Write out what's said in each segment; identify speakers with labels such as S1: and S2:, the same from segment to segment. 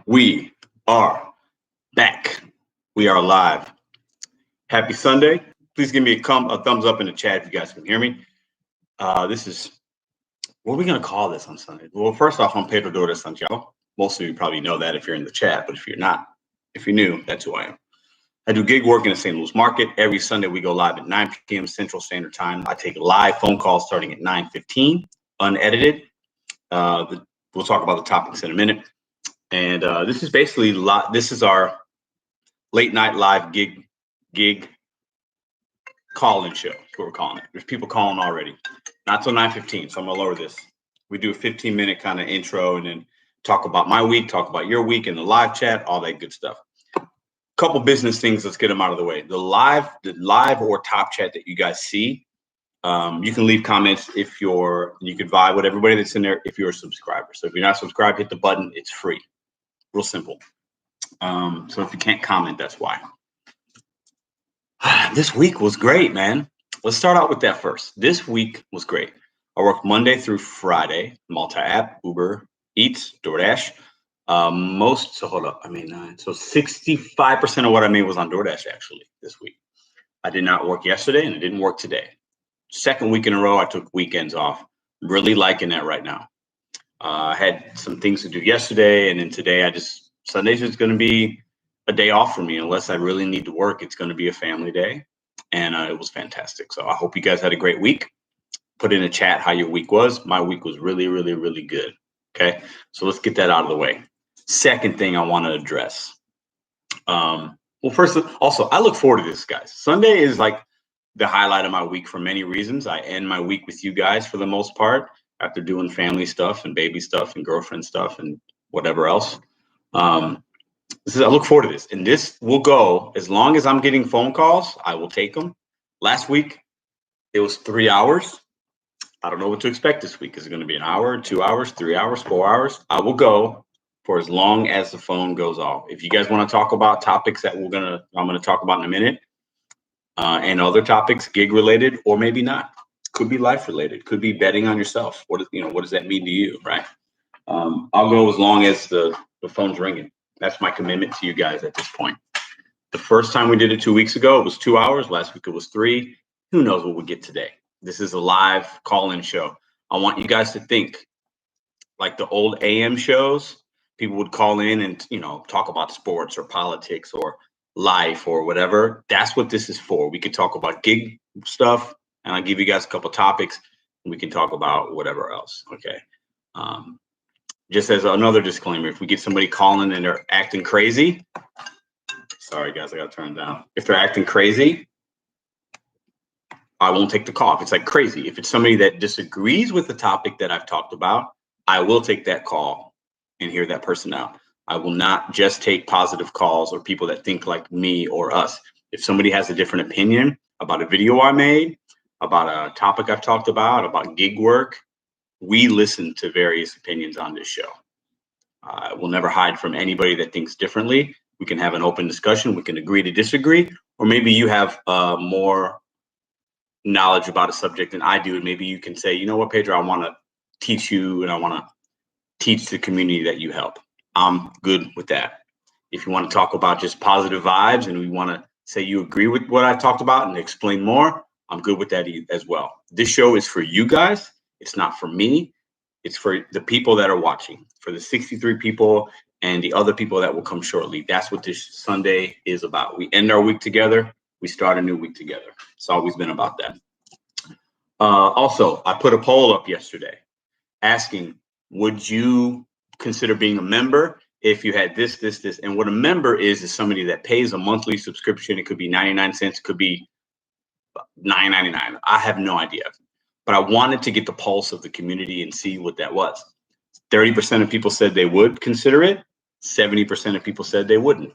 S1: We are back. We are live. Happy Sunday. Please give me a thumbs up in the chat if you guys can hear me. This is, what are we going to call this on Sunday? Well, first off, I'm Pedro Doordash, y'all. Most of you probably know that if you're in the chat, but if you're not, if you're new, that's who I am. I do gig work in the St. Louis market. Every Sunday, we go live at 9 p.m. Central Standard Time. I take live phone calls starting at 9:15, unedited. We'll talk about the topics in a minute. And this is basically this is our late night live gig call-in show. That's what we're calling it. There's people calling already. Not till 9:15, so I'm gonna lower this. We do a 15-minute kind of intro and then talk about my week, talk about your week in the live chat, all that good stuff. Couple business things. Let's get them out of the way. The live or top chat that you guys see. You can leave comments you can vibe with everybody that's in there if you're a subscriber. So if you're not subscribed, hit the button. It's free. Real simple. So if you can't comment, that's why. This week was great, man. Let's start out with that first. This week was great. I worked Monday through Friday, multi-app, Uber Eats, Doordash. So 65% of what I made was on Doordash actually this week. I did not work yesterday and I didn't work today. Second week in a row, I took weekends off. I'm really liking that right now. I had some things to do yesterday, and then today Sunday's is going to be a day off for me. Unless I really need to work, it's going to be a family day, and it was fantastic. So I hope you guys had a great week. Put in a chat how your week was. My week was really, really, really good. Okay, so let's get that out of the way. Second thing I want to address. First, also, I look forward to this, guys. Sunday is like the highlight of my week for many reasons. I end my week with you guys for the most part after doing family stuff and baby stuff and girlfriend stuff and whatever else. I look forward to this, and this will go as long as I'm getting phone calls. I will take them. Last week, it was 3 hours. I don't know what to expect this week. Is it going to be an hour, 2 hours, 3 hours, 4 hours? I will go for as long as the phone goes off. If you guys want to talk about topics that I'm going to talk about in a minute, and other topics, gig related or maybe not, could be life related, could be betting on yourself. What does that mean to you, right? I'll go as long as the phone's ringing. That's my commitment to you guys at this point. The first time we did it 2 weeks ago, it was 2 hours. Last week it was 3. Who knows what we'll get today? This is a live call-in show. I want you guys to think like the old AM shows. People would call in and talk about sports or politics or life or whatever. That's what this is for. We could talk about gig stuff, and I'll give you guys a couple topics, and we can talk about whatever else. Okay. Just as another disclaimer, if we get somebody calling and they're acting crazy, sorry guys, I got to turn it down. If they're acting crazy, I won't take the call. If it's like crazy, if it's somebody that disagrees with the topic that I've talked about, I will take that call and hear that person out. I will not just take positive calls or people that think like me or us. If somebody has a different opinion about a video I made, about a topic I've talked about gig work, we listen to various opinions on this show. We'll never hide from anybody that thinks differently. We can have an open discussion. We can agree to disagree, or maybe you have more knowledge about a subject than I do. And maybe you can say, you know what, Pedro, I want to teach you and I want to teach the community that you help. I'm good with that. If you want to talk about just positive vibes and we want to say you agree with what I talked about and explain more, I'm good with that as well. This show is for you guys. It's not for me. It's for the people that are watching, for the 63 people and the other people that will come shortly. That's what this Sunday is about. We end our week together. We start a new week together. It's always been about that. Also, I put a poll up yesterday asking, would you consider being a member if you had this? And what a member is somebody that pays a monthly subscription. It could be 99 cents, it could be $9.99. I have no idea. But I wanted to get the pulse of the community and see what that was. 30% of people said they would consider it. 70% of people said they wouldn't.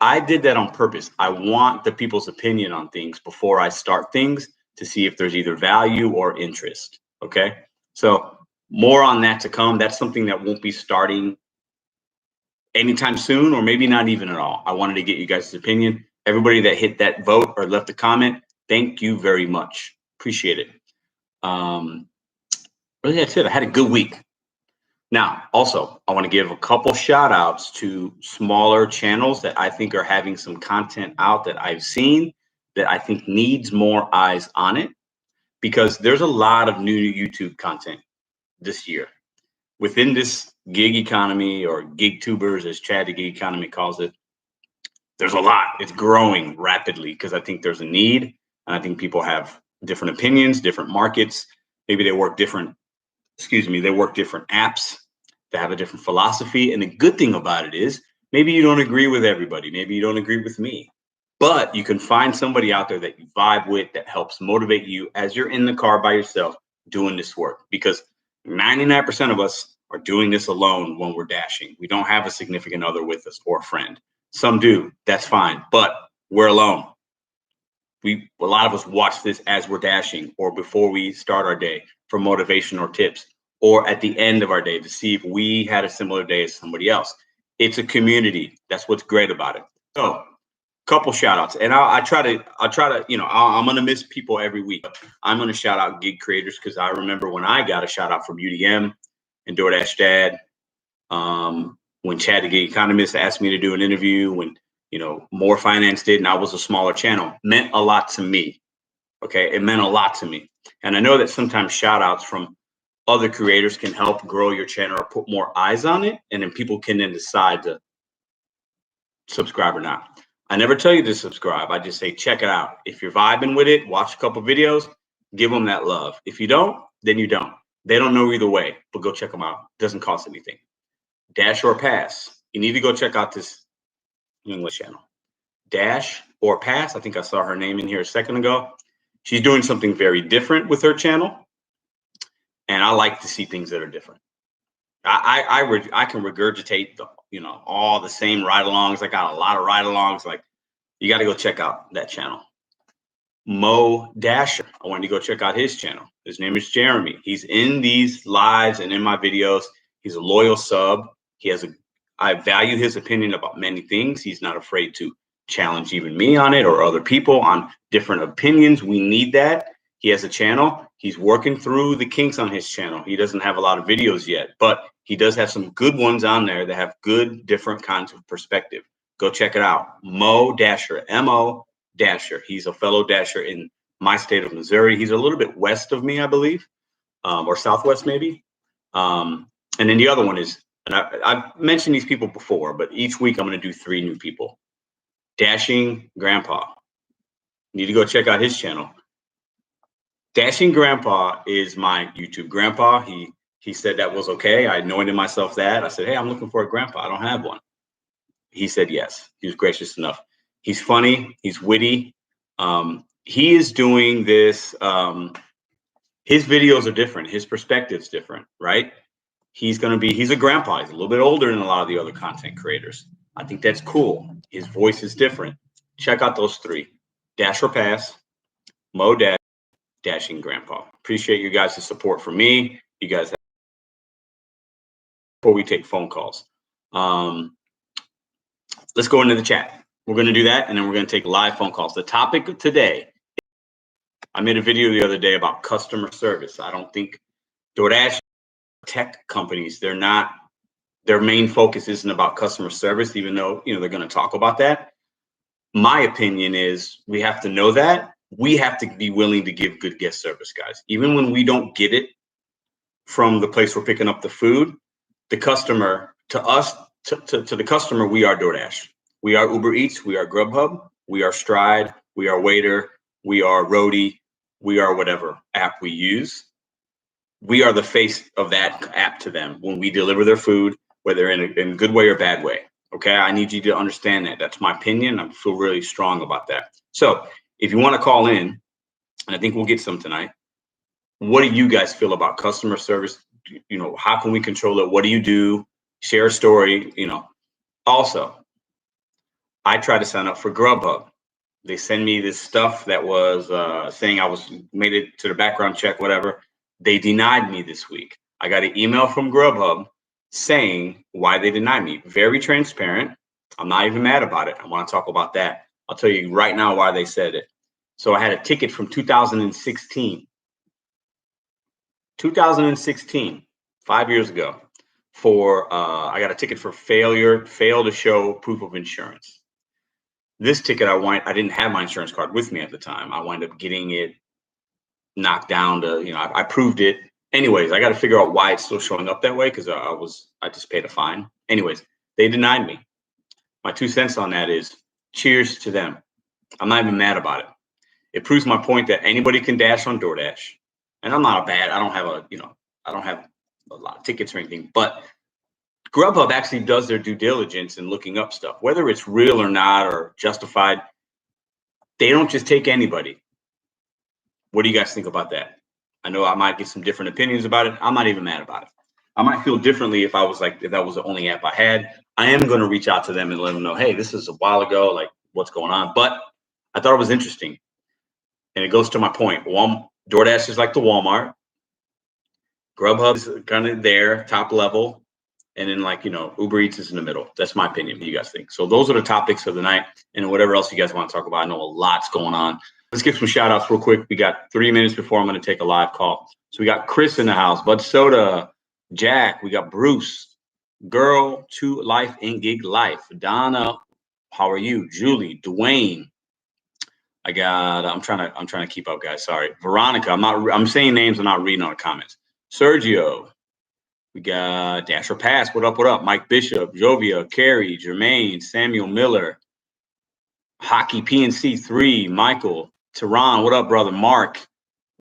S1: I did that on purpose. I want the people's opinion on things before I start things to see if there's either value or interest. Okay. So more on that to come. That's something that won't be starting anytime soon, or maybe not even at all. I wanted to get you guys' opinion. Everybody that hit that vote or left a comment, thank you very much. Appreciate it. Really, that's it. I had a good week. Now, also, I want to give a couple shout outs to smaller channels that I think are having some content out that I've seen that I think needs more eyes on it, because there's a lot of new YouTube content this year. Within this gig economy, or gig tubers, as Chad the Gig Economy calls it, there's a lot. It's growing rapidly because I think there's a need, and I think people have different opinions, different markets. Maybe they work different, they work different apps. They have a different philosophy. And the good thing about it is maybe you don't agree with everybody. Maybe you don't agree with me, but you can find somebody out there that you vibe with that helps motivate you as you're in the car by yourself doing this work, because 99% of us are doing this alone when we're dashing. We don't have a significant other with us or a friend. Some do, that's fine, but we're alone. A lot of us watch this as we're dashing, or before we start our day for motivation or tips, or at the end of our day to see if we had a similar day as somebody else. It's a community. That's what's great about it. So, couple shout outs, and I try to, I'm going to miss people every week. I'm going to shout out gig creators, because I remember when I got a shout out from UDM and Doordash Dad, when Chad the Gig Economist asked me to do an interview, when More Finance did, and I was a smaller channel, meant a lot to me. Okay, it meant a lot to me. And I know that sometimes shout outs from other creators can help grow your channel or put more eyes on it, and then people can then decide to subscribe or not. I never tell you to subscribe. I just say check it out. If you're vibing with it, watch a couple videos, give them that love. If you don't, then you don't. They don't know either way, but go check them out. It doesn't cost anything. Dash or Pass. You need to go check out this English channel. Dash or Pass. I think I saw her name in here a second ago. She's doing something very different with her channel, and I like to see things that are different. I can regurgitate all the same ride-alongs. I got a lot of ride-alongs. Like, you got to go check out that channel. Mo Dasher. I wanted to go check out his channel. His name is Jeremy. He's in these lives and in my videos. He's a loyal sub. I value his opinion about many things. He's not afraid to challenge even me on it or other people on different opinions. We need that. He has a channel. He's working through the kinks on his channel. He doesn't have a lot of videos yet, but he does have some good ones on there that have good, different kinds of perspective. Go check it out. Mo Dasher, M-O Dasher. He's a fellow dasher in my state of Missouri. He's a little bit west of me, I believe, or southwest maybe. And then the other one is, and I've mentioned these people before, but each week I'm going to do 3 new people. Dashing Grandpa. You need to go check out his channel. Dashing Grandpa is my YouTube grandpa. He said that was okay. I anointed myself that. I said, hey, I'm looking for a grandpa. I don't have one. He said yes. He was gracious enough. He's funny. He's witty. He is doing this. His videos are different. His perspective's different, right? He's a grandpa. He's a little bit older than a lot of the other content creators. I think that's cool. His voice is different. Check out those 3. Dash or Pass, Mo Dash, Dashing Grandpa. Appreciate you guys' support for me. You guys, before we take phone calls, let's go into the chat. We're going to do that, and then we're going to take live phone calls. The topic of today, I made a video the other day about customer service. I don't think DoorDash tech companies, their main focus isn't about customer service, even though they're going to talk about that. My opinion is we have to know that. We have to be willing to give good guest service, guys. Even when we don't get it from the place we're picking up the food, the customer, to us, to the customer, we are DoorDash. We are Uber Eats. We are Grubhub. We are Stride. We are Waiter. We are Roadie. We are whatever app we use. We are the face of that app to them when we deliver their food, whether in a good way or bad way. Okay, I need you to understand that. That's my opinion. I feel really strong about that. So if you want to call in, and I think we'll get some tonight, what do you guys feel about customer service? How can we control it? What do you do? Share a story. Also, I try to sign up for Grubhub. They send me this stuff that was saying I made it to the background check, whatever. They denied me this week. I got an email from Grubhub saying why they denied me. Very transparent. I'm not even mad about it. I want to talk about that. I'll tell you right now why they said it. So I had a ticket from 2016. 2016, 5 years ago. for I got a ticket for fail to show proof of insurance. This ticket I didn't have my insurance card with me at the time. I wound up getting it knocked down to, I proved it. Anyways, I got to figure out why it's still showing up that way, because I just paid a fine. Anyways, they denied me. My 2 cents on that is cheers to them. I'm not even mad about it. It proves my point that anybody can dash on Doordash. And I'm not I don't have a lot of tickets or anything, but Grubhub actually does their due diligence in looking up stuff, whether it's real or not or justified. They don't just take anybody. What do you guys think about that? I know I might get some different opinions about it. I'm not even mad about it. I might feel differently if that was the only app I had. I am going to reach out to them and let them know, hey, this is a while ago, like what's going on. But I thought it was interesting. And it goes to my point. DoorDash is like the Walmart. Grubhub is kind of there, top level. And then Uber Eats is in the middle. That's my opinion. What do you guys think? So those are the topics of the night, and whatever else you guys want to talk about. I know a lot's going on. Let's give some shout outs real quick. We got 3 minutes before I'm going to take a live call. So we got Chris in the house, Bud Soda, Jack, we got Bruce, Girl to Life in Gig Life, Donna, how are you? Julie, Dwayne. I'm trying to keep up, guys. Sorry. Veronica, I'm saying names, I'm not reading all the comments. Sergio. We got Dasher Pass. What up? What up? Mike Bishop, Jovia, Carrie, Jermaine, Samuel Miller, Hockey PNC 3, Michael, Tehran. What up, brother? Mark.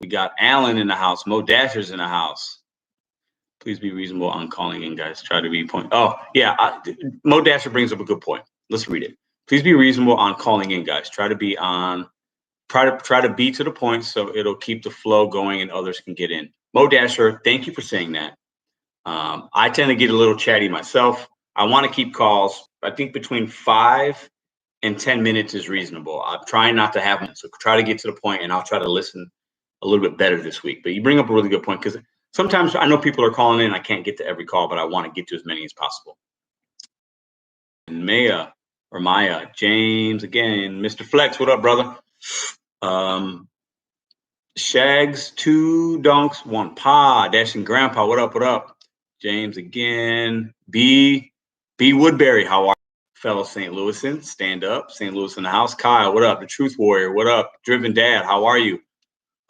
S1: We got Alan in the house. Mo Dasher's in the house. Please be reasonable on calling in, guys. Try to be point. Oh, yeah. Mo Dasher brings up a good point. Let's read it. Please be reasonable on calling in, guys. Try to be to the point so it'll keep the flow going and others can get in. Mo Dasher, thank you for saying that. I tend to get a little chatty myself. I want to keep calls. I think between 5 and 10 minutes is reasonable. I'm trying not to have them, so try to get to the point, and I'll try to listen a little bit better this week. But you bring up a really good point, because sometimes I know people are calling in. I can't get to every call, but I want to get to as many as possible. And Maya, James again, Mr. Flex, what up, brother? Shags, 2 donks, 1 pa, Dashing Grandpa, what up, what up? James again. B Woodbury, how are you? Fellow St. Louisan, stand up. St. Louis in the house. Kyle, what up? The Truth Warrior, what up? Driven Dad, how are you?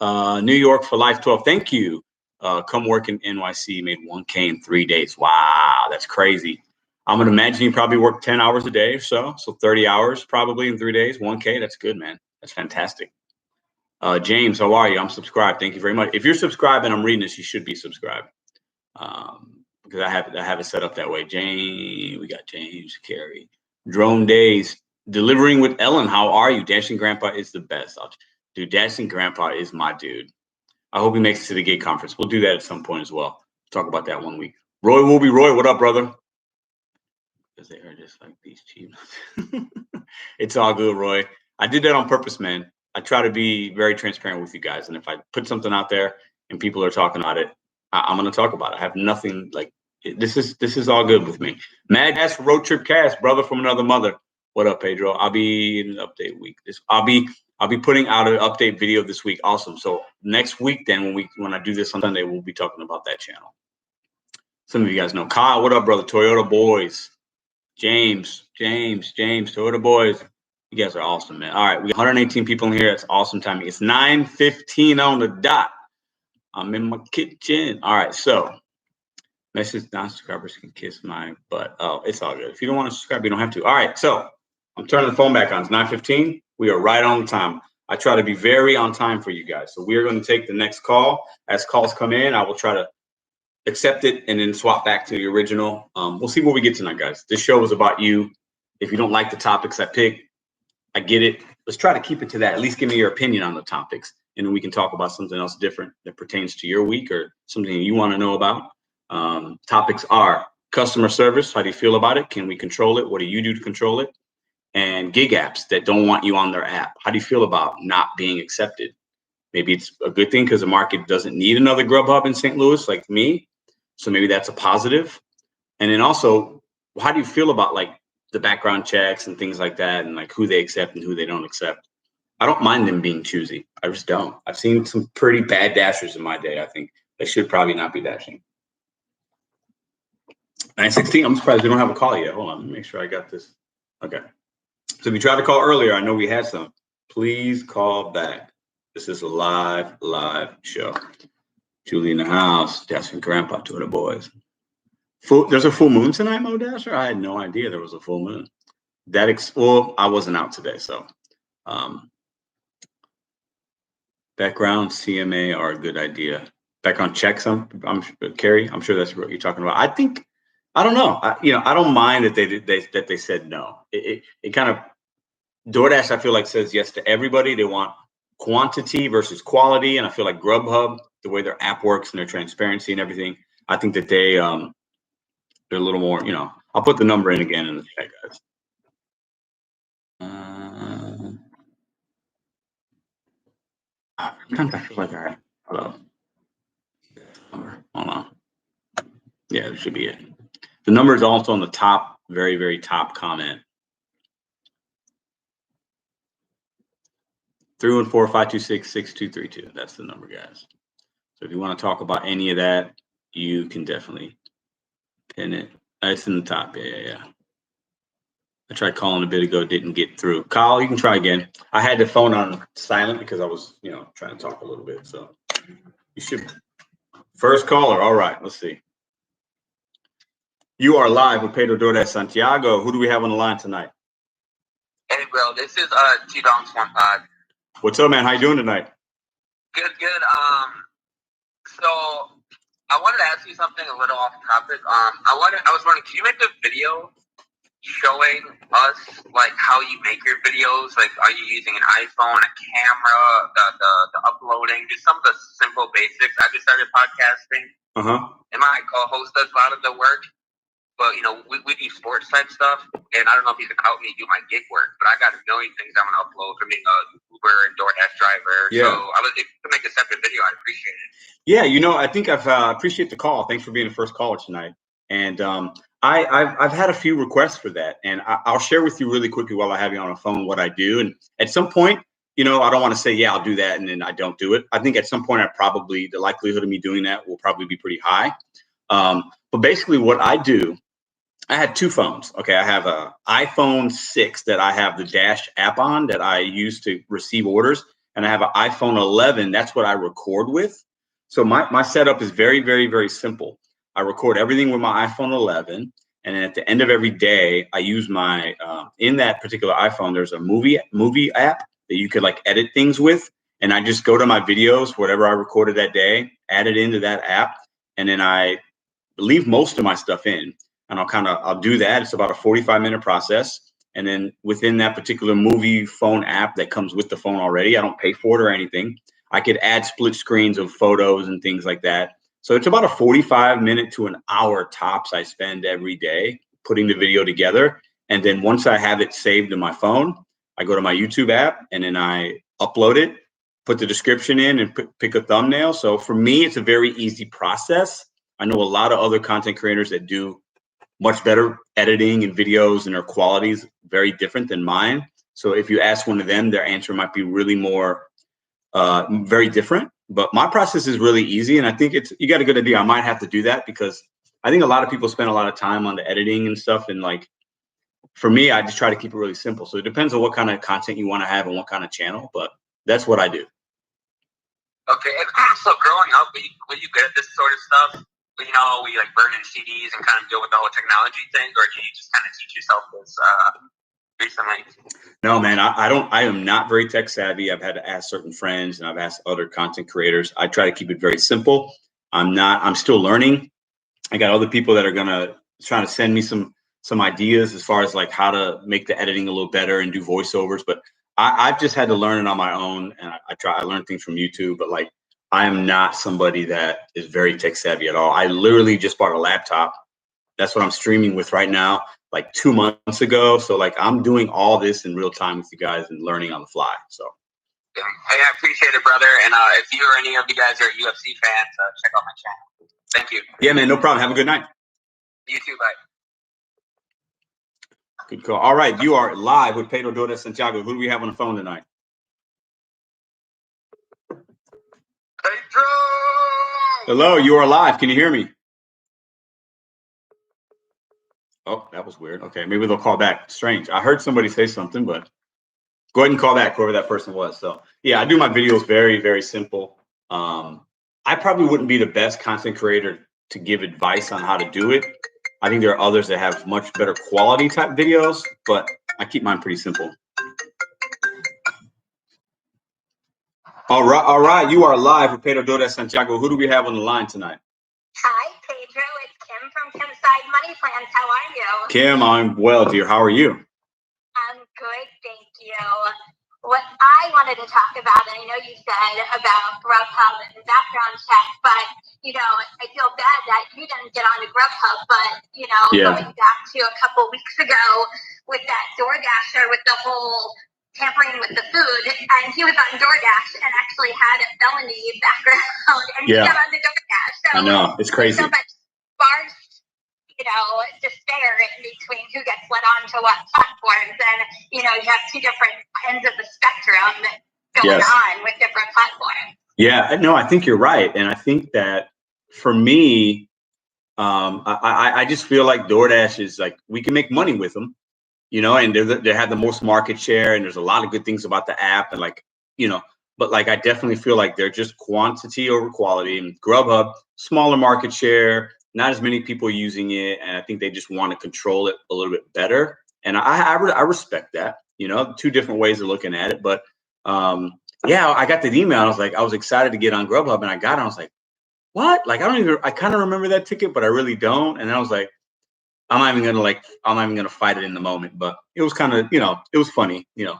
S1: New York for Life 12, thank you. Come work in NYC, made 1K in 3 days. Wow, that's crazy. I'm gonna imagine you probably work 10 hours a day or so 30 hours probably in 3 days. 1K, that's good, man. That's fantastic. James, how are you? I'm subscribed. Thank you very much. If you're subscribed and I'm reading this, you should be subscribed. Because I have it set up that way. We got James, Carrie, Drone Days, Delivering with Ellen. How are you? Dashing Grandpa is the best. Dude, Dashing Grandpa is my dude. I hope he makes it to the GiG conference. We'll do that at some point as well. Talk about that one week. Roy will be Roy. What up, brother? Because they are just like these cheap. It's all good, Roy. I did that on purpose, man. I try to be very transparent with you guys, and if I put something out there and people are talking about it, I'm going to talk about it. I have nothing like this is all good with me. Mad Ass Road Trip Cast, brother from another mother. What up, Pedro? I'll be in an update week. I'll be putting out an update video this week. Awesome. So next week, then when I do this on Sunday, we'll be talking about that channel. Some of you guys know. Kyle, what up, brother? Toyota Boys. James, Toyota Boys. You guys are awesome, man. All right, we got 118 people in here. That's awesome timing. It's 9:15 on the dot. I'm in my kitchen. All right, so message non-subscribers can kiss my butt. Oh, it's all good. If you don't want to subscribe, you don't have to. All right, so I'm turning the phone back on. It's 9:15. We are right on the time. I try to be very on time for you guys. So we are going to take the next call. As calls come in, I will try to accept it and then swap back to the original. We'll see what we get tonight, guys. This show is about you. If you don't like the topics I pick, I get it. Let's try to keep it to that. At least give me your opinion on the topics, and then we can talk about something else different that pertains to your week or something you want to know about. Topics are customer service. How do you feel about it? Can we control it? What do you do to control it? And gig apps that don't want you on their app. How do you feel about not being accepted? Maybe it's a good thing because the market doesn't need another Grubhub in St. Louis like me. So maybe that's a positive. And then also, how do you feel about like the background checks and things like that, and like who they accept and who they don't accept? I don't mind them being choosy. I just don't. I've seen some pretty bad dashers in my day. I think they should probably not be dashing. 9:16. I'm surprised we don't have a call yet. Hold on, let me make sure I got this. Okay. So if you tried to call earlier, I know we had some. Please call back. This is a live show. Julie in the house. Dash and Grandpa, to the boys. There's a full moon tonight, Mo Dasher? I had no idea there was a full moon. Well, I wasn't out today, so. Background CMA are a good idea. Background checks, Carrie, I'm sure that's what you're talking about. I don't know. I don't mind that they said no. It kind of, Doordash, I feel like, says yes to everybody. They want quantity versus quality, and I feel like Grubhub, the way their app works and their transparency and everything, I think that they're a little more. I'll put the number in again in the chat, guys. Sometimes I feel like hold on. Yeah, it should be it. The number is also on the top, very, very top comment. 314-526-6232. That's the number, guys. So if you want to talk about any of that, you can definitely pin it. It's in the top. Yeah. I tried calling a bit ago, didn't get through. Kyle, you can try again. I had the phone on silent because I was, trying to talk a little bit. So you should. First caller. All right, let's see. You are live with Pedro Doordash Santiago. Who do we have on the line tonight?
S2: Hey, bro, this is T-Dong Swamp Pod.
S1: What's up, man? How you doing tonight?
S2: Good. So I wanted to ask you something a little off topic. I was wondering, can you make a video showing us like how you make your videos? Like, are you using an iPhone, a camera, the uploading, just some of the simple basics? I just started podcasting. And my co-host does a lot of the work. But, we do sports type stuff, and I don't know if you can help me do my gig work, but I got a million things I'm going to upload from being a Uber and Doordash driver. Yeah. So if you could make a separate video, I'd appreciate it.
S1: Yeah, I think I've appreciate the call. Thanks for being the first caller tonight. And I've had a few requests for that, and I'll share with you really quickly while I have you on the phone what I do. And at some point, I don't want to say, yeah, I'll do that, and then I don't do it. I think at some point, the likelihood of me doing that will probably be pretty high. But basically what I do, I had two phones. Okay, I have an iPhone 6 that I have the Dash app on that I use to receive orders, and I have an iPhone 11. That's what I record with. So my setup is very, very, very simple. I record everything with my iPhone 11, and then at the end of every day, I use my in that particular iPhone. There's a movie app that you could like edit things with, and I just go to my videos, whatever I recorded that day, add it into that app, and then I leave most of my stuff in. And I'll do that. It's about a 45-minute process. And then within that particular movie phone app that comes with the phone already, I don't pay for it or anything. I could add split screens of photos and things like that. So it's about a 45-minute to an hour tops I spend every day putting the video together. And then once I have it saved in my phone, I go to my YouTube app and then I upload it, put the description in and pick a thumbnail. So for me, it's a very easy process. I know a lot of other content creators that do much better editing and videos, and their quality is very different than mine. So if you ask one of them, their answer might be really more very different. But my process is really easy, and I think you got a good idea. I might have to do that because I think a lot of people spend a lot of time on the editing and stuff. And like for me, I just try to keep it really simple. So it depends on what kind of content you want to have and what kind of channel, but that's what I do.
S2: Okay, and so growing up, were you good at this sort of stuff? We like burning CDs and kind of deal with the whole technology thing, or do you just kind of teach yourself this recently?
S1: No, man, I am not very tech savvy. I've had to ask certain friends and I've asked other content creators. I try to keep it very simple. I'm still learning. I got other people that are trying to send me some ideas as far as like how to make the editing a little better and do voiceovers. But I've just had to learn it on my own, and I learn things from YouTube, but like I am not somebody that is very tech savvy at all. I literally just bought a laptop. That's what I'm streaming with right now, like 2 months ago. So like I'm doing all this in real time with you guys and learning on the fly. So
S2: hey, I appreciate it, brother. And if you or any of you guys are UFC fans, check out my channel. Thank you.
S1: Yeah, man, no problem. Have a good night.
S2: You too, bye.
S1: Good call. All right, you are live with Pedro Doordash Santiago. Who do we have on the phone tonight?
S2: Pedro!
S1: Hello, you are live. Can you hear me? Oh, that was weird. Okay, maybe they'll call back. Strange. I heard somebody say something, but go ahead and call back whoever that person was. So yeah, I do my videos very, very simple. I probably wouldn't be the best content creator to give advice on how to do it. I think there are others that have much better quality type videos, but I keep mine pretty simple. All right. You are live with Pedro Doordash Santiago. Who do we have on the line tonight?
S3: Hi, Pedro. It's Kim from Kim's Side Money Plans. How are you?
S1: Kim, I'm well, dear. How are you?
S3: I'm good, thank you. What I wanted to talk about, and I know you said about Grubhub and the background check, but, I feel bad that you didn't get on to Grubhub, but, going back to a couple weeks ago with that Doordasher with the whole tampering with the food, and he was on Doordash and actually had a felony background, and he got on the Doordash. So
S1: I know, it's crazy.
S3: So much sparse, despair in between who gets let on to what platforms, and you have two different ends of the spectrum going on with different platforms. Yeah,
S1: no, I think you're right, and I think that for me, I just feel like DoorDash is like we can make money with them. And they have the most market share, and there's a lot of good things about the app, and but I definitely feel like they're just quantity over quality. And Grubhub, smaller market share, not as many people using it, and I think they just want to control it a little bit better. And I respect that. Two different ways of looking at it, but I got the email. I was excited to get on Grubhub, and I got it. I was like, what? I kind of remember that ticket, but I really don't. And I was like, I'm not even gonna fight it in the moment, but it was kind of, it was funny,
S3: Yeah,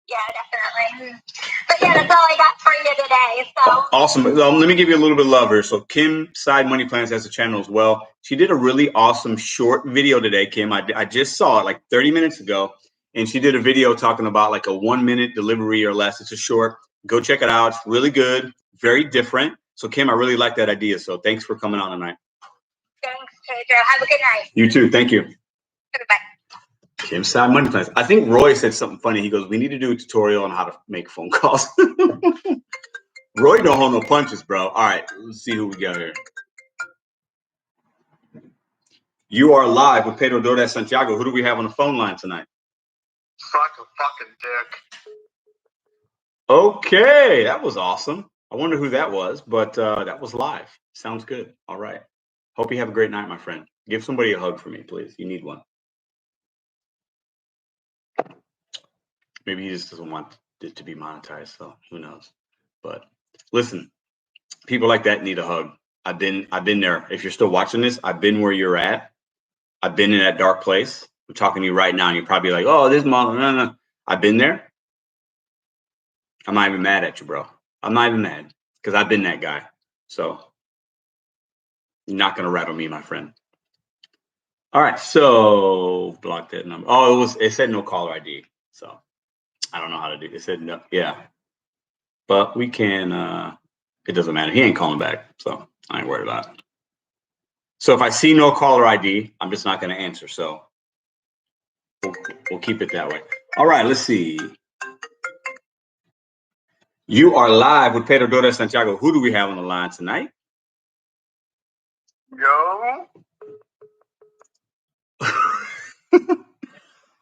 S3: definitely. But yeah, that's all I got for you today. So
S1: awesome. Let me give you a little bit of love here. So Kim Side Money Plans has a channel as well. She did a really awesome short video today, Kim. I just saw it like 30 minutes ago, and she did a video talking about like a 1-minute delivery or less. It's a short. Go check it out. It's really good, very different. So Kim, I really like that idea. So thanks for coming on tonight.
S3: Thanks, Pedro. Have a good night.
S1: You too. Thank you.
S3: Goodbye.
S1: Kim Side Money Plans. I think Roy said something funny. He goes, "We need to do a tutorial on how to make phone calls." Roy don't hold no punches, bro. All right, let's see who we got here. You are live with Pedro Doordash Santiago. Who do we have on the phone line tonight?
S2: Suck a fucking dick.
S1: Okay, that was awesome. I wonder who that was, but that was live. Sounds good. All right. Hope you have a great night, my friend. Give somebody a hug for me, please. You need one. Maybe he just doesn't want it to be monetized, so who knows? But listen, people like that need a hug. I've been there. If you're still watching this, I've been where you're at. I've been in that dark place. I'm talking to you right now, and you're probably like, "Oh, this mother." No. I've been there. I'm not even mad at you, bro. I'm not even mad because I've been that guy. So you're not gonna rattle me, my friend. All right, so block that number. Oh, it said no caller ID. So I don't know how to do it. It said no, yeah. But we can it doesn't matter. He ain't calling back, so I ain't worried about it. So if I see no caller ID, I'm just not gonna answer. So we'll keep it that way. All right, let's see. You are live with Pedro Doordash Santiago. Who do we have on the line tonight?
S2: Yo.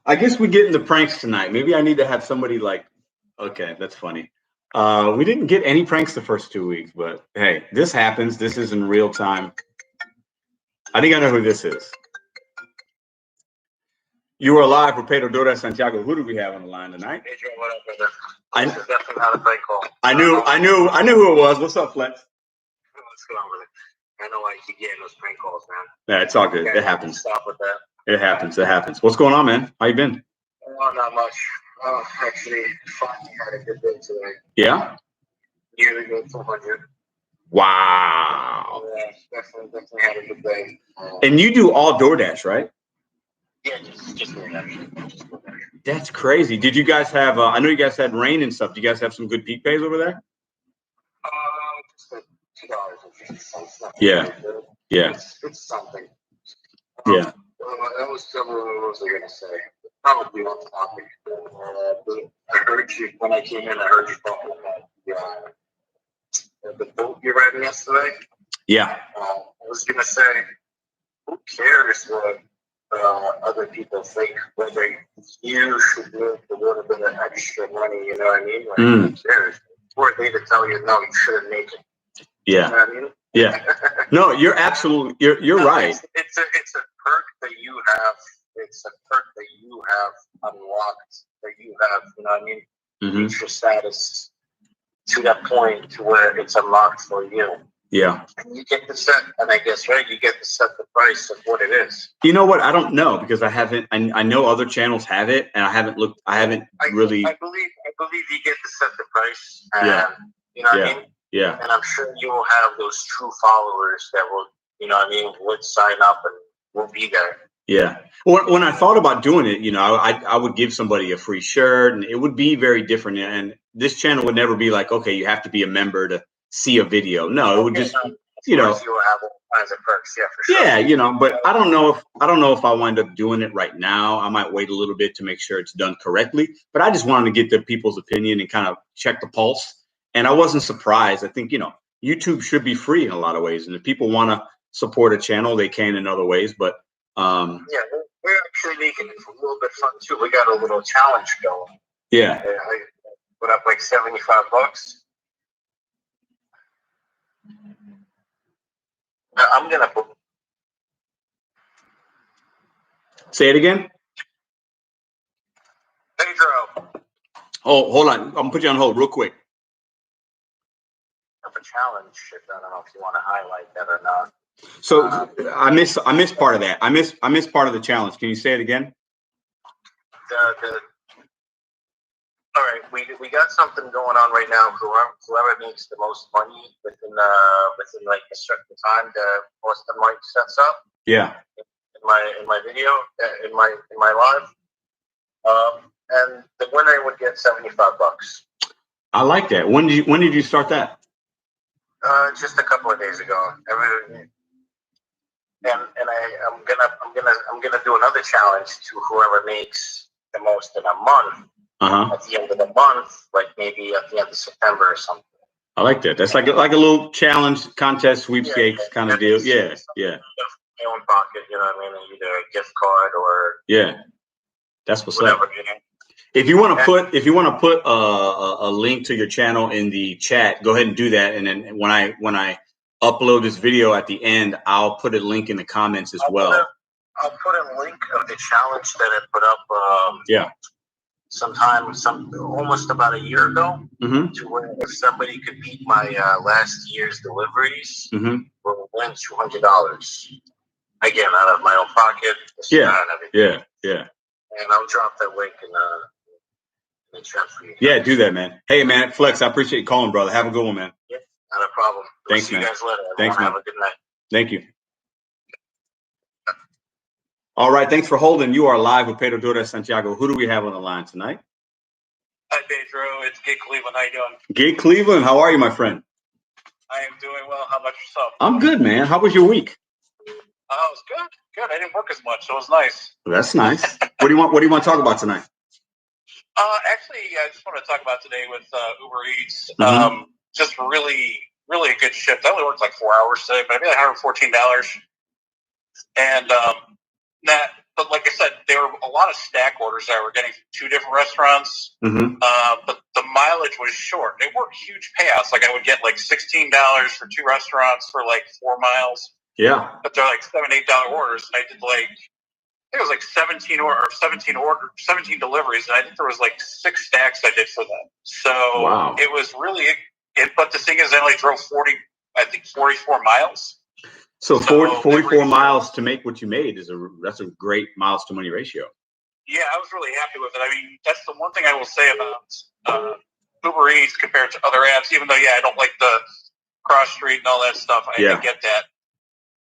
S1: I guess we get into pranks tonight. Maybe I need to have somebody like, okay, that's funny. We didn't get any pranks the first 2 weeks, but hey, this happens. This is in real time. I think I know who this is. You are live with Pedro Doordash Santiago. Who do we have on the line tonight?
S2: Pedro, what up, brother? This is definitely not a prank call.
S1: I knew who it was. What's up, Flex?
S2: What's going on, brother? I know why you keep getting those prank calls, man.
S1: Yeah, it's all good. It happens.
S2: Stop with that.
S1: It happens. What's going on, man? How you been?
S2: Oh, not much. Actually, finally had a good day today.
S1: Yeah?
S2: Nearly good 400.
S1: Wow.
S2: Yeah, definitely had a good day.
S1: And you do all DoorDash, right?
S2: Yeah, just DoorDash.
S1: That's crazy. Did you guys have, I know you guys had rain and stuff. Do you guys have some good peak pays over there?
S2: Just like $2.50.
S1: Yeah. Yeah.
S2: It's something.
S1: Yeah.
S2: What was I going to say? Probably on topic. I heard you, when I came in, I heard you talking about the boat you riding yesterday.
S1: Yeah.
S2: I was going to say,
S4: who cares what other people think? Whether you should make a little bit of extra money, you know what I mean? Like, who cares? Who are they to tell you no, you shouldn't make it?
S1: Yeah.
S4: You know what I mean?
S1: Yeah. No, you're absolutely you're right.
S4: It's a perk that you have. It's a perk that you have unlocked. That you have, you know what I mean? Reach your status to that point to where it's unlocked for you.
S1: Yeah.
S4: And you get to set, and I guess, right, you get to set the price of what it is.
S1: You know what? I don't know because I know other channels have it, and I haven't looked. I haven't really.
S4: I believe you get to set the price. And,
S1: yeah.
S4: You know what I mean?
S1: Yeah.
S4: And I'm sure you will have those true followers that will, you know what I mean, would sign up and will be there.
S1: Yeah. When I thought about doing it, you know, I would give somebody a free shirt, and it would be very different. And this channel would never be like, okay, you have to be a member to see a video. No, it would just, you know,
S4: you will have all kinds of perks. Yeah, for sure.
S1: Yeah, you know, but I don't know if I wind up doing it right now. I might wait a little bit to make sure it's done correctly. But I just wanted to get the people's opinion and kind of check the pulse. And I wasn't surprised. I think, you know, YouTube should be free in a lot of ways. And if people want to support a channel, they can in other ways. But
S4: yeah, we're actually making it a little bit fun too. We got a little challenge going.
S1: Yeah.
S4: I put up like $75. I'm gonna put.
S1: Say it again.
S4: Pedro.
S1: Oh, hold on. I'm gonna put you on hold real quick.
S4: Of a challenge. I don't know if you want to highlight that or not.
S1: So I missed part of that. I missed part of the challenge. Can you say it again?
S4: All right, we got something going on right now. Whoever makes the most money within like a certain time, the post the mic sets up.
S1: Yeah.
S4: In my video, in my live, and the winner would get $75.
S1: I like that. When did you start that?
S4: Just a couple of days ago. I'm gonna do another challenge to whoever makes the most in a month. At the end of the month, like maybe at the end of September or something.
S1: I like that. That's like a little challenge contest, sweepstakes kind of deal. Yeah, yeah.
S4: My own pocket, you know what I mean? Either a gift card or
S1: that's what's
S4: whatever,
S1: up. You know? If you want to put a link to your channel in the chat, go ahead and do that. And then when I upload this video at the end, I'll put a link in the comments as well.
S4: I'll put a link of the challenge that I put up. Almost about a year ago, to where if somebody could beat my last year's deliveries, we'll win $200 again out of my own pocket.
S1: Yeah.
S4: And I'll drop that link in the chat for you.
S1: Yeah, do that, man. Hey, man, Flex, I appreciate you calling, brother. Have a good one, man.
S4: Yeah, not a problem.
S1: Thanks, man.
S4: See you guys later.
S1: Thanks, man.
S4: Have a good night.
S1: Thank you. All right, thanks for holding. You are live with Pedro Doordash Santiago. Who do we have on the line tonight?
S5: Hi, Pedro. It's GiG Cleveland. How you doing?
S1: GiG Cleveland, how are you, my friend?
S5: I am doing well. How about yourself?
S1: I'm good, man. How was your week?
S5: It was good. Good. I didn't work as much, so it was nice.
S1: That's nice. What do you want to talk about tonight?
S5: Actually, I just want to talk about today with Uber Eats. Just really, really a good shift. I only worked like 4 hours today, but I made $114. And but like I said, there were a lot of stack orders that I were getting from 2 different restaurants. But the mileage was short. They weren't huge payouts. Like I would get like $16 for 2 restaurants for like 4 miles.
S1: Yeah.
S5: But they're like $7, $8 orders, and I did like I think it was like 17 deliveries, and I think there was like 6 stacks I did for them. So
S1: wow.
S5: It was really. But the thing is, I only drove 44 miles.
S1: So 44 miles to make what you made that's a great miles to money ratio.
S5: Yeah, I was really happy with it. I mean, that's the one thing I will say about Uber Eats compared to other apps. Even though, I don't like the cross street and all that stuff. I get that.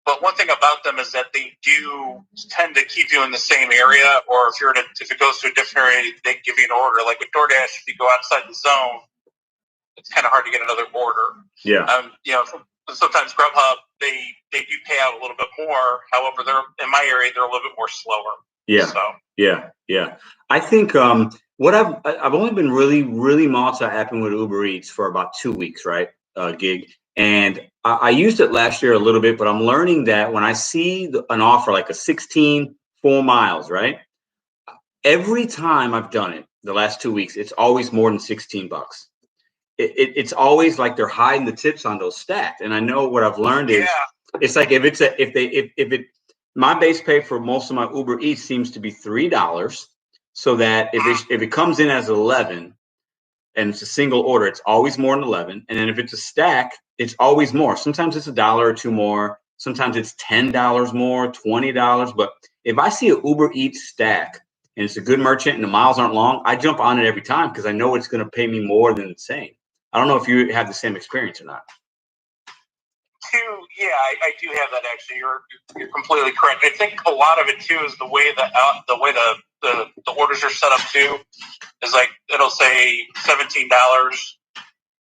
S5: But one thing about them is that they do tend to keep you in the same area, or if it goes to a different area, they give you an order. Like with DoorDash, if you go outside the zone, it's kind of hard to get another order.
S1: Yeah.
S5: Sometimes Grubhub, they do pay out a little bit more. However, in my area, they're a little bit more slower.
S1: Yeah.
S5: So.
S1: Yeah. I think what I've only been really multi-apping with Uber Eats for about 2 weeks, right? GiG. And I used it last year a little bit, but I'm learning that when I see an offer like a 16 full miles, right? Every time I've done it the last 2 weeks, it's always more than $16. It's always like they're hiding the tips on those stacked. And I know what I've learned is it's like if my base pay for most of my Uber Eats seems to be $3, so that if it comes in as 11 and it's a single order, it's always more than 11. And then if it's a stack, it's always more. Sometimes it's $1 or $2 more. Sometimes it's $10 more, $20. But if I see an Uber Eats stack and it's a good merchant and the miles aren't long, I jump on it every time because I know it's going to pay me more than it's saying. I don't know if you have the same experience or not.
S5: Yeah, I do have that actually. You're completely correct. I think a lot of it too is the way the orders are set up too. Is like it'll say $17,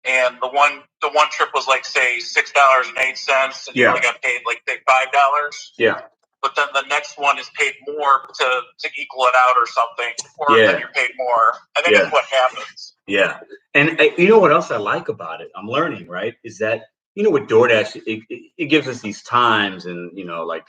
S5: and the one trip was like say $6.08, and you only got paid like $5.
S1: Yeah.
S5: But then the next one is paid more to equal it out or something, or then you're paid more. I think that's what happens.
S1: Yeah. And you know what else I like about it? I'm learning, right? Is that, with DoorDash, it gives us these times, and, like,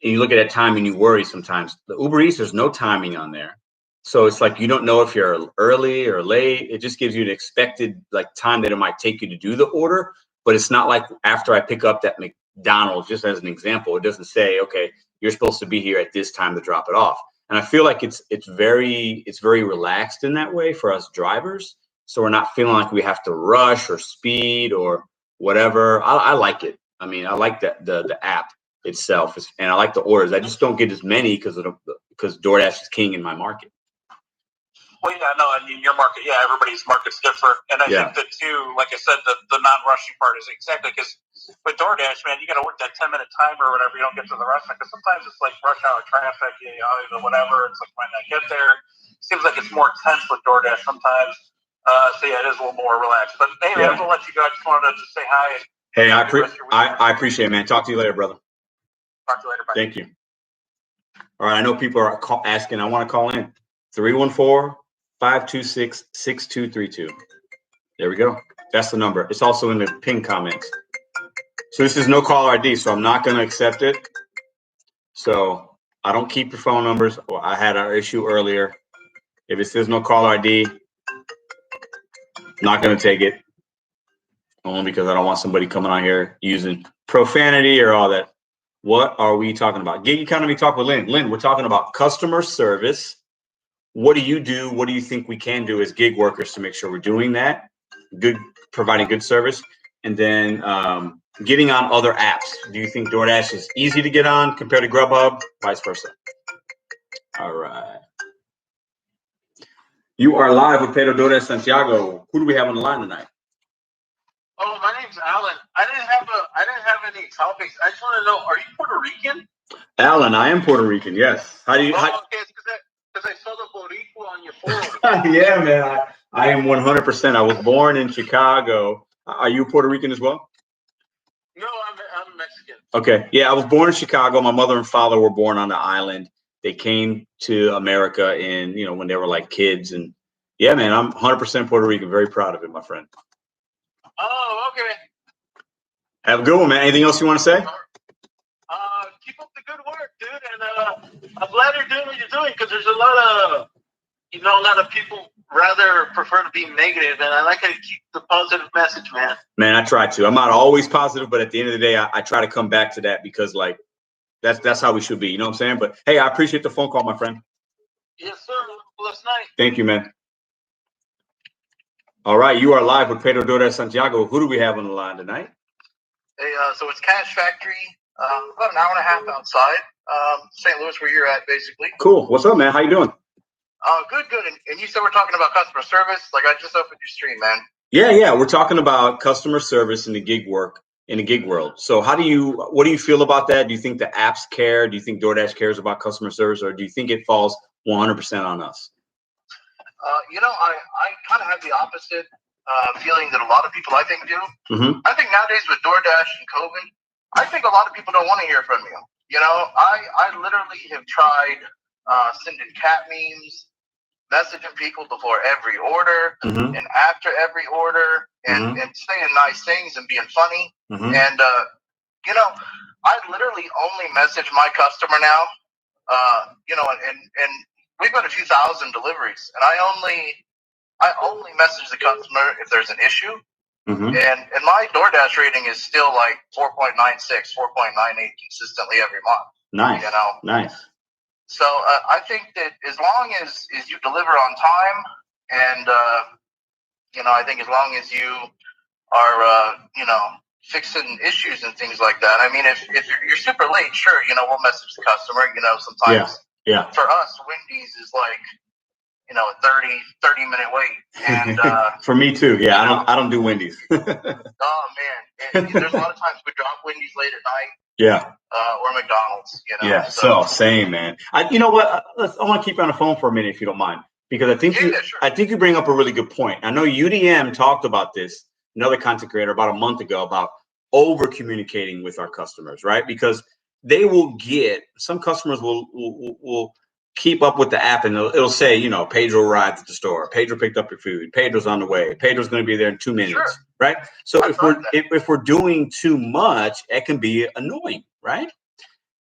S1: you look at that time and you worry sometimes. The Uber Eats, there's no timing on there. So it's like you don't know if you're early or late. It just gives you an expected like time that it might take you to do the order. But it's not like after I pick up that McDonald's, just as an example, it doesn't say, okay, you're supposed to be here at this time to drop it off. And I feel like it's very relaxed in that way for us drivers. So we're not feeling like we have to rush or speed or whatever. I like it. I mean, I like the app itself, and I like the orders. I just don't get as many because DoorDash is king in my market.
S5: Well, yeah, no, I mean, your market, everybody's market's different. And I think that too, like I said, the non-rushing part is exactly because with DoorDash, man, you got to work that 10-minute timer or whatever. You don't get to the restaurant because sometimes it's like rush hour traffic, whatever. It's like might not get there. Seems like it's more intense with DoorDash sometimes. So yeah, it is a little more relaxed. But hey, man, we'll let you go. I just wanted to just say hi.
S1: Hey, I appreciate it, man. Talk to you later, brother.
S5: Talk to you later. Bye.
S1: Thank you. All right, I know people are asking. I want to call in 314-526-6232. There we go. That's the number. It's also in the pin comments. So this is no caller ID, so I'm not going to accept it. So I don't keep your phone numbers. Well, I had our issue earlier. If it says no caller ID, I'm not going to take it. Only because I don't want somebody coming on here using profanity or all that. What are we talking about? Gig Economy Talk with Lynn. Lynn, we're talking about customer service. What do you do? What do you think we can do as gig workers to make sure we're doing that? Providing good service. And then getting on other apps. Do you think DoorDash is easy to get on compared to Grubhub? Vice versa. All right. You are live with Pedro DoorDash Santiago. Who do we have on the line tonight?
S6: Oh, my name's Alan. I didn't have any topics. I just want to know, are you Puerto Rican?
S1: Alan, I am Puerto Rican. Yes. How do you?
S6: Okay, it's because I saw the Boricua on your phone.
S1: Yeah, man. I am 100%. I was born in Chicago. Are you Puerto Rican as well?
S6: No, I'm Mexican.
S1: Okay. Yeah, I was born in Chicago. My mother and father were born on the island. They came to America when they were like kids. And yeah, man, I'm 100% Puerto Rican. Very proud of it, my friend.
S6: Oh, okay.
S1: Have a good one, man. Anything else you want to say?
S6: Keep up the good work, dude. And I'm glad you're doing what you're doing because there's a lot of people rather prefer to be negative, and I like how you keep the positive message, man.
S1: Man, I try to. I'm not always positive, but at the end of the day, I try to come back to that because, like, that's how we should be. You know what I'm saying? But hey, I appreciate the phone call, my friend.
S6: Yes, sir. Blessed night.
S1: Thank you, man. All right, you are live with Pedro DoorDash Santiago. Who do we have on the line tonight?
S6: Hey, so it's Cash Factory. About an hour and a half outside, St. Louis, where you're at, basically.
S1: Cool. What's up, man? How you doing?
S6: Good. And you said we're talking about customer service. Like, I just opened your stream, man.
S1: Yeah. We're talking about customer service in the gig world. So what do you feel about that? Do you think the apps care? Do you think DoorDash cares about customer service, or do you think it falls 100% on us?
S6: I kind of have the opposite feeling that a lot of people, I think, do.
S1: Mm-hmm.
S6: I think nowadays with DoorDash and COVID, I think a lot of people don't want to hear from you. I literally have tried sending cat memes, messaging people before every order and after every order, and saying nice things and being funny. And, you know, I literally only message my customer now, you know, and we've got a few thousand deliveries, and I only message the customer if there's an issue. And my DoorDash rating is still like 4.96, 4.98 consistently every month.
S1: Nice.
S6: You know?
S1: Nice.
S6: So I think that as long as you deliver on time, and you know, I think as long as you are you know, fixing issues and things like that. I mean, if you're super late, sure, you know, we'll message the customer. You know, sometimes for us, Wendy's is like, you know, a 30-minute wait. And
S1: for me too. Yeah, I don't do Wendy's.
S6: Oh man, there's a lot of times we drop Wendy's late at night.
S1: Yeah.
S6: Or McDonald's, you know.
S1: Yeah, so same, man. You know what? I want to keep you on the phone for a minute, if you don't mind, because I think I think you bring up a really good point. I know UDM talked about this, another content creator, about a month ago, about over communicating with our customers, right? Because they will get, some customers will keep up with the app, and it'll say, you know, Pedro arrived at the store, Pedro picked up your food, Pedro's on the way, Pedro's going to be there in 2 minutes, right? So if we're doing too much, it can be annoying, right?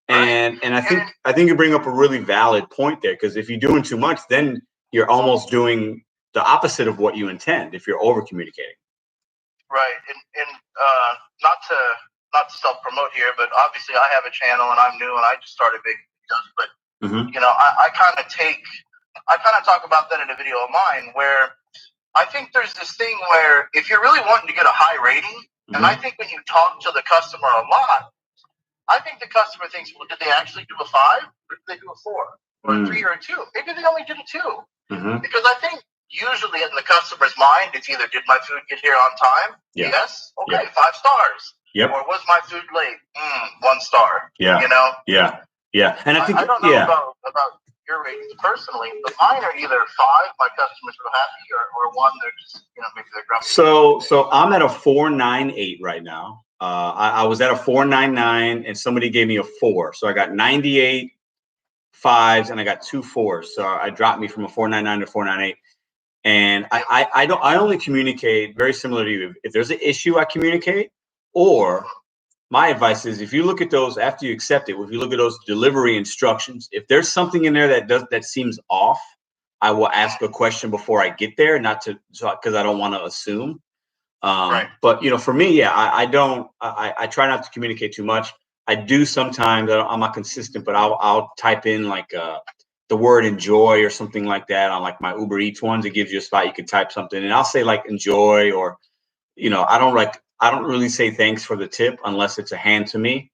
S1: And I think you bring up a really valid point there, because if you're doing too much, then you're almost doing the opposite of what you intend if you're over communicating.
S6: Right, and not to self promote here, but obviously I have a channel and I'm new and I just started making videos, but you know, I kind of talk about that in a video of mine, where I think there's this thing where if you're really wanting to get a high rating, and I think when you talk to the customer a lot, I think the customer thinks, well, did they actually do a 5 or did they do a 4 or a 3 or a 2? Maybe they only did a 2. Because I think usually in the customer's mind, it's either did my food get here on time? Yes. Okay, 5 stars. Or was my food late? 1 star. You know?
S1: Yeah. And I think
S6: I don't know about your ratings personally, but mine are either 5, my customers are happy, or 1, they're just, you know, maybe they're grumpy.
S1: So I'm at a 4.98 right now. I was at a 4.99 and somebody gave me a 4. So I got 98 5s and I got 2 4s. So I dropped me from a 4.99 to 4.98. And I only communicate very similar to you. If there's an issue, I communicate. Or my advice is, if you look at those after you accept it, if you look at those delivery instructions, if there's something in there that seems off, I will ask a question before I get there, because I don't want to assume. But you know, for me, I try not to communicate too much. I do sometimes. I'm not consistent, but I'll type in like the word enjoy or something like that on like my Uber Eats ones. It gives you a spot you can type something, and I'll say like enjoy, or you know, I don't really say thanks for the tip unless it's a hand to me.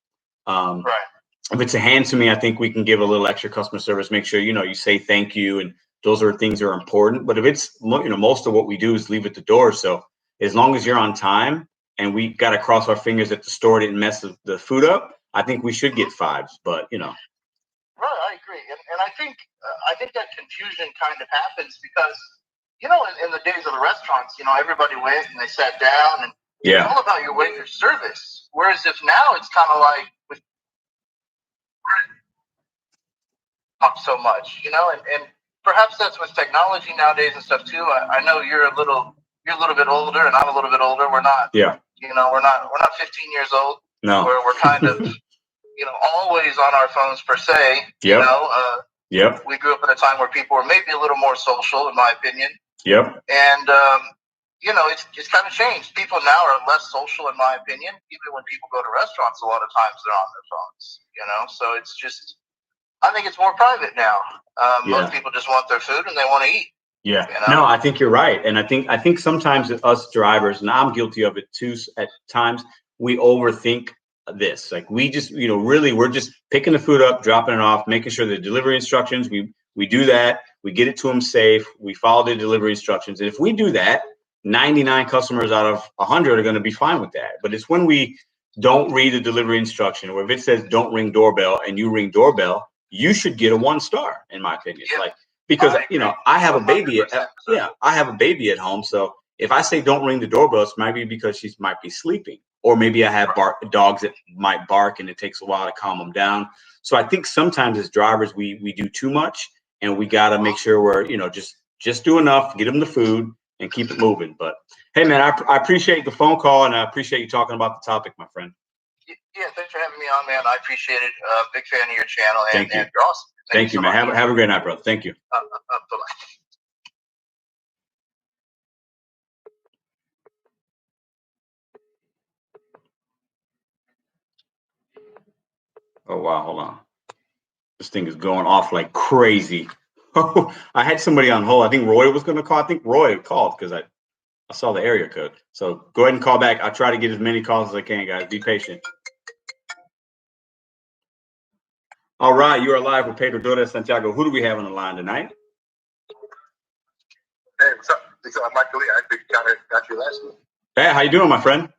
S1: If it's a hand to me, I think we can give a little extra customer service. Make sure, you know, you say thank you, and those are things that are important. But if it's, you know, most of what we do is leave at the door. So as long as you're on time, and we got to cross our fingers that the store didn't mess the food up, I think we should get 5s. But you know,
S6: right, I agree, and I think that confusion kind of happens because, you know, in the days of the restaurants, you know, everybody went and they sat down, and it's all about your waiter service. Whereas if now it's kind of like with up so much, you know, and perhaps that's with technology nowadays and stuff too. I know you're a little bit older, and I'm a little bit older. We're not, you know, we're not 15 years old.
S1: No,
S6: we're kind of, you know, always on our phones per se. You know, we grew up in a time where people were maybe a little more social, in my opinion. And you know, it's kind of changed. People now are less social, in my opinion. Even when people go to restaurants, a lot of times they're on their phones. You know, so it's just, I think it's more private now. Most people just want their food and they want to eat. You know?
S1: No, I think you're right, and I think sometimes us drivers, and I'm guilty of it too. At times, we overthink this. Like we just, you know, really, we're just picking the food up, dropping it off, making sure the delivery instructions. We do that. We get it to them safe. We follow the delivery instructions, and if we do that, 99 customers out of 100 are going to be fine with that. But it's when we don't read the delivery instruction, or if it says don't ring doorbell and you ring doorbell, you should get a 1 star, in my opinion. Like, because you know, I have a baby. I have a baby at home. So if I say don't ring the doorbell, it's maybe because she might be sleeping, or maybe I have dogs that might bark and it takes a while to calm them down. So I think sometimes as drivers, we do too much, and we got to make sure we're, you know, just do enough, get them the food, and keep it moving. But Hey, man, I appreciate the phone call, and I appreciate you talking about the topic, my friend.
S5: Yeah, thanks for having me on, man. I appreciate it. Big fan of your channel, and you're awesome.
S1: Thank you, man. Have a great night, brother. Thank you.
S5: Bye-bye.
S1: Oh, wow. Hold on. This thing is going off like crazy. I had somebody on hold. I think Roy was going to call. I think Roy called because I saw the area code. So go ahead and call back. I'll try to get as many calls as I can, guys. Be patient. All right. You are live with Pedro Doordash Santiago. Who do we have on the line tonight?
S7: Hey, what's up? It's Michael Lee. I think got you last week.
S1: Hey, how you doing, my friend?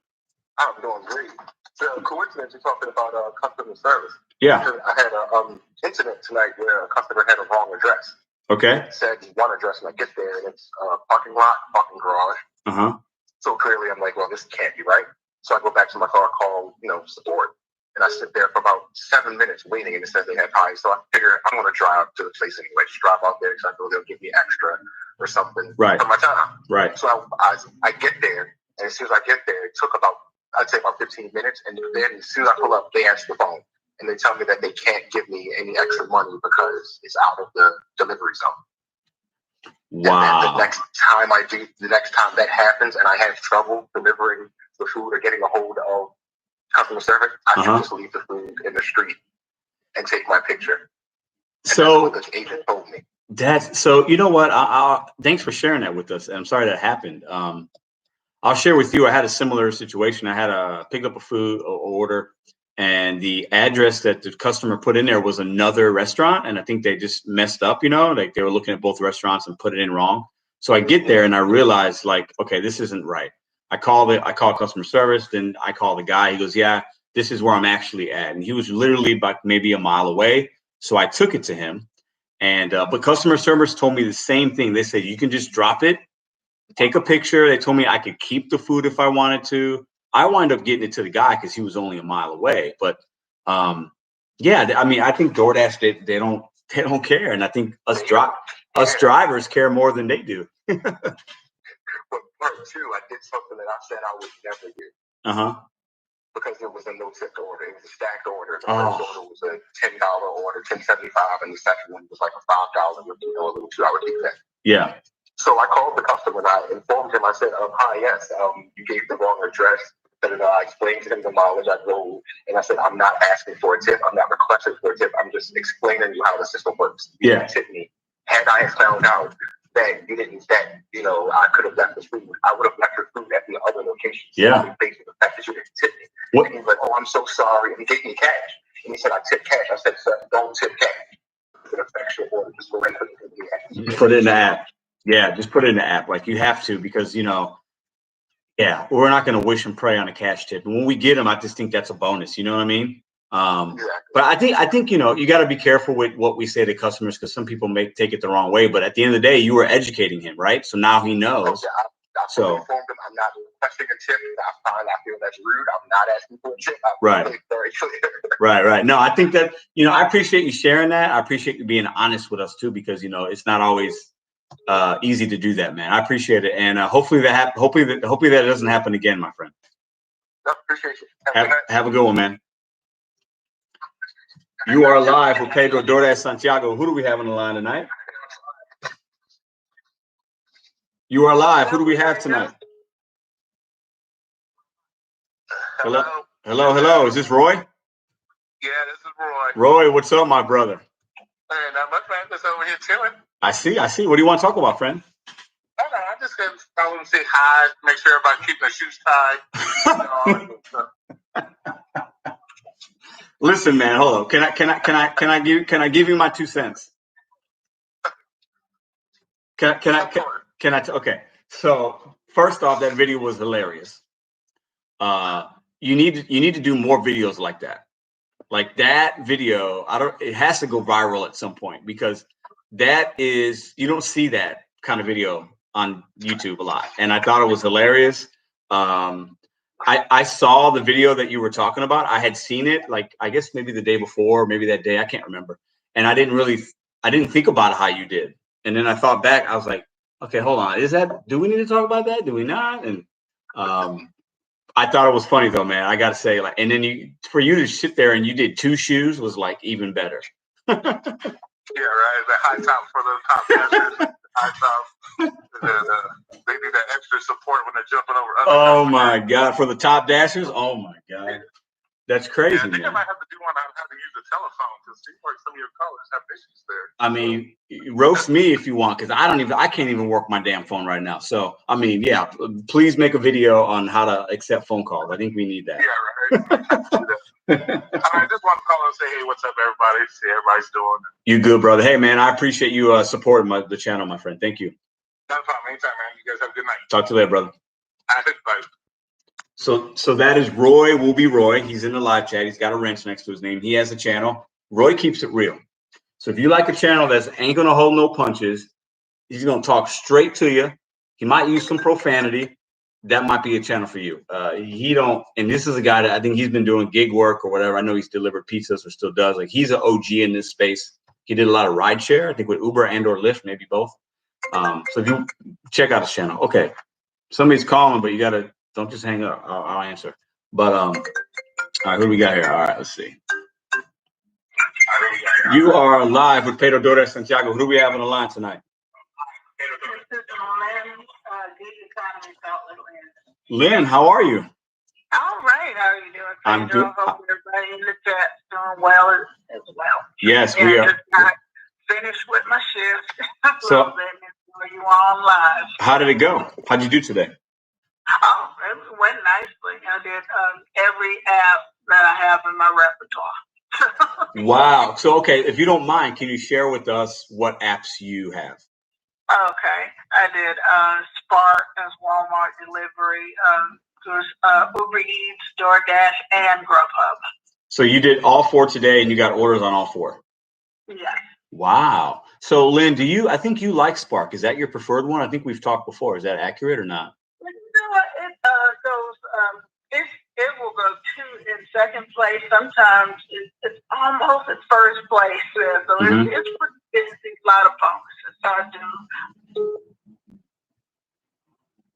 S7: I'm doing great. So, coincidence, you're talking about customer service.
S1: Yeah.
S7: I had an incident tonight where a customer had a wrong address.
S1: Okay.
S7: It said one address, and I get there, and it's parking lot, parking garage.
S1: Uh-huh.
S7: So clearly, I'm like, well, this can't be right. So I go back to my car, call, support, and I sit there for about 7 minutes waiting, and it says they have high. So I figure I'm going to drive to the place anyway. Just drive out there because I know they'll give me extra or something for my time.
S1: Right.
S7: So I get there, and as soon as I get there, it took about 15 minutes, and then as soon as I pull up, they answer the phone, and they tell me that they can't give me any extra money because it's out of the delivery zone.
S1: Wow.
S7: And then the next time that happens, and I have trouble delivering the food or getting a hold of customer service, I should just leave the food in the street and take my picture. And
S1: so
S7: that's what the agent told me.
S1: So you know what? Thanks for sharing that with us. And I'm sorry that happened. I'll share with you. I had a similar situation. I had to pick up a food order, and the address that the customer put in there was another restaurant. And I think they just messed up, like they were looking at both restaurants and put it in wrong. So I get there and I realized, like, okay, this isn't right. I call customer service. Then I call the guy. He goes, yeah, this is where I'm actually at. And he was literally about maybe a mile away. So I took it to him. And but customer service told me the same thing. They said, you can just drop it, take a picture. They told me I could keep the food if I wanted to. I wound up getting it to the guy because he was only a mile away. But yeah, I mean, I think DoorDash, they don't care. And I think us drivers care more than they do.
S7: But part two, I did something that I said I would never do. Because it was a no-tip order. It was a stacked order. The first order was a $10 order, $10.75, and the second one was like a $5 with a little 2-hour kickback.
S1: Yeah.
S7: So I called the customer and I informed him. I said, hi, yes, you gave the wrong address. I explained to him the mileage I drove, and I said, I'm not asking for a tip. I'm not requesting for a tip. I'm just explaining to you how the system works. You didn't tip me. Had I found out that you didn't, I could have left the food. I would have left your food at the other location.
S1: Yeah.
S7: Based on the fact that you didn't tip me.
S1: What?
S7: And he was like, oh, I'm so sorry. And he gave me cash. And he said, I tip cash. I said, sir, don't tip cash. It affects your order. Just go right put it in the app.
S1: Just put it in the app. Yeah, just put it in the app. Like you have to, because yeah, we're not going to wish and pray on a cash tip. And when we get them, I just think that's a bonus. You know what I mean?
S7: Exactly.
S1: But I think you got to be careful with what we say to customers, because some people may take it the wrong way. But at the end of the day, you were educating him, right? So now he knows.
S7: I informed him I'm not requesting a tip. I feel that's rude. I'm not asking for a tip.
S1: Right.
S7: Very clear.
S1: Right. No, I think that I appreciate you sharing that. I appreciate you being honest with us too, because it's not always easy to do that, man. I appreciate it, and hopefully that doesn't happen again, my friend.
S7: I appreciate you.
S1: Have a good one, man. You are live with Pedro Doordash Santiago. Who do we have on the line tonight? You are live. Who do we have tonight? Hello. Is this Roy?
S7: Yeah, this is Roy.
S1: Roy, what's up, my brother?
S7: Hey, not much, man. Just over here chilling.
S1: I see. What do you want to talk about, friend?
S7: No, I just I want to say hi, make sure everybody keep their shoes tied.
S1: Listen, man, hold on. Can I give you my 2 cents? Okay. So first off, that video was hilarious. You need to do more videos like that. Like that video, it has to go viral at some point, because you don't see that kind of video on YouTube a lot. And I thought it was hilarious. I saw the video that you were talking about. I had seen it, like, I guess maybe the day before, maybe that day, I can't remember. And I didn't think about how you did. And then I thought back, I was like, Okay, hold on. Do we need to talk about that? Do we not? And I thought it was funny though, man. I gotta say, like, and then for you to sit there and you did 2 shoes was like even better.
S5: Yeah, right. The high top for the top dashers. High top. They need that extra support when they're jumping over other.
S1: Oh my God! For the top dashers. Oh my God, that's crazy.
S5: Yeah, I think
S1: man.
S5: I might have to do one on how to use the telephone because seems like some of your callers have issues there.
S1: I mean, roast me if you want, because I can't even work my damn phone right now. So I mean, yeah, please make a video on how to accept phone calls. I think we need that.
S5: Yeah, right. I just want to call and say, hey, what's up, everybody? See how everybody's doing.
S1: You good, brother? Hey, man, I appreciate you supporting the channel, my friend. Thank you.
S5: No problem. Anytime, man. You guys have a good night.
S1: Talk to you later, brother.
S5: Bye.
S1: So that is Roy. Will be Roy. He's in the live chat. He's got a wrench next to his name. He has a channel. Roy keeps it real. So if you like a channel that's ain't gonna hold no punches, he's gonna talk straight to you. He might use some profanity. That might be a channel for you. And this is a guy that I think he's been doing gig work or whatever. I know he's delivered pizzas or still does. Like, he's an OG in this space. He did a lot of ride share, I think with Uber and or Lyft, maybe both. So if you check out his channel. Okay, somebody's calling, but you don't just hang up. I'll answer. But all right, who do we got here? All right, let's see. You are live with Pedro Doordash Santiago. Who do we have on the line tonight? Lynn, how are you?
S8: All right. How are you doing?
S1: I'm doing.
S8: Hope everybody in the chat doing well as well.
S1: Yes, we are.
S8: Just got finished with my shift.
S1: So,
S8: you on live.
S1: How did it go? How did you do today?
S8: Oh, it went nicely. I did every app that I have in my repertoire.
S1: Wow. So, okay, if you don't mind, can you share with us what apps you have?
S8: Okay. I did Spark as Walmart delivery. There's Uber Eats, DoorDash, and Grubhub.
S1: So you did all 4 today, and you got orders on all 4?
S8: Yes.
S1: Wow. So, Lynn, I think you like Spark. Is that your preferred one? I think we've talked before. Is that accurate or not?
S8: You know what? It will go in second place. Sometimes it's almost at first place. So it's a lot of bonuses. So I do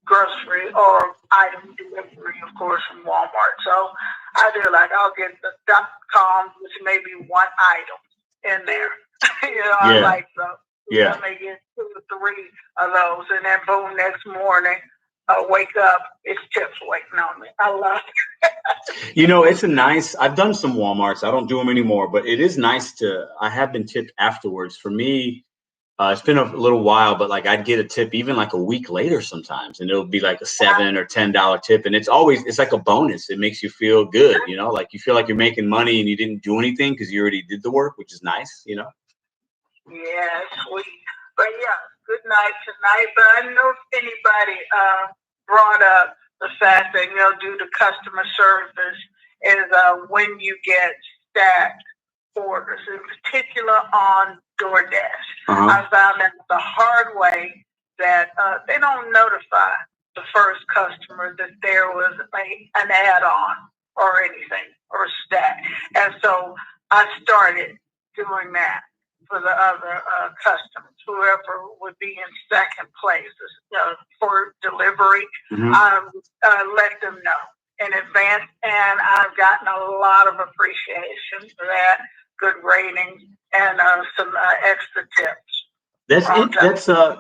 S8: grocery or item delivery, of course, from Walmart. So I do I'll get the .com, which may be one item in there. I like those.
S1: Yeah.
S8: I may get 2 or 3 of those, and then boom, next morning, I wake up, it's chips waiting on me. I love it.
S1: It's I've done some Walmarts. I don't do them anymore, but it is nice I have been tipped afterwards. For me, it's been a little while, but I'd get a tip even a week later sometimes, and it'll be like a $7 or $10 tip. And it's like a bonus. It makes you feel good, you feel like you're making money and you didn't do anything because you already did the work, which is nice,
S8: Yeah, sweet. But yeah, good night tonight. But I don't know if anybody brought up the fact that, due to customer service is when you get stacked orders, in particular on DoorDash. I found that the hard way that they don't notify the first customer that there was an add-on or anything or a stack. And so I started doing that for the other customers, whoever would be in second place for delivery. Let them know in advance, and I've gotten a lot of appreciation for that, good ratings, and some extra tips.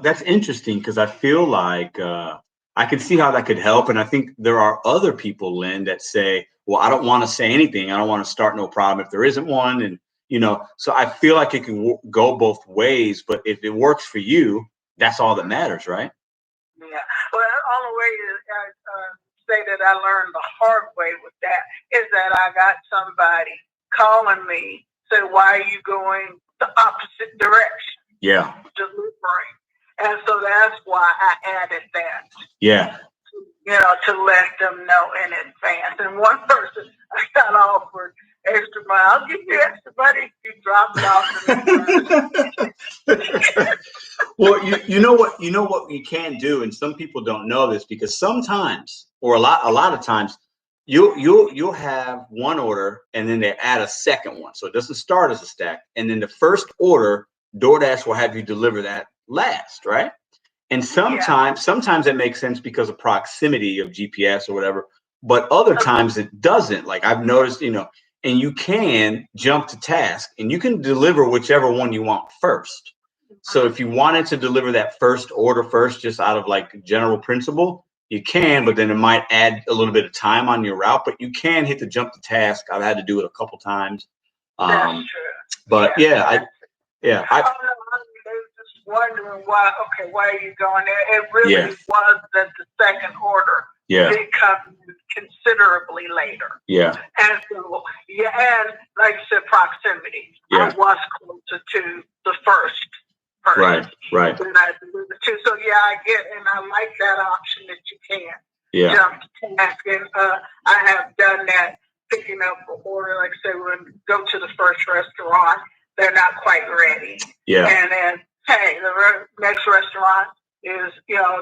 S1: That's interesting, because I feel like I can see how that could help, and I think there are other people, Lynn, that say, well, I don't want to say anything. I don't want to start no problem if there isn't one, and so I feel like it can go both ways, but if it works for you, that's all that matters, right?
S8: Yeah. Well, the only way I say that I learned the hard way with that is that I got somebody calling me, say, why are you going the opposite direction?
S1: Yeah.
S8: Delivering. And so that's why I added that.
S1: Yeah.
S8: To let them know in advance. And one person I got offered extra money. I'll give you extra money if you drop it off.
S1: Well, you know what you can do, and some people don't know this, because sometimes, or a lot of times, you'll have one order and then they add a second one, so it doesn't start as a stack, and then the first order DoorDash will have you deliver that last, right? And sometimes it makes sense because of proximity of GPS or whatever, but other times it doesn't. Like I've noticed, and you can jump to task and you can deliver whichever one you want first. So if you wanted to deliver that first order first, just out of like general principle, you can, but then it might add a little bit of time on your route, but you can hit the jump to task. I've had to do it a couple times.
S8: That's true.
S1: But
S8: I was just wondering why are you going there? It really was that the second order did come considerably later.
S1: Yeah.
S8: And so, and like you said, proximity. I was closer to the first person.
S1: Right.
S8: Than I delivered to. So I get, and I like that option that you can jump to task. And I have done that, picking up an order. Like I said, when we go to the first restaurant, they're not quite ready. Yeah. And then, hey, the next restaurant is,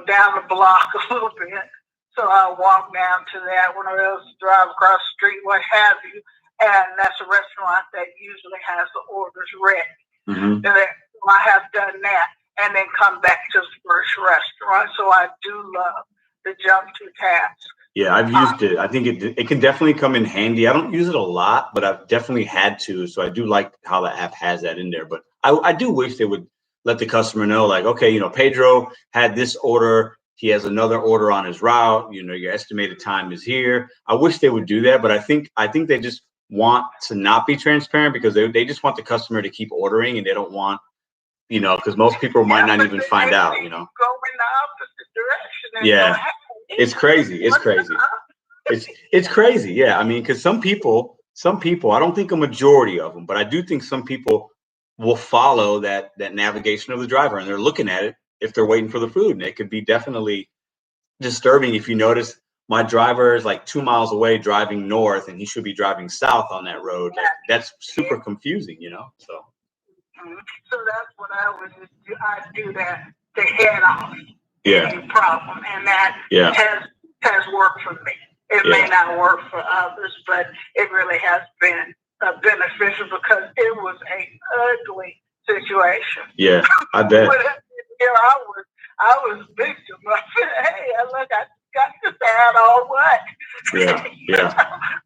S8: down the block a little bit. So I'll walk down to that, one of those, drive across the street, what have you. And that's a restaurant that usually has the orders ready. Mm-hmm. And I have done that and then come back to the first restaurant. So I do love the jump to task.
S1: Yeah, I've used it. I think it can definitely come in handy. I don't use it a lot, but I've definitely had to. So I do like how the app has that in there. But I do wish they would let the customer know, like, okay, Pedro had this order. He has another order on his route. Your estimated time is here. I wish they would do that, but I think they just want to not be transparent because they just want the customer to keep ordering, and they don't want, because most people might not even find out,
S8: Go in the opposite direction.
S1: Yeah. It's crazy. It's crazy. It's crazy. Yeah. I mean, because some people, I don't think a majority of them, but I do think some people will follow that navigation of the driver, and they're looking at it if they're waiting for the food. And it could be definitely disturbing if you notice my driver is like 2 miles away driving north, and he should be driving south on that road. Like, that's super confusing, so.
S8: So that's what I do that to head off any problem, and that has worked for me. It may not work for others, but it really has been beneficial because it was an ugly situation.
S1: Yeah, I bet.
S8: I was victim. I said, hey, look, I got this ad all what?
S1: Yeah.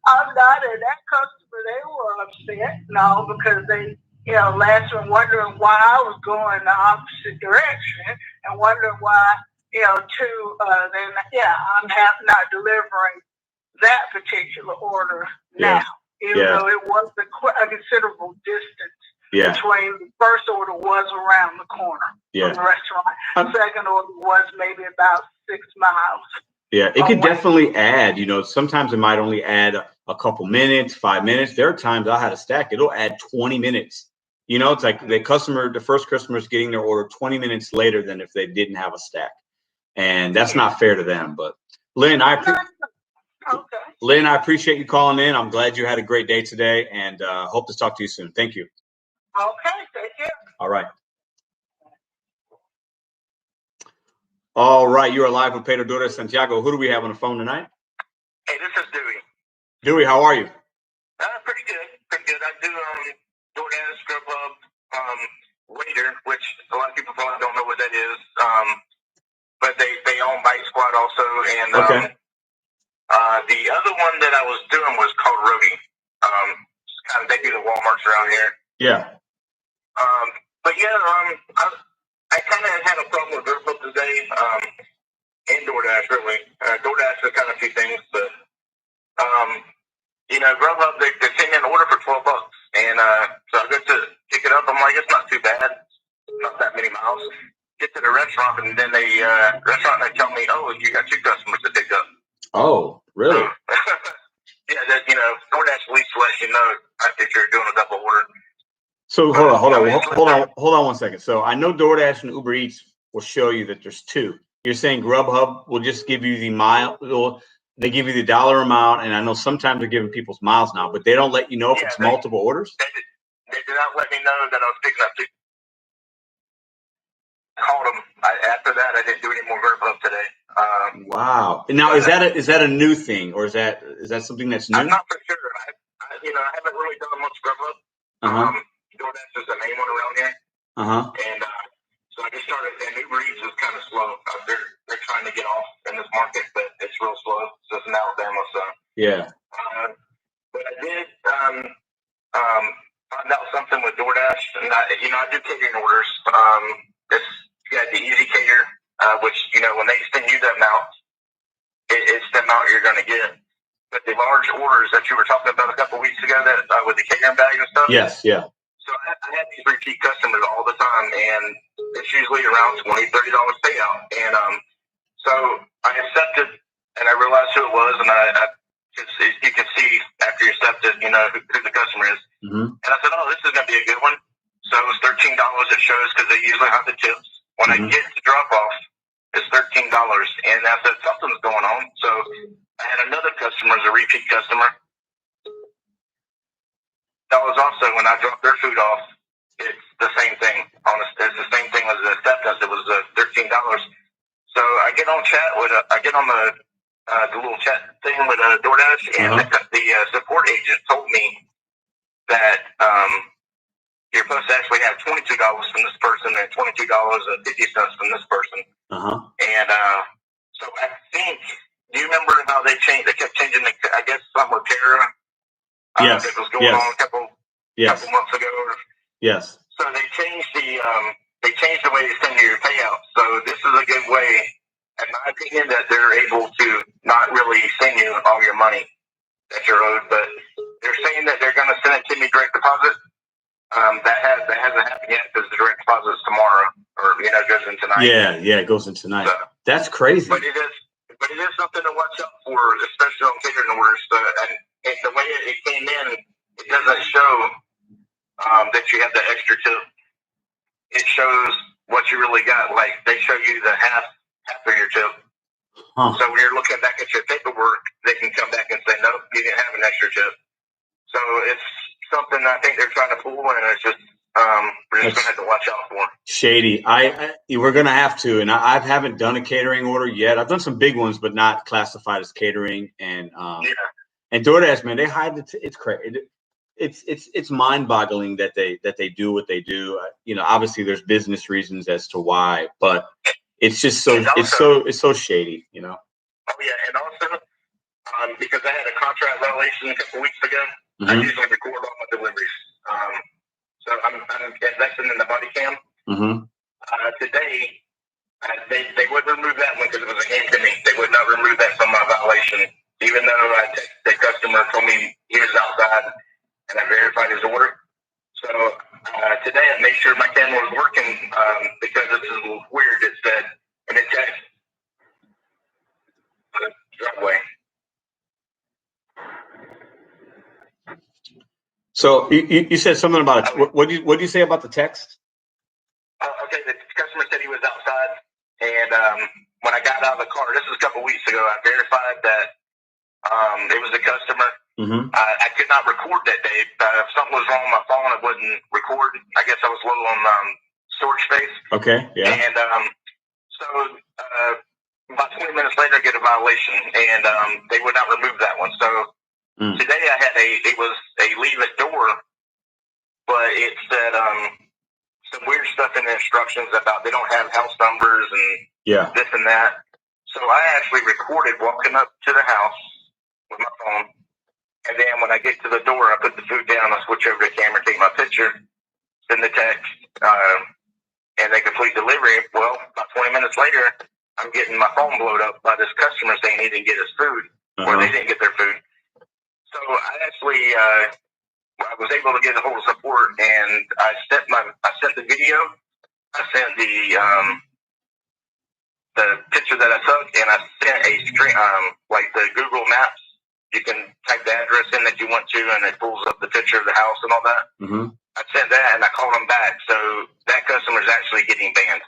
S8: I'm not, and that customer, they were upset. No, because they, last one wondering why I was going the opposite direction and wondering why, then, I'm not delivering that particular order now. Even though it was a considerable distance between the first order was around the corner from the restaurant. The second order was maybe about 6 miles.
S1: Yeah, it could definitely add, sometimes it might only add a couple minutes, 5 minutes. There are times I had a stack, it'll add 20 minutes. It's like the first customer is getting their order 20 minutes later than if they didn't have a stack. And that's not fair to them. But Lynn, I appreciate you calling in. I'm glad you had a great day today, and hope to talk to you soon. Thank you.
S8: Okay, take care.
S1: All right. All right, you are live with Pedro Doordash Santiago. Who do we have on the phone tonight?
S9: Hey, this is Dewey.
S1: Dewey, how are you?
S9: Pretty good. I do DoorDash, Grubhub, Waiter, which a lot of people probably don't know what that is. But they own Bite Squad also, and the other one that I was doing was called Roadie. They do the Walmarts around here.
S1: Yeah.
S9: I kind of had a problem with Grubhub today, and DoorDash really. DoorDash has kind of a few things, but Grubhub they send me an order for $12, and so I go to pick it up. I'm like, it's not too bad, not that many miles. Get to the restaurant, and then they tell me, oh, you got 2 customers to pick up. Oh, really? DoorDash at least lets you know if you're doing a double order.
S1: So hold on 1 second. So I know DoorDash and Uber Eats will show you that there's 2. You're saying Grubhub will just give you the mile. They give you the dollar amount, and I know sometimes they're giving people's miles now, but they don't let you know if it's multiple orders.
S9: They did not let me know that I was picking up 2. Called them. After that, I didn't do any more Grubhub today.
S1: Wow. Now, is that a new thing, or is that something that's new?
S9: I'm not for sure. I haven't really done much DoorDash is the main one around here. And so I just started, and Uber Eats is kind of slow. They're trying to get off in this market, but it's real slow. So it's in Alabama, so
S1: yeah.
S9: But I did find out something with DoorDash, and I do catering orders. You got the Easy Cater, which when they send you the amount, it's the amount you're going to get. But the large orders that you were talking about a couple of weeks ago, that with the catering bag and stuff.
S1: Yes, yeah.
S9: So I had these repeat customers all the time, and it's usually around $20, $30 payout. And so I accepted, and I realized who it was, and you can see after you accept it, who the customer is.
S1: Mm-hmm.
S9: And I said, oh, this is going to be a good one. So it was $13 it shows because they usually have the tips. When I get to drop off, it's $13. And I said, something's going on. So I had another customer as a repeat customer. That was also when I dropped their food off. It's the same thing. It's the same thing as the acceptance. It was $13. So I get on the little chat thing with DoorDash, and the support agent told me that you're supposed to actually have $22 from this person and $22.50 from this person. And so I think, do you remember how they kept changing I guess something with Terra?
S1: Yes.
S9: That was going on a couple months ago.
S1: Yes.
S9: So they changed the way they send you your payout. So this is a good way, in my opinion, that they're able to not really send you all your money that you're owed, but they're saying that they're going to send it to me direct deposit. That hasn't happened yet because the direct deposit is tomorrow, or goes in tonight.
S1: Yeah, it goes in tonight. So, that's crazy.
S9: But it is something to watch out for, especially on catering orders. And the way it came in, it doesn't show that you have the extra tip. It shows what you really got. Like they show you the half of your tip. So when you're looking back at your paperwork, they can come back and say, nope, you didn't have an extra tip. So it's something I think they're trying to pull, and it's just we're just going to have to watch out for.
S1: Shady. We're going to have to, and I haven't done a catering order yet. I've done some big ones, but not classified as catering. And and DoorDash, man, they hide it's crazy. It's mind-boggling that they do what they do. Obviously there's business reasons as to why, but it's just it's so shady. Oh
S9: yeah, and also because I had a contract violation a couple weeks ago, I usually record all my deliveries. So I'm investing in the body cam. Today, they wouldn't remove that one because it was a hint to me. They would not remove that from my violation, even though I texted the customer, told me he was outside, and I verified his order. So today I made sure my camera was working because this is weird. It said, and it text driveway.
S1: So you said something about it. What do you say about the text?
S9: Okay, the customer said he was outside, and when I got out of the car, this was a couple weeks ago, I verified that it was the customer. I could not record that day. If something was wrong with my phone, it wouldn't record. I guess I was low on storage space. Okay, yeah. And so about 20 minutes later, I get a violation, and they would not remove that one. So today I had it was a leave at door, but it said some weird stuff in the instructions about they don't have house numbers and this and that. So I actually recorded walking up to the house with my phone. And then when I get to the door, I put the food down, I switch over to the camera, take my picture, send the text, and they complete delivery. Well, about 20 minutes later, I'm getting my phone blowed up by this customer saying he didn't get his food, or they didn't get their food. So I actually I was able to get a hold of support, and I sent the video, I sent the picture that I took, and I sent a screen, like the Google Maps. You can type the address in that you want to, and it pulls up the picture of the house and all that. I sent that, and I called them back. So that customer is actually getting banned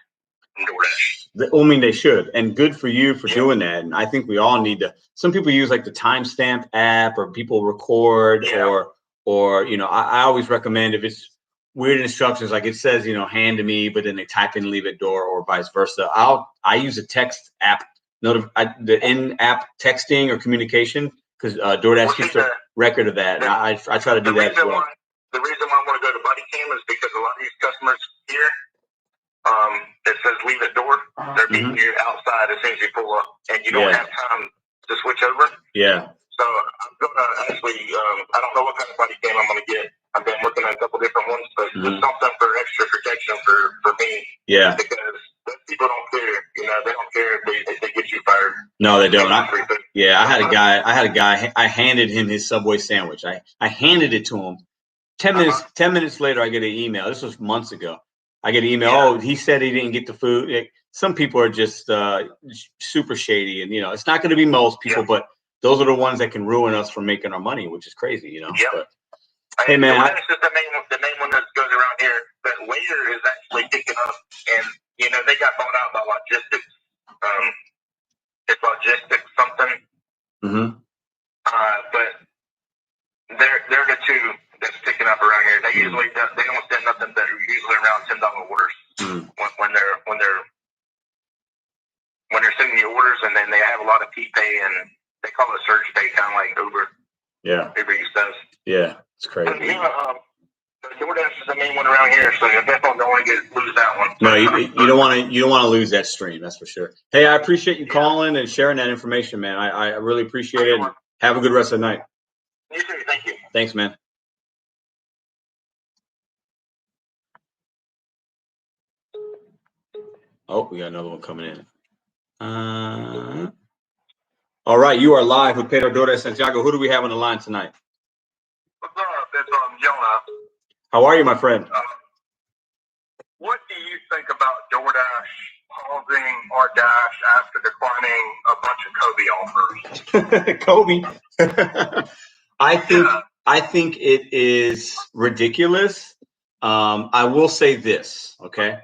S9: from DoorDash.
S1: I mean, they should, and good for you for doing that. And I think we all need to. Some people use like the timestamp app, or people record, or I always recommend if it's weird instructions, like it says, hand to me, but then they type in leave at door, or vice versa. I use a text app, the in-app texting or communication. Because DoorDash keeps a record of that, and I try to do that as well.
S9: The reason why I want to go to Buddy Cam is because a lot of these customers here, it says just leave it door. They're meeting you outside as soon as you pull up, and you don't have time to switch over.
S1: Yeah.
S9: So I'm gonna actually, I don't know what kind of body cam I'm gonna get. I've been looking at a couple different ones, but just something for extra protection for me.
S1: Yeah.
S9: Because people don't care. You know, they don't care if they get you fired.
S1: No, they don't. I had a guy. I handed him his Subway sandwich. I handed it to him. 10 minutes later, I get an email. This was months ago. I get an email. Oh, he said he didn't get the food. Some people are just super shady, and it's not going to be most people, but those are the ones that can ruin us from making our money, which is crazy,
S9: Yep.
S1: But, hey man,
S9: that's just the main one that goes around here. But Waiter is actually picking up, and they got bought out by logistics. It's logistics something. But they're the two that's picking up around here. They usually they don't send nothing that are usually around $10 orders when they're sending you orders, and then they have a lot of P-Pay, and they call it surge pay, kind of like Uber.
S1: Yeah.
S9: Uber Eats does.
S1: Yeah, it's crazy.
S9: DoorDash is the main one around here, so you definitely don't want to lose that one.
S1: No, you don't want to lose that stream. That's for sure. Hey, I appreciate you calling and sharing that information, man. I really appreciate it. Have a good rest of the night.
S9: You too. Thank you.
S1: Thanks, man. Oh, we got another one coming in. All right, you are live with Pedro DoorDash Santiago. Who do we have on the line tonight?
S9: What's up? It's Jonah.
S1: How are you, my friend?
S9: What do you think about DoorDash pausing our dash after declining a bunch of Kobe offers?
S1: Kobe. I think it is ridiculous. I will say this, okay?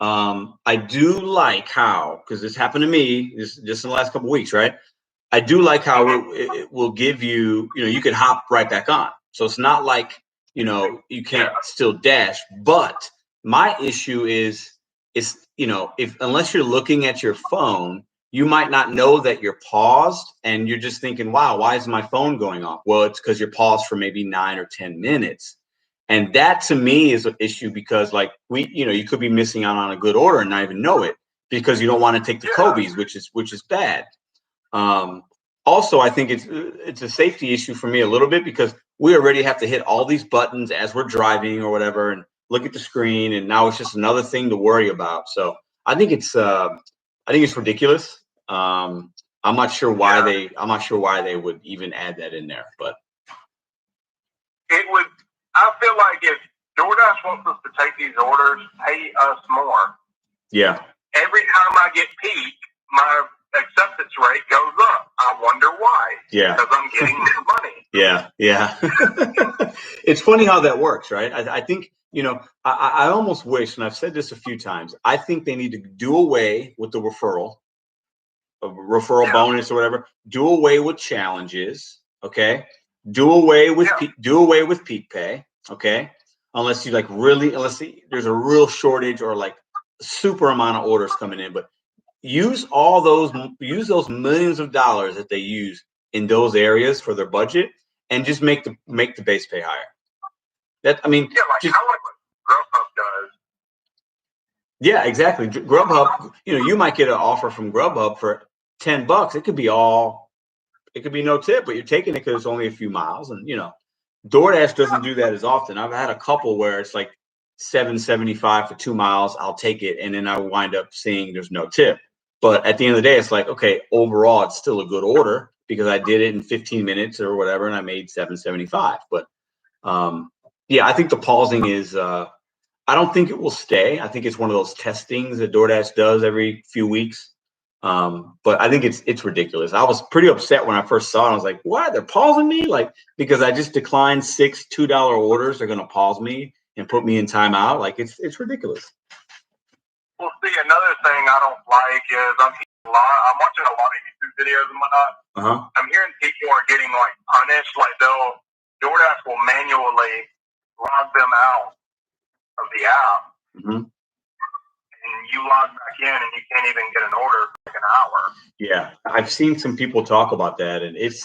S1: I do like how, because this happened to me just in the last couple of weeks, right? I do like how it will give you, you can hop right back on. So it's not like, you can't still dash. But my issue is, unless you're looking at your phone, you might not know that you're paused, and you're just thinking, wow, why is my phone going off? Well, it's because you're paused for maybe 9 or 10 minutes. And that to me is an issue, because you could be missing out on a good order and not even know it, because you don't want to take the Kobe's, which is bad. Also, I think it's a safety issue for me a little bit, because we already have to hit all these buttons as we're driving or whatever, and look at the screen, and now it's just another thing to worry about. So I think it's ridiculous. I'm not sure why they would even add that in there, but
S9: it would. I feel like if DoorDash wants us to take these orders, pay us more. Yeah. Every time I get peak, my acceptance rate goes up. I wonder why. Yeah. Because I'm getting more money.
S1: Yeah. It's funny how that works, right? I think, I almost wish, and I've said this a few times, I think they need to do away with the referral bonus or whatever. Do away with challenges, okay? Do away with peak pay, okay? Unless you unless there's a real shortage or super amount of orders coming in, but use those millions of dollars that they use in those areas for their budget, and just make the base pay higher. That I mean,
S9: just, I like what Grubhub does.
S1: Yeah, exactly. Grubhub, you might get an offer from Grubhub for $10. It could be no tip, but you're taking it because it's only a few miles, and DoorDash doesn't do that as often. I've had a couple where it's like $7.75 for 2 miles. I'll take it, and then I wind up seeing there's no tip. But at the end of the day, it's like, okay, overall, it's still a good order because I did it in 15 minutes or whatever, and I made $7.75. But I think the pausing is. I don't think it will stay. I think it's one of those testings that DoorDash does every few weeks. But I think it's ridiculous. I was pretty upset when I first saw it. I was like, what? They're pausing me? Because I just declined 6 $2 orders. They're going to pause me and put me in timeout. It's ridiculous.
S9: Well, see, another thing I don't like is I'm watching a lot of YouTube videos and whatnot. I'm hearing people are getting punished. DoorDash will manually log them out of the app. And you log back in, and you can't even get an order for an hour.
S1: Yeah, I've seen some people talk about that, and it's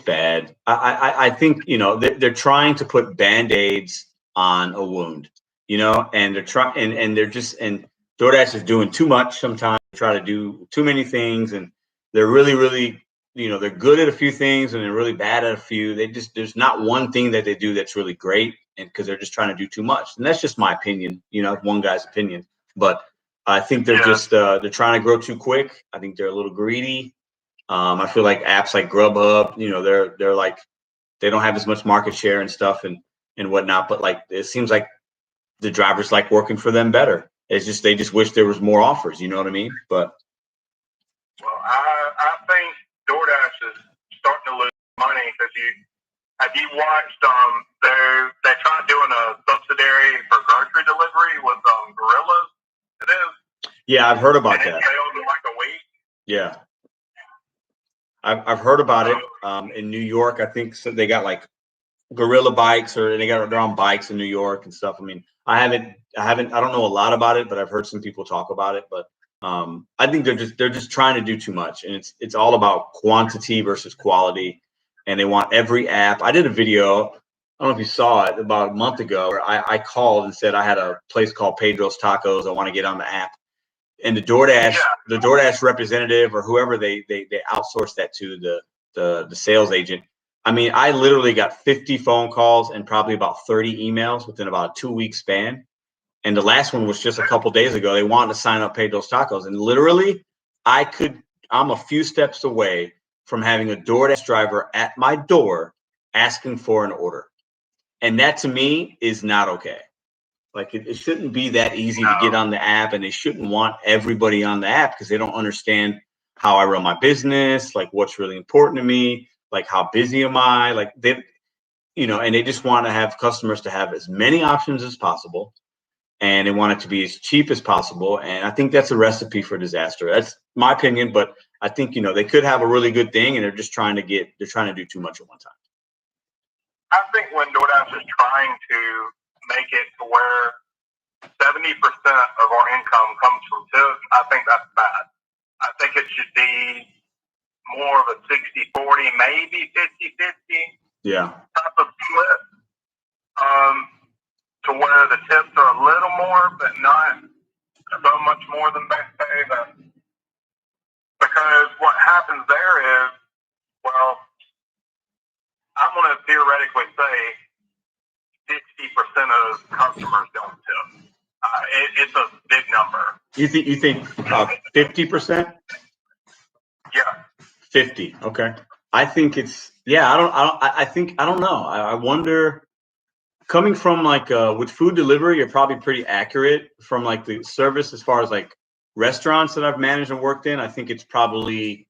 S1: bad. I think they're trying to put Band-Aids on a wound, and they're trying, and they're just, and DoorDash is doing too much sometimes. They try to do too many things, and they're really, they're good at a few things and they're really bad at a few. There's not one thing that they do that's really great, and because they're just trying to do too much. And that's just my opinion, one guy's opinion. But I think they're just they're trying to grow too quick. I think they're a little greedy. I feel like apps like Grubhub, they're like, they don't have as much market share and stuff and whatnot. But like, it seems like the drivers like working for them better. It's just, they just wish there was more offers. You know what I mean? But
S9: well, I think DoorDash is starting to lose money because have you watched they tried doing a subsidiary for grocery delivery with gorillas. It is.
S1: Yeah, I've heard about that.
S9: It failed in like a week.
S1: Yeah. I've heard about it in New York. I think so they got like gorilla bikes, or they're on bikes in New York and stuff. I mean, I don't know a lot about it, but I've heard some people talk about it. But I think they're just trying to do too much, and it's all about quantity versus quality, and they want every app. I did a video, I don't know if you saw it, about a month ago, where I called and said I had a place called Pedro's Tacos. I want to get on the app. And the DoorDash representative, or whoever they outsource that to, the sales agent. I mean, I literally got 50 phone calls and probably about 30 emails within about a 2-week span. And the last one was just a couple days ago. They wanted to sign up Pedro's Tacos, and literally, I'm a few steps away from having a DoorDash driver at my door asking for an order, and that to me is not okay. Like, it shouldn't be that easy to get on the app, and they shouldn't want everybody on the app because they don't understand how I run my business, like what's really important to me, like how busy am I, like and they just want to have customers to have as many options as possible, and they want it to be as cheap as possible. And I think that's a recipe for disaster. That's my opinion, but I think, they could have a really good thing, and they're just trying to do too much at one time.
S9: I think when DoorDash is trying to make it to where 70% of our income comes from tips, I think that's bad. I think it should be more of a 60-40, maybe 50-50 type of split, to where the tips are a little more, but not so much more than back pay. Because what happens there is, well, I'm going to theoretically say 60% of customers don't tip. It's a big number.
S1: You think 50%?
S9: Yeah.
S1: 50. Okay. I think it's, I don't know. I wonder, coming from like with food delivery, you're probably pretty accurate from like the service as far as like restaurants that I've managed and worked in. I think it's probably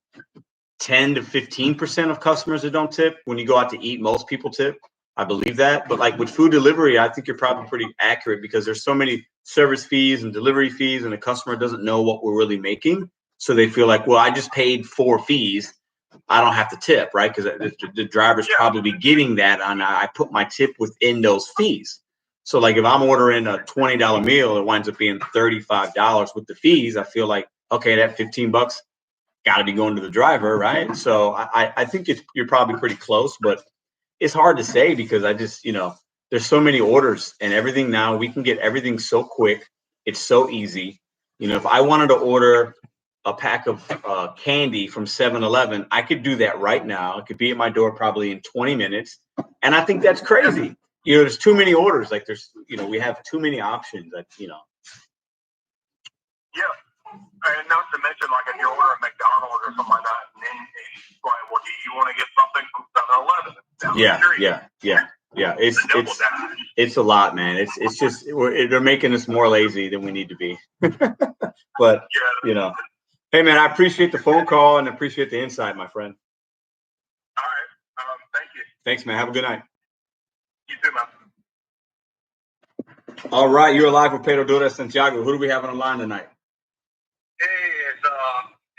S1: 10 to 15% of customers that don't tip. When you go out to eat, most people tip. I believe that. But like with food delivery, I think you're probably pretty accurate because there's so many service fees and delivery fees, and the customer doesn't know what we're really making. So they feel like, well, I just paid 4 fees. I don't have to tip, right? Because the driver's probably getting that on, I put my tip within those fees. So like if I'm ordering a $20 meal, it winds up being $35 with the fees. I feel like, okay, that $15 got to be going to the driver, right? So I think you're probably pretty close, but it's hard to say because I just, there's so many orders and everything now. We can get everything so quick. It's so easy. If I wanted to order a pack of candy from 7-Eleven, I could do that right now. It could be at my door probably in 20 minutes. And I think that's crazy. There's too many orders. Like we have too many options.
S9: Yeah. And not to mention, like, if you order a McDonald's or something like that, and then it's like, well, do you want to get something from 7-Eleven?
S1: Yeah. It's a lot, man. It's just they're making us more lazy than we need to be. But hey, man, I appreciate the phone call and appreciate the insight, my friend.
S9: All right. Thank you.
S1: Thanks, man. Have a good night.
S9: You too, man.
S1: All right, you're live with Pedro Doordash Santiago. Who do we have on the line tonight?
S9: Hey, it's the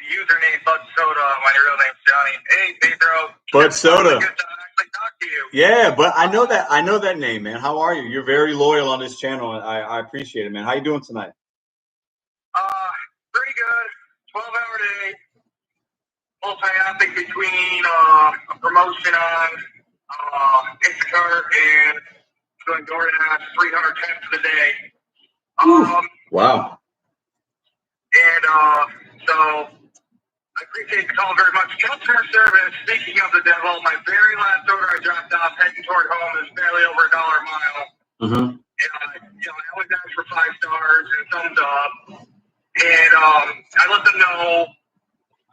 S9: username Bud Soda. My real name's Johnny. Hey, Pedro.
S1: Bud Soda.
S9: Good to actually talk to you.
S1: Yeah, but I know that name, man. How are you? You're very loyal on this channel. I appreciate it, man. How you doing tonight?
S9: Pretty good. 12-hour day. Multi-acting between a promotion on Instacart and doing DoorDash 300 tips a day.
S1: Wow.
S9: I appreciate the call very much. Customer service, speaking of the devil, my very last order I dropped off heading toward home is barely over $1 a mile.
S1: Mm-hmm.
S9: And I always ask for 5 stars and thumbs up. And I let them know,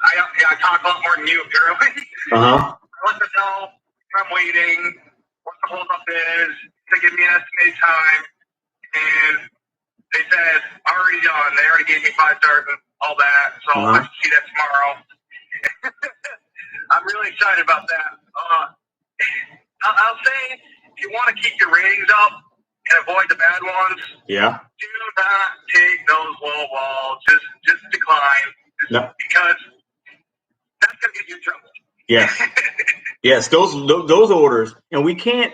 S9: I talk a lot more than you, apparently.
S1: Uh-huh.
S9: I let them know I'm waiting, what the holdup is, they give me an estimated time, and they said, already done. They already gave me 5 stars and all that, so I should see that tomorrow. I'm really excited about that. I'll say, if you want to keep your ratings up and avoid the bad ones, do not take those low balls. Just decline. Because that's going to get you in trouble.
S1: Yes. Yes, those orders, and we can't,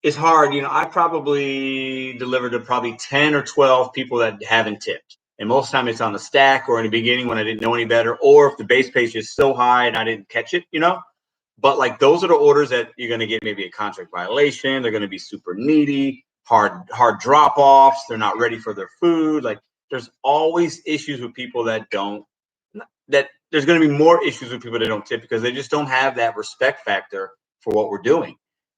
S1: it's hard. I probably delivered to probably 10 or 12 people that haven't tipped. And most of the time it's on the stack or in the beginning when I didn't know any better, or if the base page is so high and I didn't catch it, But like those are the orders that you're going to get maybe a contract violation. They're going to be super needy, hard drop-offs. They're not ready for their food. Like there's always issues with people that there's going to be more issues with people that don't tip because they just don't have that respect factor for what we're doing.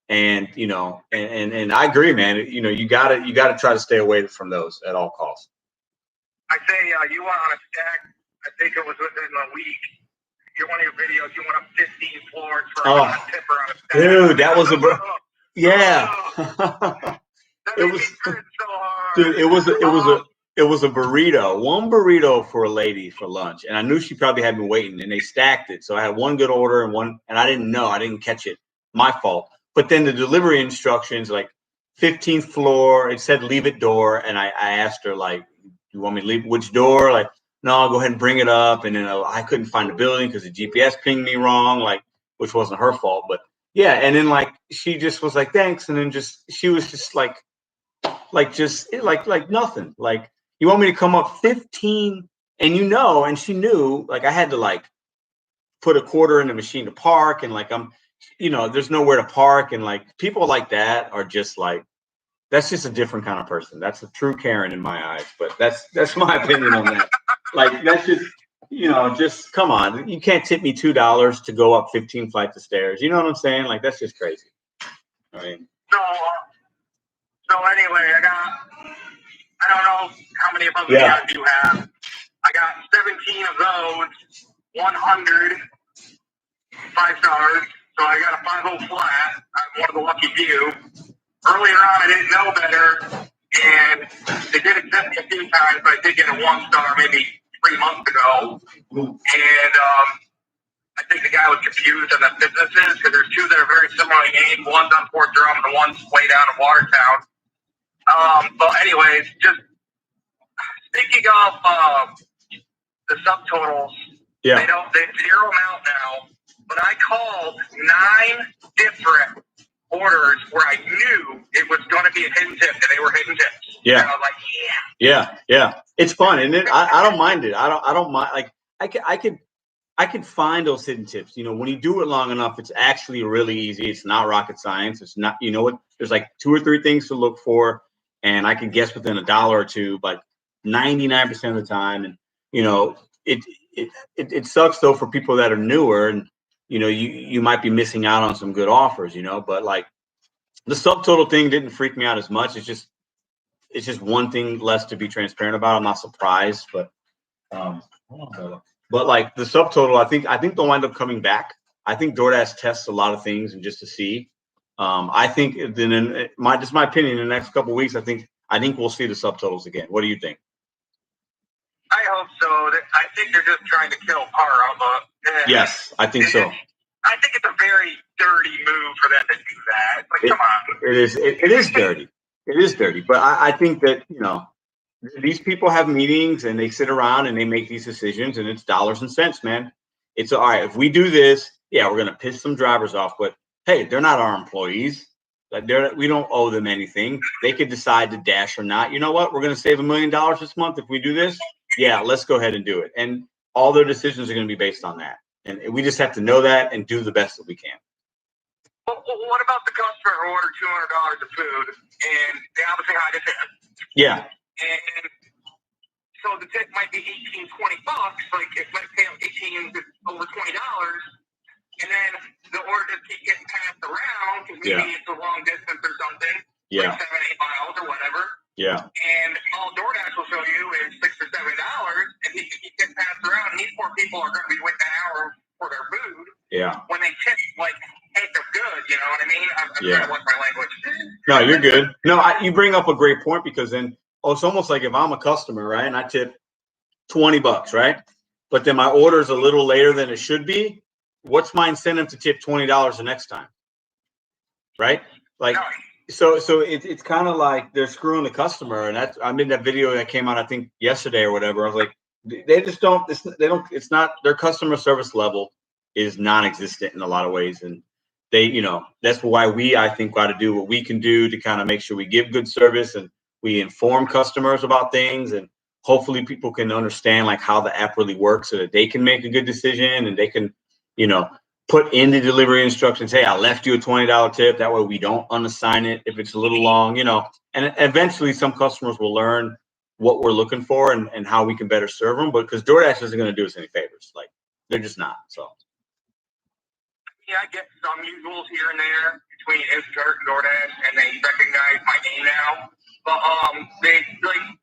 S1: And, and I agree, man, you gotta try to stay away from those at all costs.
S9: I say you went on a stack. I think it was within a week. One of your videos, you went up 15 floors for a tipper on a stack.
S1: Dude, that was it was
S9: so hard.
S1: Dude, it was a burrito, one burrito for a lady for lunch, and I knew she probably had been waiting, and they stacked it. So I had one good order and I didn't catch it. My fault. But then the delivery instructions, like 15th floor, it said leave it door, and I asked her like, you want me to leave which door? Like, no, I'll go ahead and bring it up. And then I couldn't find the building because the GPS pinged me wrong, like, which wasn't her fault. But yeah, and then like she just was like, thanks, and then she was just like nothing. Like, you want me to come up 15, and and she knew like I had to like put a quarter in the machine to park, and like there's nowhere to park, and like people like that are just like, that's just a different kind of person. That's a true Karen in my eyes. But that's my opinion on that. Like that's just just come on. You can't tip me $2 to go up 15 flights of stairs. You know what I'm saying? Like that's just crazy. I mean.
S9: So anyway, I don't know how many of those videos you have. I got 17 of those, 100 5 stars. So I got a 5-0 flat. I'm one of the lucky few. Earlier on, I didn't know better, and they did accept me a few times, but I did get a 1-star maybe 3 months ago. And I think the guy was confused on the businesses because there's 2 that are very similarly named. One's on Fort Drum, and one's way down in Watertown. But anyways, just speaking of the subtotals, they zero them out now. But I called 9 different orders where I knew it was going to be a hidden tip, and they were hidden tips.
S1: Yeah.
S9: And I was like,
S1: yeah. It's fun, and I don't mind it. I don't mind. Like I could find those hidden tips. When you do it long enough, it's actually really easy. It's not rocket science. It's not. There's like 2 or 3 things to look for, and I can guess within $1 or 2, but 99% of the time. And it sucks though for people that are newer, and you might be missing out on some good offers. But like the subtotal thing didn't freak me out as much. It's just one thing less to be transparent about. I'm not surprised, but like the subtotal, I think they'll wind up coming back. I think DoorDash tests a lot of things and just to see. I think then my opinion, in the next couple of weeks, I think we'll see the subtotals again. What do you think?
S9: I hope so. I think they're just trying to kill par out.
S1: Yes, I think so.
S9: I think it's a very dirty move for them to do that. Like, come on.
S1: It is. It is dirty. It is dirty. But I think that these people have meetings and they sit around and they make these decisions, and it's dollars and cents, man. It's all right. If we do this, yeah, we're gonna piss some drivers off, but hey, they're not our employees. Like we don't owe them anything. They could decide to dash or not. You know what? We're gonna save $1 million this month if we do this. Yeah, let's go ahead and do it. And all their decisions are gonna be based on that. And we just have to know that and do the best that we can.
S9: Well, what about the customer who ordered $200 of food and they obviously had a tip?
S1: Yeah.
S9: And so the tip might be $18, $20. Like if let's say 18 is over $20, and then the order just keeps getting passed around because maybe it's a long distance or something, like 7, 8 miles or whatever.
S1: Yeah.
S9: And all DoorDash will show you is $6 or $7, and he gets passed around. And these poor people are going to be waiting an hour for their food.
S1: Yeah.
S9: When they tip, like, hey, they're good. You know what I mean? I'm trying to watch my language.
S1: No, you're good. No, you bring up a great point, because then it's almost like if I'm a customer, right, and I tip $20, right, but then my order is a little later than it should be. What's my incentive to tip $20 the next time? Right? Like, so it's kind of like they're screwing the customer. And that's, I mean, that video that came out, I think yesterday or whatever, I was like, they just don't, it's not, their customer service level is non-existent in a lot of ways. And they, you know, that's why I think got to do what we can do to kind of make sure we give good service and we inform customers about things. And hopefully people can understand like how the app really works so that they can make a good decision, and they can, you know, put in the delivery instructions, hey, I left you a $20 tip. That way we don't unassign it if it's a little long, you know. And eventually some customers will learn what we're looking for and how we can better serve them. But because DoorDash isn't going to do us any favors. Like, they're just not. So.
S9: Yeah, I get some usuals here and there between Instacart and DoorDash, and they recognize my name now. But they like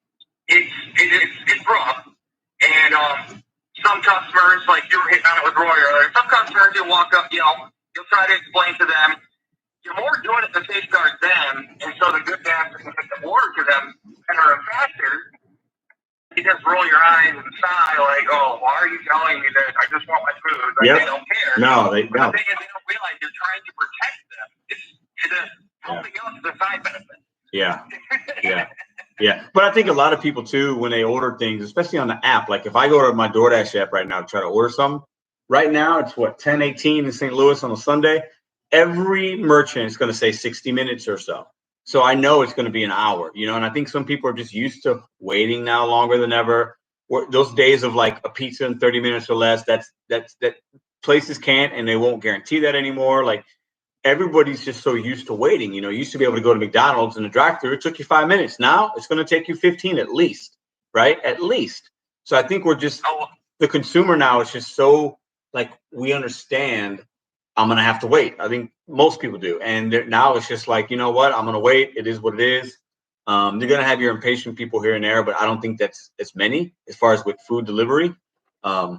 S9: it's rough. And some customers, like you were hitting on it with Roy earlier, some customers you'll walk up, you know, you'll try to explain to them, you're more doing it to safeguard them, and so the good dasher can get the order to them better and faster. You just roll your eyes and sigh like, oh, why are you telling me that I just want my food? Like, they don't care.
S1: No, they don't.
S9: The thing is, they don't realize you're trying to protect them. It's something else is a side benefit.
S1: Yeah. Yeah. But I think a lot of people too, when they order things, especially on the app, like if I go to my DoorDash app right now to try to order something, right now it's what, 10:18 in St. Louis on a Sunday. Every merchant is going to say 60 minutes or so. So I know it's going to be an hour, you know, and I think some people are just used to waiting now longer than ever. Those days of like a pizza in 30 minutes or less, that places can't, and they won't guarantee that anymore. Like, everybody's just so used to waiting. You know, you used to be able to go to McDonald's in the drive-thru. It took you 5 minutes. Now it's going to take you 15 at least, right? At least. So I think we're just, the consumer now is just so like, we understand I'm going to have to wait. I think most people do. And now it's just like, you know what? I'm going to wait. It is what it is. You're going to have your impatient people here and there, but I don't think that's as many as far as with food delivery. I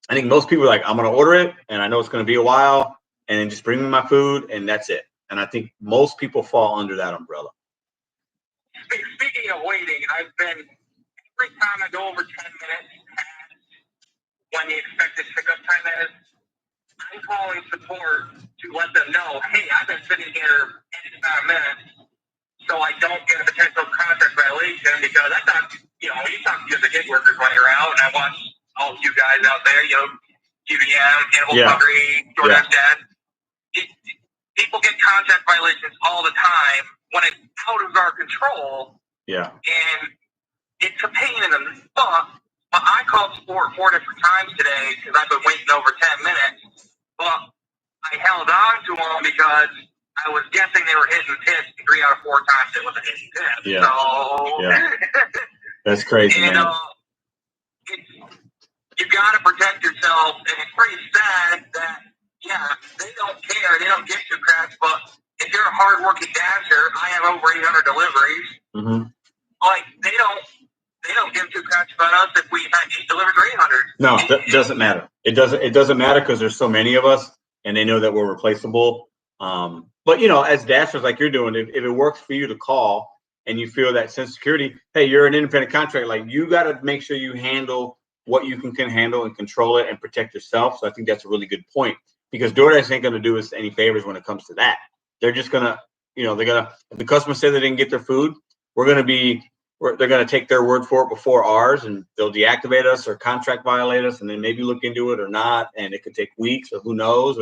S1: think most people are like, I'm going to order it, and I know it's going to be a while, and then just bring me my food, and that's it. And I think most people fall under that umbrella.
S9: Speaking of waiting, I've been, every time I go over 10 minutes when the expected pickup time is, I'm calling support to let them know, hey, I've been sitting here 5 minutes, so I don't get a potential contract violation, because I thought, you know, you talk to the gig workers while you're out, and I watch all of you guys out there, you know, GVM, Animal Hungry, DoorDash Dad. People get contract violations all the time when it's out of our control. Yeah. And it's a pain in the butt. But I called support 4 different times today because I've been waiting over 10 minutes. But I held on to them because I was guessing they were hitting tips. 3 out of 4 times it was a hitting tip.
S1: Yeah. So that's crazy,
S9: and,
S1: man.
S9: You got to protect yourself, and it's pretty sad that, yeah, they don't care. They don't give 2 craps, but if you're a hardworking dasher, I have over 800 deliveries. Mm-hmm. Like, they don't give 2 craps about us if we had 8 delivered or 800.
S1: No, it doesn't matter. It doesn't matter because there's so many of us, and they know that we're replaceable. But, you know, as dashers like you're doing, if it works for you to call and you feel that sense of security, hey, you're an independent contractor. Like, you got to make sure you handle what you can handle and control it and protect yourself. So I think that's a really good point, because DoorDash ain't going to do us any favors when it comes to that. They're just going to, you know, if the customer said they didn't get their food, they're going to take their word for it before ours, and they'll deactivate us or contract violate us, and then maybe look into it or not. And it could take weeks or who knows,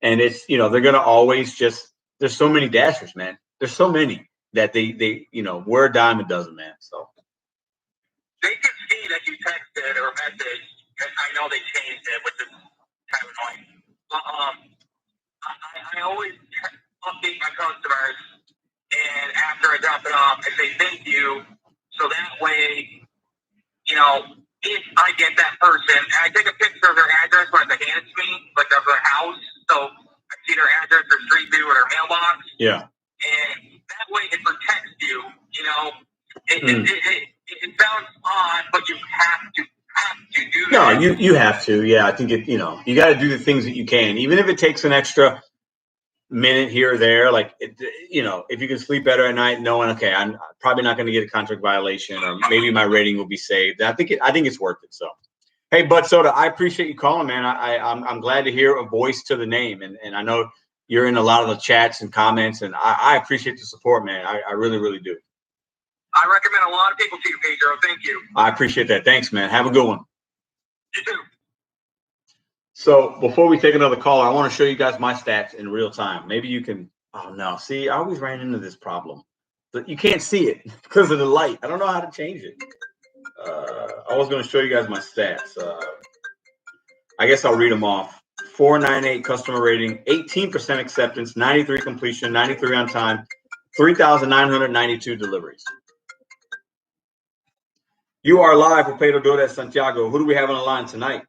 S1: and it's, you know, they're going to always just, there's so many dashers, man. There's so many that they, you know, we're a dime a dozen, man. So.
S9: They can see that you texted or messaged, and I know they changed it, which is kind of annoying. I always update my customers, and after I drop it off, I say thank you, so that way, you
S2: if I get that person, and I take a picture of their address when they hand it to me, like of their house, so I see their address, their street view, or their mailbox.
S1: Yeah.
S2: And that way it protects you, It sounds odd, but you have to do that.
S1: No, you have to. Yeah, I think you got to do the things that you can, even if it takes an extra minute here or there. Like, if you can sleep better at night, knowing, okay, I'm probably not going to get a contract violation, or maybe my rating will be saved. I think it's worth it. So, hey, Bud Soda, I appreciate you calling, man. I'm glad to hear a voice to the name, and I know you're in a lot of the chats and comments, and I appreciate the support, man. I really, really do.
S2: I recommend a lot of people to you, Pedro. Thank you.
S1: I appreciate that. Thanks, man. Have a good one.
S2: You too.
S1: So before we take another call, I want to show you guys my stats in real time. Maybe you can. Oh no! See, I always ran into this problem. But you can't see it because of the light. I don't know how to change it. I was going to show you guys my stats. I guess I'll read them off. 498 customer rating, 18% acceptance, 93 completion, 93 on time, 3,992 deliveries. You are live with Pedro Doordash Santiago. Who do we have on the line tonight?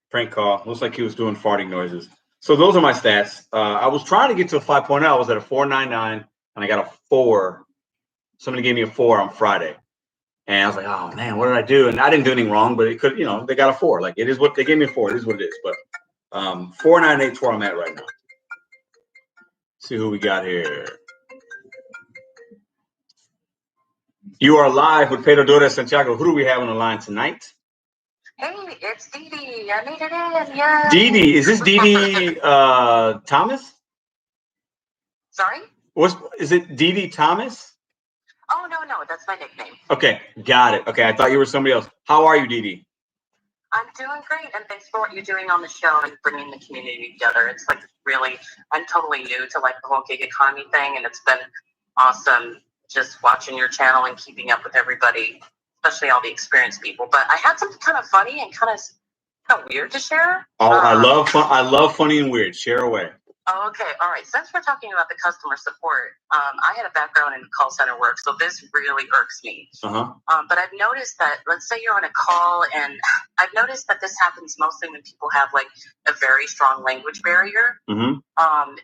S1: Prank call. Looks like he was doing farting noises. So those are my stats. I was trying to get to a 5.0. I was at a 4.99, and I got a 4. Somebody gave me a 4 on Friday. And I was like, oh, man, what did I do? And I didn't do anything wrong, but it could, they got a 4. Like, it is what they gave me a 4. It is what it is. But 4.98 is where I'm at right now. Let's see who we got here. You are live with Pedro Doordash Santiago. Who do we have on the line tonight?
S10: Hey, it's Dee Dee. I made it in. Yeah.
S1: Dee Dee. Is this Dee Dee Thomas?
S10: Sorry?
S1: Is it Dee Dee Thomas?
S10: Oh, no, that's my nickname.
S1: Okay, got it. Okay, I thought you were somebody else. How are you, Dee Dee?
S10: I'm doing great, and thanks for what you're doing on the show and bringing the community together. It's like really, I'm totally new to like the whole gig economy thing, and it's been awesome just watching your channel and keeping up with everybody, especially all the experienced people. But I had something kind of funny and kind of weird to share.
S1: Oh, I love funny and weird. Share away.
S10: Okay, all right. Since we're talking about the customer support, I had a background in call center work, so this really irks me.
S1: Uh-huh.
S10: But I've noticed that, let's say you're on a call, and I've noticed that this happens mostly when people have like a very strong language barrier.
S1: Mm-hmm.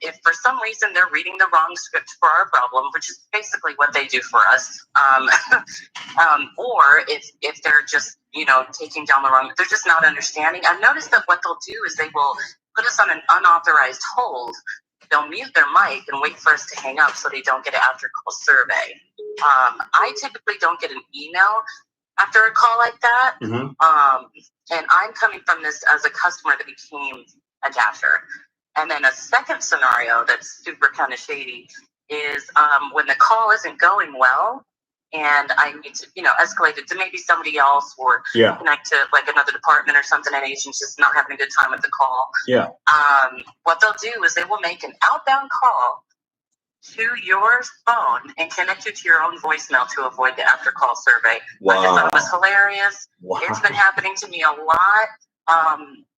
S10: If for some reason they're reading the wrong script for our problem, which is basically what they do for us, or if they're just taking down the wrong, they're just not understanding. I've noticed that what they'll do is they will put us on an unauthorized hold. They'll mute their mic and wait for us to hang up so they don't get an after-call survey. I typically don't get an email after a call like that.
S1: Mm-hmm.
S10: And I'm coming from this as a customer that became a dasher. And then a second scenario that's super kind of shady is when the call isn't going well, and I need to, escalate it to maybe somebody else or connect to like another department or something, and agent's just not having a good time with the call.
S1: Yeah.
S10: What they'll do is they will make an outbound call to your phone and connect you to your own voicemail to avoid the after-call survey.
S1: Wow.
S10: I just thought it was hilarious.
S1: Wow.
S10: It's been happening to me a lot.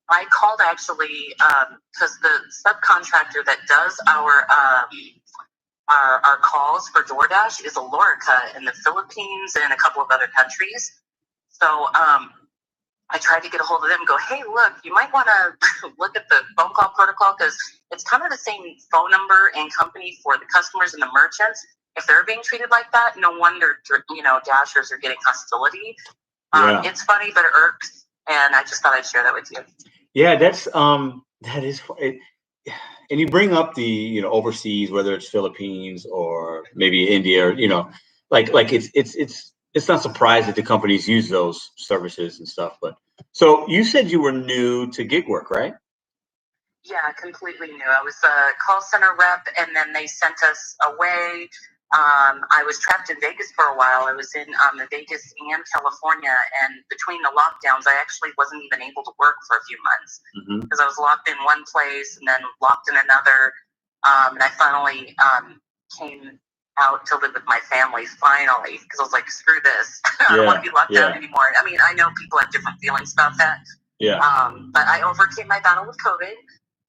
S10: I called actually because the subcontractor that does our calls for Doordash is a Lorica in the Philippines and a couple of other countries. So I tried to get a hold of them and go, hey, look, you might want to look at the phone call protocol because it's kind of the same phone number and company for the customers and the merchants. If they're being treated like that, no wonder, dashers are getting hostility. It's funny, but it irks. And I just thought I'd share that with you. Yeah,
S1: that is it. And you bring up the overseas, whether it's Philippines or maybe India, or like it's not surprised that the companies use those services and stuff. But so you said you were new to gig work, right?
S10: Yeah, completely new. I was a call center rep, and then they sent us away. I was trapped in Vegas for a while. I was in Vegas and California, and between the lockdowns, I actually wasn't even able to work for a few months because I was locked in one place and then locked in another. And I finally came out to live with my family finally because I was like, screw this. I don't want to be locked down anymore. I mean, I know people have different feelings about that.
S1: Yeah.
S10: But I overcame my battle with COVID,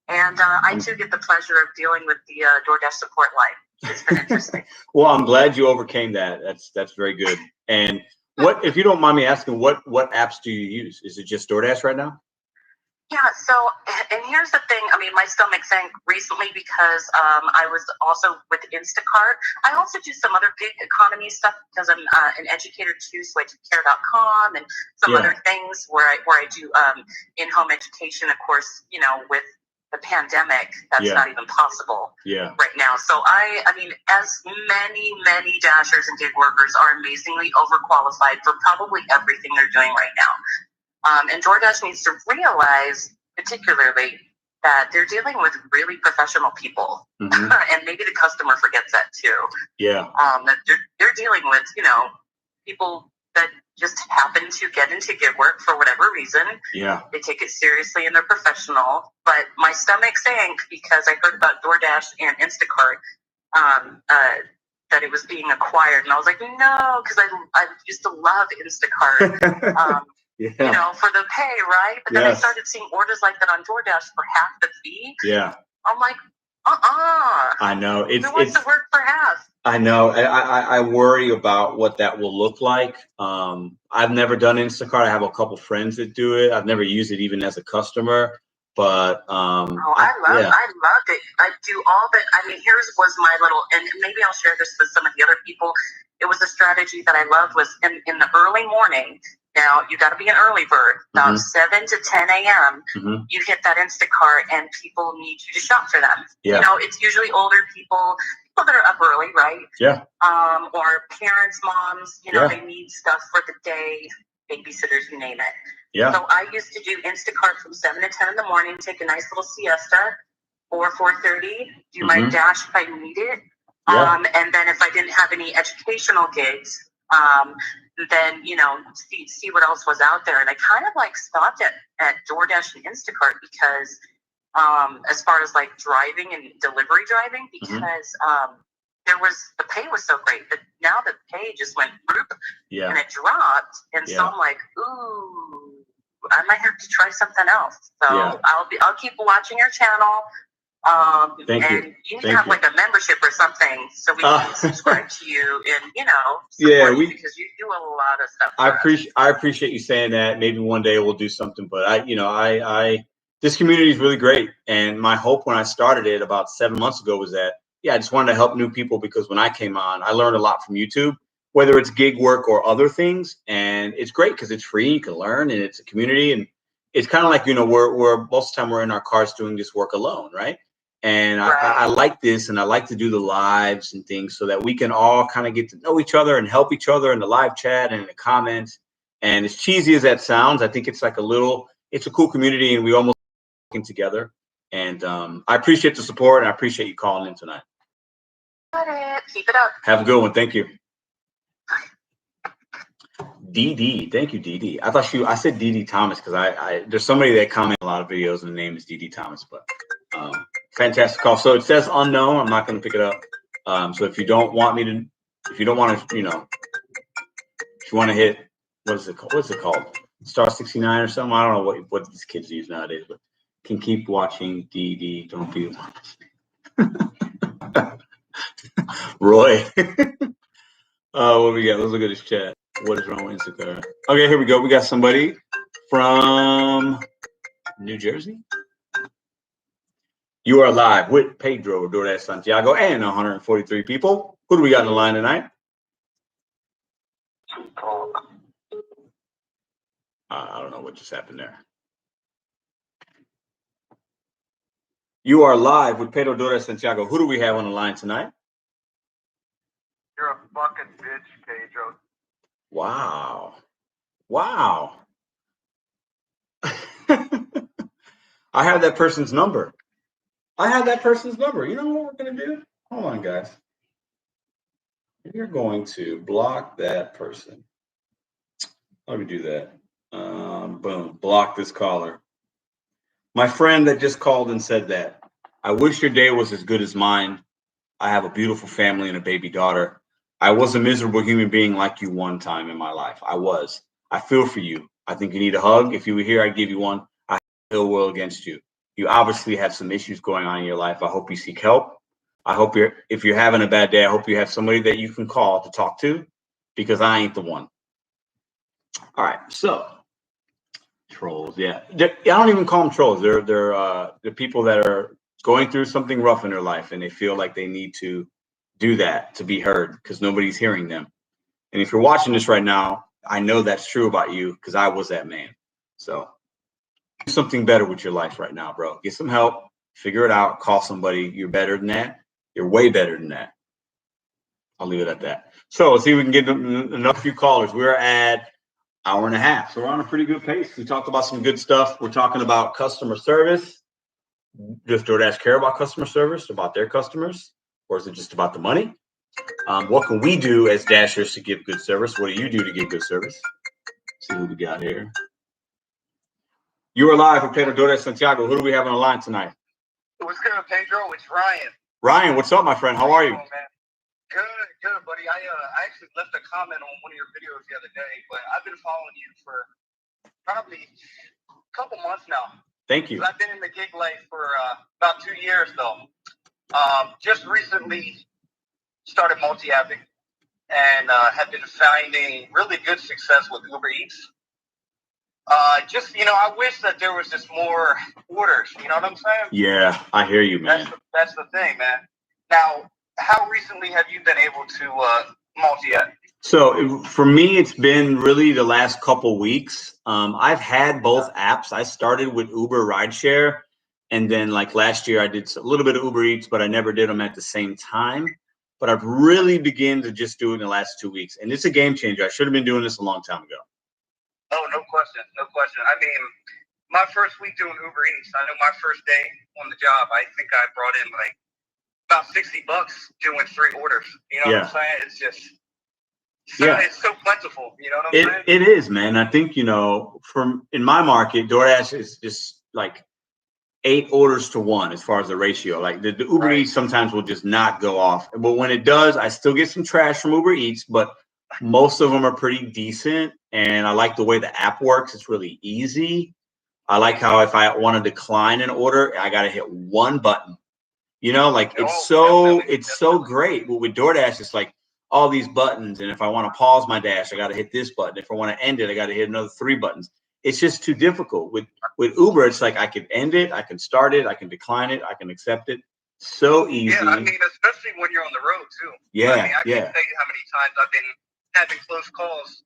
S10: and I too get the pleasure of dealing with the Doordash support line. it's been interesting.
S1: Well, I'm glad you overcame that. That's very good. And what, if you don't mind me asking, what apps do you use? Is it just DoorDash right now?
S10: Yeah, so, and here's the thing, I mean, my stomach sank recently because I was also with Instacart. I also do some other gig economy stuff because I'm an educator too, so I do care.com and some other things where I do in-home education, of course, you know, with the pandemic, that's not even possible right now. So I mean, as many dashers and gig workers are amazingly overqualified for probably everything they're doing right now. And DoorDash needs to realize, particularly, that they're dealing with really professional people, and maybe the customer forgets that too.
S1: Yeah.
S10: That they're dealing with, you know, people that just happen to get into gig work for whatever reason.
S1: Yeah.
S10: They take it seriously and they're professional. But my stomach sank because I heard about DoorDash and Instacart. That it was being acquired, and I was like, no, because I used to love Instacart. You know, for the pay, right? But then I started seeing orders like that on DoorDash for half the fee.
S1: Yeah.
S10: I'm like, I
S1: know.
S10: Who wants to work for half?
S1: I know. I worry about what that will look like. I've never done Instacart. I have a couple friends that do it. I've never used it even as a customer. But
S10: I loved it. I do all that. I mean, here's was my little, and maybe I'll share this with some of the other people. It was a strategy that I loved was in the early morning. Now, you got to be an early bird. About 7 to 10 a.m., you hit that Instacart and people need you to shop for them.
S1: Yeah.
S10: You know, it's usually older people that are up early, right?
S1: Yeah.
S10: Or parents, moms, you know, they need stuff for the day, babysitters, you name it.
S1: Yeah.
S10: So I used to do Instacart from 7 to 10 in the morning, take a nice little siesta, 4:30, do my dash if I need it. And then if I didn't have any educational gigs, then, you know, see what else was out there. And I kind of like stopped at DoorDash and Instacart because as far as like driving and delivery driving, because the pay was so great, but now the pay just went and it dropped. And so I'm like, ooh, I might have to try something else. So I'll keep watching your channel.
S1: Thank you.
S10: And you need to have like a membership or something so we can subscribe to you and, you know, support you because you do a lot of stuff.
S1: I appreciate you saying that. Maybe one day we'll do something, but this community is really great. And my hope when I started it about 7 months ago was that, I just wanted to help new people because when I came on, I learned a lot from YouTube, whether it's gig work or other things. And it's great because it's free. You can learn and it's a community. And it's kind of like, you know, we're most of the time we're in our cars doing this work alone, right? And I like this, and I like to do the lives and things so that we can all kind of get to know each other and help each other in the live chat and in the comments. And as cheesy as that sounds, I think it's like it's a cool community, and we almost working together. And I appreciate the support, and I appreciate you calling in tonight.
S10: Got it. Keep it up.
S1: Have a good one. Thank you. DD, thank you, DD. I said DD Thomas because there's somebody that comments a lot of videos and the name is DD Thomas, but fantastic call. So it says unknown. I'm not going to pick it up. So if you don't want to, you know, if you want to hit, what's it called? Star 69 or something. I don't know what these kids use nowadays, but can keep watching DD. Don't be Roy. What we got? Let's look at this chat. What is wrong with Instagram? Okay, here we go. We got somebody from New Jersey. You are live with Pedro DoorDash Santiago and 143 people. Who do we got on the line tonight? I don't know what just happened there. You are live with Pedro DoorDash Santiago. Who do we have on the line tonight?
S11: You're a fucking bitch, Pedro.
S1: Wow. I have that person's number. You know what we're going to do? Hold on, guys. You're going to block that person. Let me do that. Boom. Block this caller. My friend that just called and said that. I wish your day was as good as mine. I have a beautiful family and a baby daughter. I was a miserable human being like you one time in my life. I was. I feel for you. I think you need a hug. If you were here, I'd give you one. I feel well against you. You obviously have some issues going on in your life. I hope you seek help. I hope if you're having a bad day, I hope you have somebody that you can call to talk to, because I ain't the one. All right, so trolls, yeah. I don't even call them trolls. They're people that are going through something rough in their life, and they feel like they need to do that to be heard because nobody's hearing them. And if you're watching this right now, I know that's true about you because I was that man. So do something better with your life right now, bro. Get some help, figure it out, call somebody. You're better than that. You're way better than that. I'll leave it at that. So let's see if we can get enough few callers. We're at hour and a half. So we're on a pretty good pace. We talked about some good stuff. We're talking about customer service. Does DoorDash care about customer service, about their customers? Or is it just about the money? What can we do as Dashers to give good service? What do you do to give good service? Let's see who we got here. You are live with Pedro DoorDash Santiago. Who do we have on the line tonight?
S11: What's good, Pedro? It's Ryan.
S1: Ryan, what's up, my friend? How are you?
S11: Good, buddy. I actually left a comment on one of your videos the other day, but I've been following you for probably a couple months now.
S1: Thank you.
S11: I've been in the gig life for about 2 years, though. Just recently started multi-apping and have been finding really good success with Uber Eats. I wish that there was just more orders. You know what I'm saying?
S1: Yeah, I hear you, man.
S11: That's the thing, man. Now, how recently have you been able to multi-app?
S1: So for me, it's been really the last couple weeks. I've had both apps. I started with Uber Rideshare, and then like last year, I did a little bit of Uber Eats, but I never did them at the same time. But I've really begun to just do it in the last 2 weeks, and it's a game changer. I should have been doing this a long time ago.
S11: Oh, no question. I mean, my first week doing Uber Eats, I know my first day on the job, I think I brought in like about $60 doing 3 orders. You know what I'm saying? It's just, it's so plentiful. You know what I'm saying?
S1: It is, man. I think, in my market, DoorDash is just like 8 orders to 1 as far as the ratio. Like the Uber Eats sometimes will just not go off. But when it does, I still get some trash from Uber Eats, but most of them are pretty decent. And I like the way the app works. It's really easy. I like how if I want to decline an order, I got to hit one button. It's so great. But with DoorDash, it's like all these buttons. And if I want to pause my dash, I got to hit this button. If I want to end it, I got to hit another 3 buttons. It's just too difficult. With Uber, it's like I can end it, I can start it, I can decline it, I can accept it. So easy.
S11: Yeah, I mean, especially when you're on the road too.
S1: Yeah,
S11: I can't tell you how many times I've been having close calls,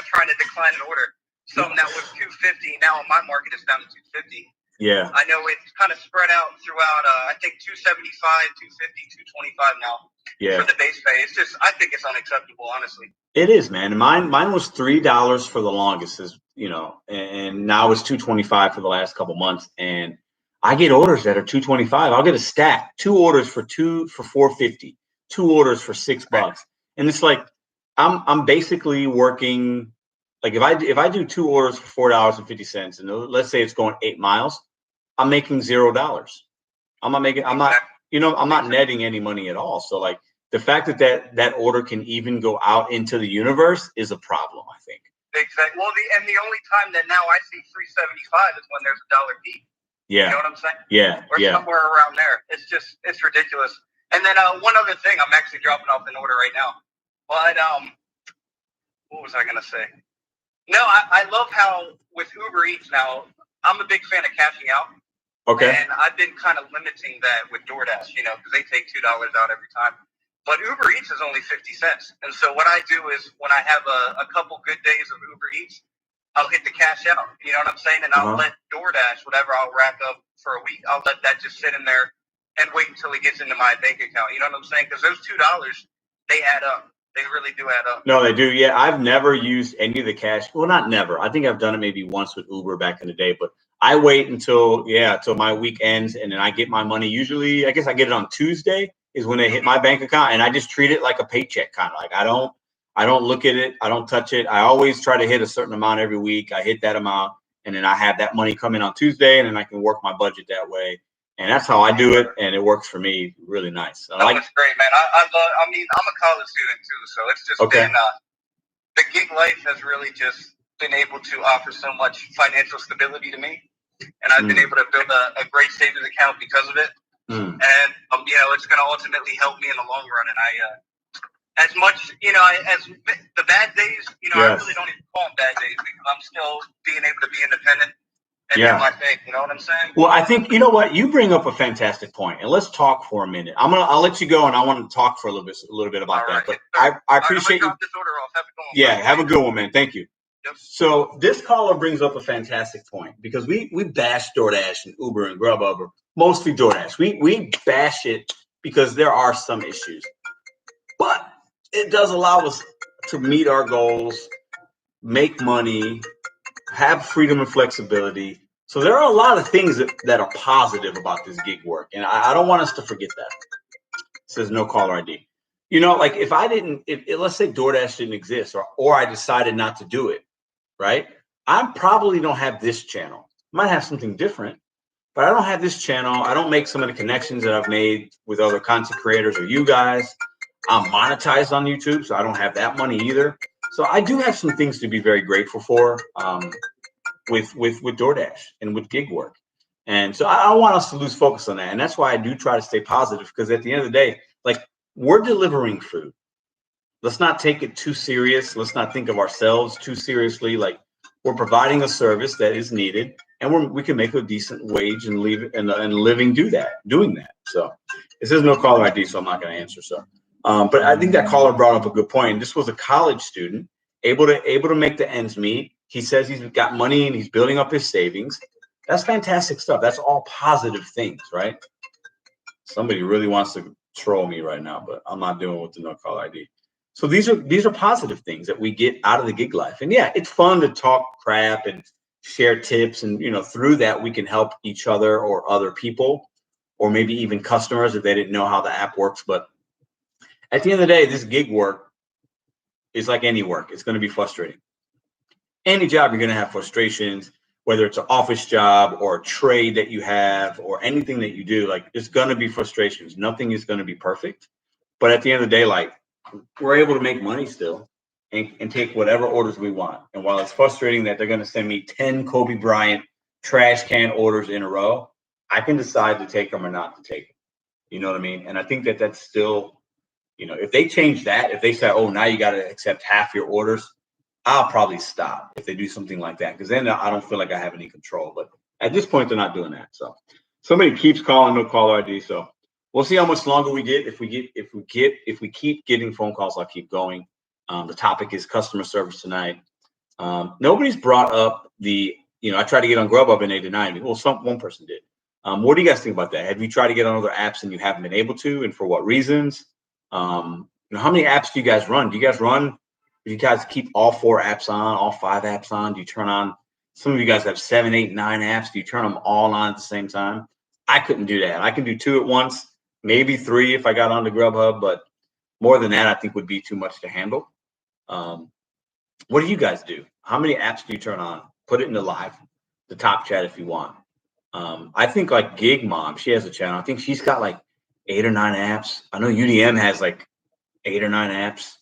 S11: trying to decline an order. Something that was $2.50, now in my market it's down to $2.50.
S1: Yeah.
S11: I know it's kind of spread out throughout. I think $2.75, $2.50, $2.25 now.
S1: Yeah.
S11: For the base pay, I think it's unacceptable, honestly.
S1: It is, man. Mine was $3 for the longest, and now it's $2.25 for the last couple months. And I get orders that are $2.25. I'll get a stack, 2 orders for $4.50, 2 orders for $6, and it's like I'm basically working. Like if I do 2 orders for $4.50, and let's say it's going 8 miles, I'm making $0. I'm not netting any money at all. So like the fact that order can even go out into the universe is a problem, I think.
S11: Exactly. Well, the only time that now I see $3.75 is when there's a $1 fee.
S1: Yeah.
S11: You know what I'm saying?
S1: Yeah.
S11: Or somewhere around there. It's ridiculous. And then one other thing, I'm actually dropping off an order right now. But what was I gonna say? No, I love how with Uber Eats now, I'm a big fan of cashing out.
S1: Okay.
S11: And I've been kind of limiting that with DoorDash, because they take $2 out every time. But Uber Eats is only 50 cents. And so what I do is when I have a couple good days of Uber Eats, I'll hit the cash out. You know what I'm saying? And I'll let DoorDash, whatever I'll rack up for a week, I'll let that just sit in there and wait until it gets into my bank account. You know what I'm saying? Because those $2, they add up. They really do add up.
S1: No, they do. Yeah, I've never used any of the cash. Well, not never. I think I've done it maybe once with Uber back in the day, but I wait until my week ends, and then I get my money. Usually, I guess I get it on Tuesday is when they hit my bank account, and I just treat it like a paycheck, kind of like I don't look at it. I don't touch it. I always try to hit a certain amount every week. I hit that amount, and then I have that money come in on Tuesday, and then I can work my budget that way. And that's how I do it, and it works for me really nice.
S11: That's great, man. I'm a college student too, so it's just been the gig life has really just been able to offer so much financial stability to me, and I've been able to build a great savings account because of it. and it's going to ultimately help me in the long run. And as much, as the bad days, I really don't even call them bad days because I'm still being able to be independent and do my thing. You know what I'm saying?
S1: Well, I think, you know what, you bring up a fantastic point, and let's talk for a minute. I'll let you go, and I want to talk for a little bit about that. But I appreciate you.
S11: This order off. Have a good one.
S1: Yeah, have a good one, man. Thank you.
S11: Yep.
S1: So this caller brings up a fantastic point because we bash DoorDash and Uber and Grubhub, or mostly DoorDash. We bash it because there are some issues, but it does allow us to meet our goals, make money, have freedom and flexibility. So there are a lot of things that are positive about this gig work, and I don't want us to forget that. It says no caller ID. Like if let's say DoorDash didn't exist, or I decided not to do it, right? I probably don't have this channel. I might have something different, but I don't have this channel. I don't make some of the connections that I've made with other content creators or you guys. I'm monetized on YouTube, so I don't have that money either. So I do have some things to be very grateful for with DoorDash and with gig work. And so I don't want us to lose focus on that. And that's why I do try to stay positive, because at the end of the day, like, we're delivering food. Let's not take it too serious. Let's not think of ourselves too seriously. Like, we're providing a service that is needed, and we can make a decent wage and living doing that. So it says no caller ID, so I'm not going to answer. So, but I think that caller brought up a good point. This was a college student able to make the ends meet. He says he's got money and he's building up his savings. That's fantastic stuff. That's all positive things, right? Somebody really wants to troll me right now, but I'm not doing with the no caller ID. So these are positive things that we get out of the gig life. And yeah, it's fun to talk crap and share tips, and through that we can help each other or other people, or maybe even customers if they didn't know how the app works. But at the end of the day, this gig work is like any work. It's going to be frustrating. Any job, you're going to have frustrations, whether it's an office job or a trade that you have or anything that you do. Like, it's going to be frustrations. Nothing is going to be perfect. But at the end of the day, like, we're able to make money still and take whatever orders we want. And while it's frustrating that they're going to send me 10 Kobe Bryant trash can orders in a row, I can decide to take them or not to take them. You know what I mean? And I think that that's still, if they change that, if they say, oh, now you got to accept half your orders, I'll probably stop if they do something like that, because then I don't feel like I have any control. But at this point, they're not doing that. So somebody keeps calling, no caller ID. So we'll see how much longer we get. If we keep getting phone calls, I'll keep going. The topic is customer service tonight. Nobody's brought up I tried to get on Grubhub and they denied me. Well, one person did. What do you guys think about that? Have you tried to get on other apps and you haven't been able to, and for what reasons? How many apps do you guys run? Do you guys keep all 4 apps on, all 5 apps on? Do you turn on? Some of you guys have 7, 8, 9 apps. Do you turn them all on at the same time? I couldn't do that. I can do 2 at once, maybe 3 if I got onto Grubhub, but more than that, I think would be too much to handle. What do you guys do? How many apps do you turn on? Put it in the top chat if you want. I think like Gig Mom, she has a channel. I think she's got like 8 or 9 apps. I know UDM has like 8 or 9 apps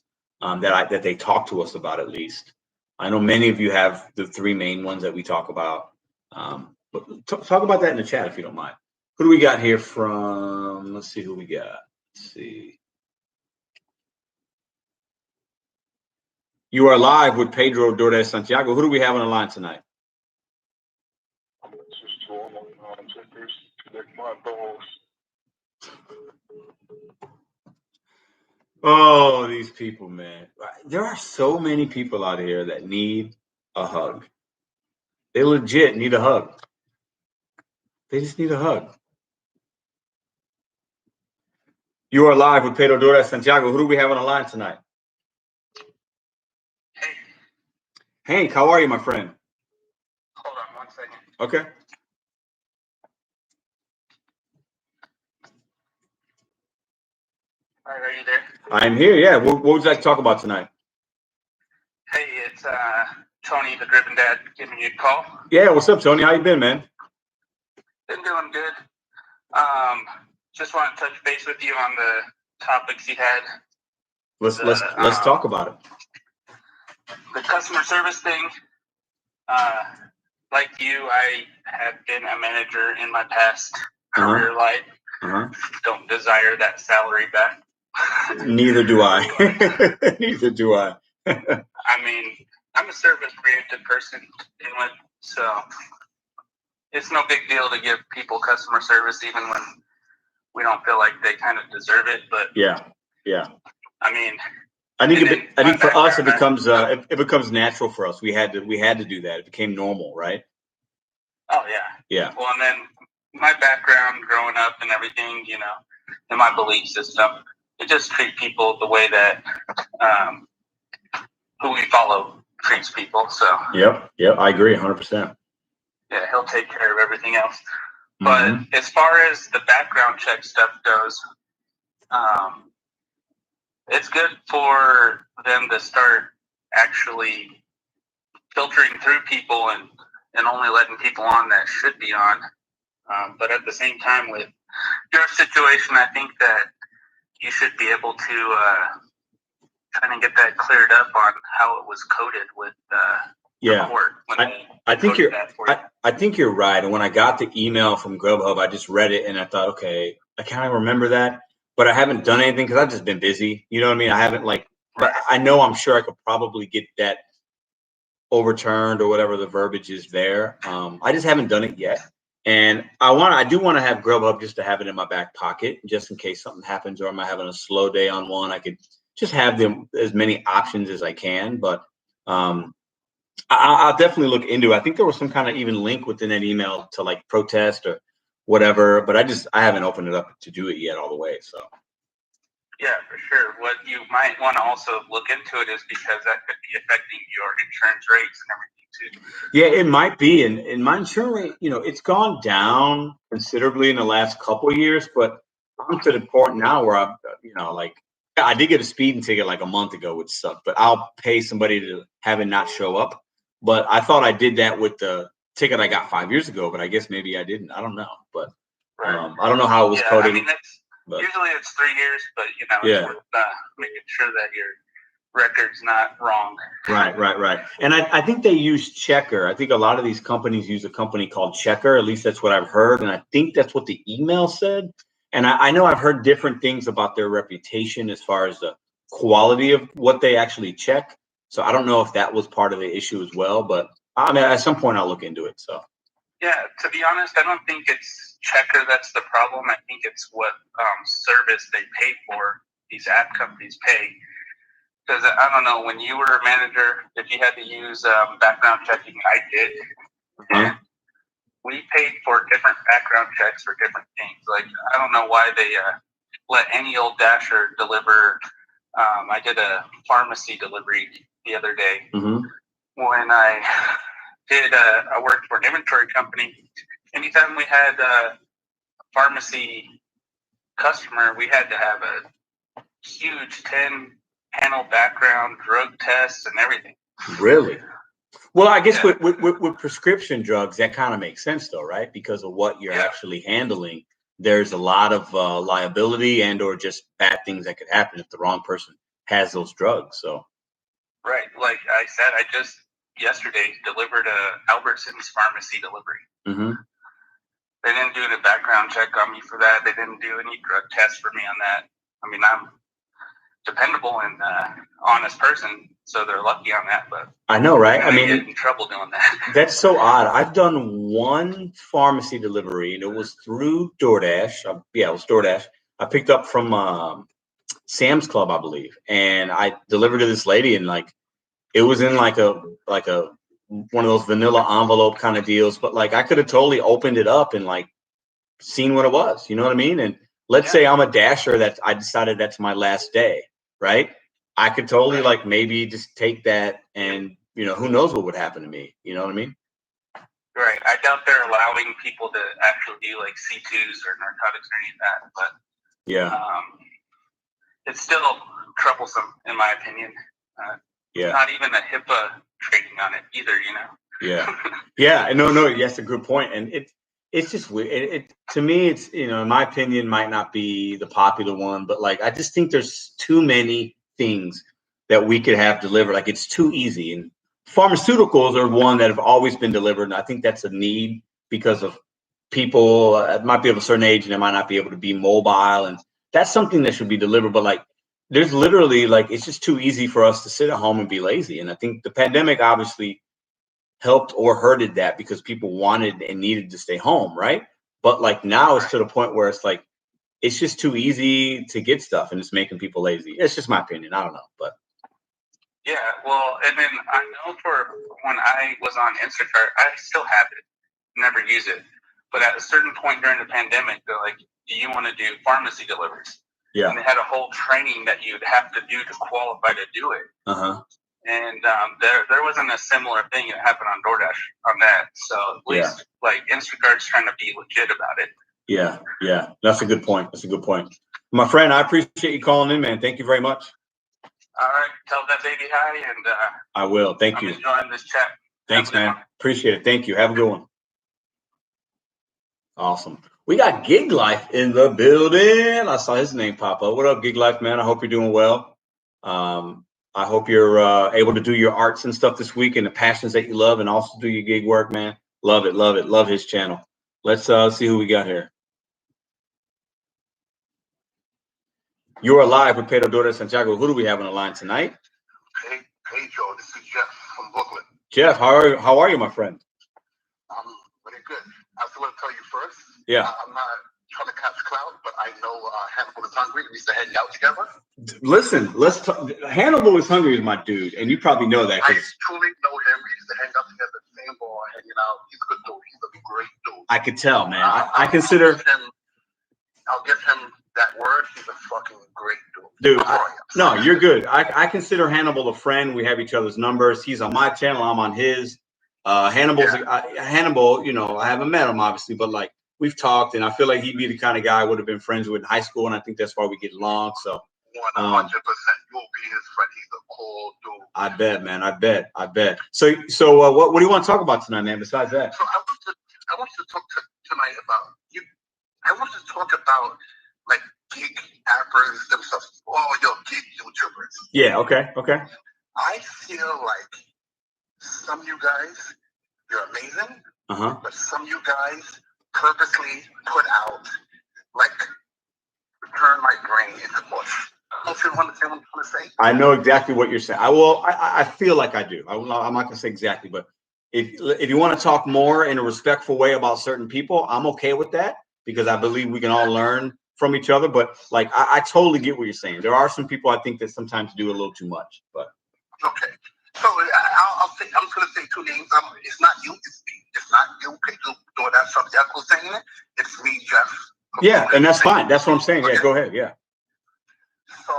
S1: that they talk to us about, at least. I know many of you have the 3 main ones that we talk about. But talk about that in the chat if you don't mind. Who do we got here from? Let's see who we got. Let's see. You are live with Pedro Doordash Santiago. Who do we have on the line tonight? Oh, these people, man. There are so many people out here that need a hug. They legit need a hug. They just need a hug. You are live with Pedro Doordash Santiago. Who do we have on the line tonight? Hank, how are you, my friend?
S2: Hold on 1 second.
S1: Okay.
S2: All right, are you there?
S1: I'm here, yeah. What would you like to talk about tonight?
S2: Hey, it's Tony, the Driven Dad, giving you a call.
S1: Yeah, what's up, Tony? How you been, man?
S2: Been doing good. Just want to touch base with you on the topics you had.
S1: Let's talk about it.
S2: The customer service thing. Like you, I have been a manager in my past career life.
S11: don't desire that salary back.
S1: Neither do I. Neither do I.
S11: I mean, I'm a service-oriented person, so it's no big deal to give people customer service, even when we don't feel like they kind of deserve it. But
S1: yeah.
S11: I mean,
S1: I think for us it becomes it becomes natural for us. We had to do that. It became normal, right?
S11: Oh yeah.
S1: Yeah.
S11: Well, and then my background growing up and everything, in my belief system, it just treat people the way that who we follow treats people. So.
S1: Yep. I agree 100%.
S11: Yeah, he'll take care of everything else. But as far as the background check stuff goes, it's good for them to start actually filtering through people and only letting people on that should be on. But at the same time, with your situation, I think that you should be able to try and get that cleared up on how it was coded with the court.
S1: I think you're right. And when I got the email from Grubhub, I just read it and I thought, okay, I kind of remember that, but I haven't done anything because I've just been busy. You know what I mean? I haven't but I know I'm sure I could probably get that overturned or whatever the verbiage is there. I just haven't done it yet. And I do want to have Grubhub just to have it in my back pocket, just in case something happens or I'm having a slow day on one. I could just have them as many options as I can. But I'll definitely look into it. I think there was some kind of even link within that email to protest or whatever, but I haven't opened it up to do it yet all the way. So.
S11: Yeah, for sure. What you might want to also look into it is because that could be affecting your insurance rates and everything too.
S1: Yeah, it might be. And my insurance rate, it's gone down considerably in the last couple of years, but I'm to the point now where I did get a speeding ticket a month ago, which sucked, but I'll pay somebody to have it not show up. But I thought I did that with the ticket I got 5 years ago, but I guess maybe I didn't. I don't know. But I don't know how it was coded.
S11: I mean, usually it's 3 years, but it's worth making sure that your record's not wrong.
S1: Right. And I think they use Checker. I think a lot of these companies use a company called Checker. At least that's what I've heard. And I think that's what the email said. And I know I've heard different things about their reputation as far as the quality of what they actually check. So I don't know if that was part of the issue as well. But I mean, at some point I'll look into it. So.
S11: Yeah, to be honest, I don't think it's Checker that's the problem. I think it's what service they pay for, these app companies pay. Because I don't know, when you were a manager, if you had to use background checking, I did. And we paid for different background checks for different things. I don't know why they let any old dasher deliver. I did a pharmacy delivery the other day. When I worked for an inventory company. Anytime we had a pharmacy customer, we had to have a huge 10-panel background, drug tests, and everything.
S1: Really? Well, I guess with prescription drugs, that kind of makes sense, though, right? Because of what you're actually handling, there's a lot of liability and or just bad things that could happen if the wrong person has those drugs. So.
S11: Right. Like I said, I just yesterday delivered a Albertsons pharmacy delivery. They didn't do the background check on me for that. They didn't do any drug tests for me on that. I mean, I'm dependable and honest person, so they're lucky on that. But
S1: I know, right? I mean,
S11: get in trouble doing that.
S1: That's so odd. I've done one pharmacy delivery, and it was through Doordash. It was Doordash. I picked up from Sam's Club, I believe, and I delivered to this lady, and it was in a one of those vanilla envelope kind of deals, but I could have totally opened it up and seen what it was. You know what I mean? And let's say I'm a dasher that I decided that's my last day, right? I could totally maybe just take that and who knows what would happen to me. You know what I mean?
S11: Right. I doubt they're allowing people to actually do C2s or narcotics or any of that, but it's still troublesome in my opinion. Not even a HIPAA trading on it either,
S1: No, that's a good point. And it's just weird. To me, it's, in my opinion, might not be the popular one, but I just think there's too many things that we could have delivered. It's too easy. And pharmaceuticals are one that have always been delivered. And I think that's a need because of people might be of a certain age and they might not be able to be mobile, and that's something that should be delivered. But like, there's literally like, it's just too easy for us to sit at home and be lazy. And I think the pandemic obviously helped or hurted that because people wanted and needed to stay home, right? But like now it's to the point where it's like, it's just too easy to get stuff and it's making people lazy. It's just my opinion. I don't know, but.
S11: Yeah, well, and then I know for when I was on Instacart, I still have it, never use it. But at a certain point during the pandemic, they're like, do you want to do pharmacy deliveries?
S1: Yeah.
S11: And they had a whole training that you'd have to do to qualify to do it.
S1: Uh-huh.
S11: And there wasn't a similar thing that happened on DoorDash on that. So at least like Instacart's trying to be legit about it.
S1: Yeah, yeah. That's a good point. That's a good point. My friend, I appreciate you calling in, man. Thank you very much.
S11: All right. Tell that baby hi, and
S1: I will. Thank you.
S11: I'm enjoying this chat.
S1: Thanks, man. Appreciate it. Thank you. Have a good one. Awesome. We got Gig Life in the building. I saw his name pop up. What up, Gig Life, man? I hope you're doing well. I hope you're able to do your arts and stuff this week and the passions that you love, and also do your gig work, man. Love it, love it. Love his channel. Let's see who we got here. You're live with Pedro Doordash Santiago. Who do we have on the line tonight?
S12: Hey, Joe. This is Jeff from Brooklyn.
S1: Jeff, how are you, my friend?
S12: I'm pretty good. I still want to tell you first.
S1: Yeah.
S12: I'm not trying to catch clout, but I know Hannibal is hungry. We used to hang out together.
S1: Listen, let's talk. Hannibal is hungry is my dude, and you probably know that.
S12: I truly know him. We used to hang out together, same bar, hanging out. He's a good dude. He's a great dude.
S1: I could tell, man. I consider.
S12: I'll give him that word. He's a fucking great
S1: dude. No, you're good. I consider Hannibal a friend. We have each other's numbers. He's on my channel. I'm on his. Hannibal, you know, I haven't met him obviously, but like we've talked, and I feel like he'd be the kind of guy I would have been friends with in high school, and I think that's why we get along. So
S12: 100%, you'll be his friend. He's a cool dude.
S1: I bet, man. I bet. So what do you want to talk about tonight, man? Besides that,
S12: so I want to talk tonight about you. I want to talk about like gig appers themselves. Oh, gig YouTubers.
S1: Yeah. Okay.
S12: I feel like some of you guys, you're amazing. But some of you guys purposely put out like turn my brain into mush. I don't know if you understand what I'm trying to say.
S1: I know exactly what you're saying. I feel like I do. I'm not gonna say exactly, but if you want to talk more in a respectful way about certain people, I'm okay with that because I believe we can all learn from each other. But like, I totally get what you're saying. There are some people I think that sometimes do a little too much. But
S12: okay, so I'm just gonna say two names. It's not you. It's not you. Doordash Santiago saying it. It's me, Jeff.
S1: Yeah, and that's fine. That's what I'm saying. Okay. Yeah, go ahead. Yeah.
S12: So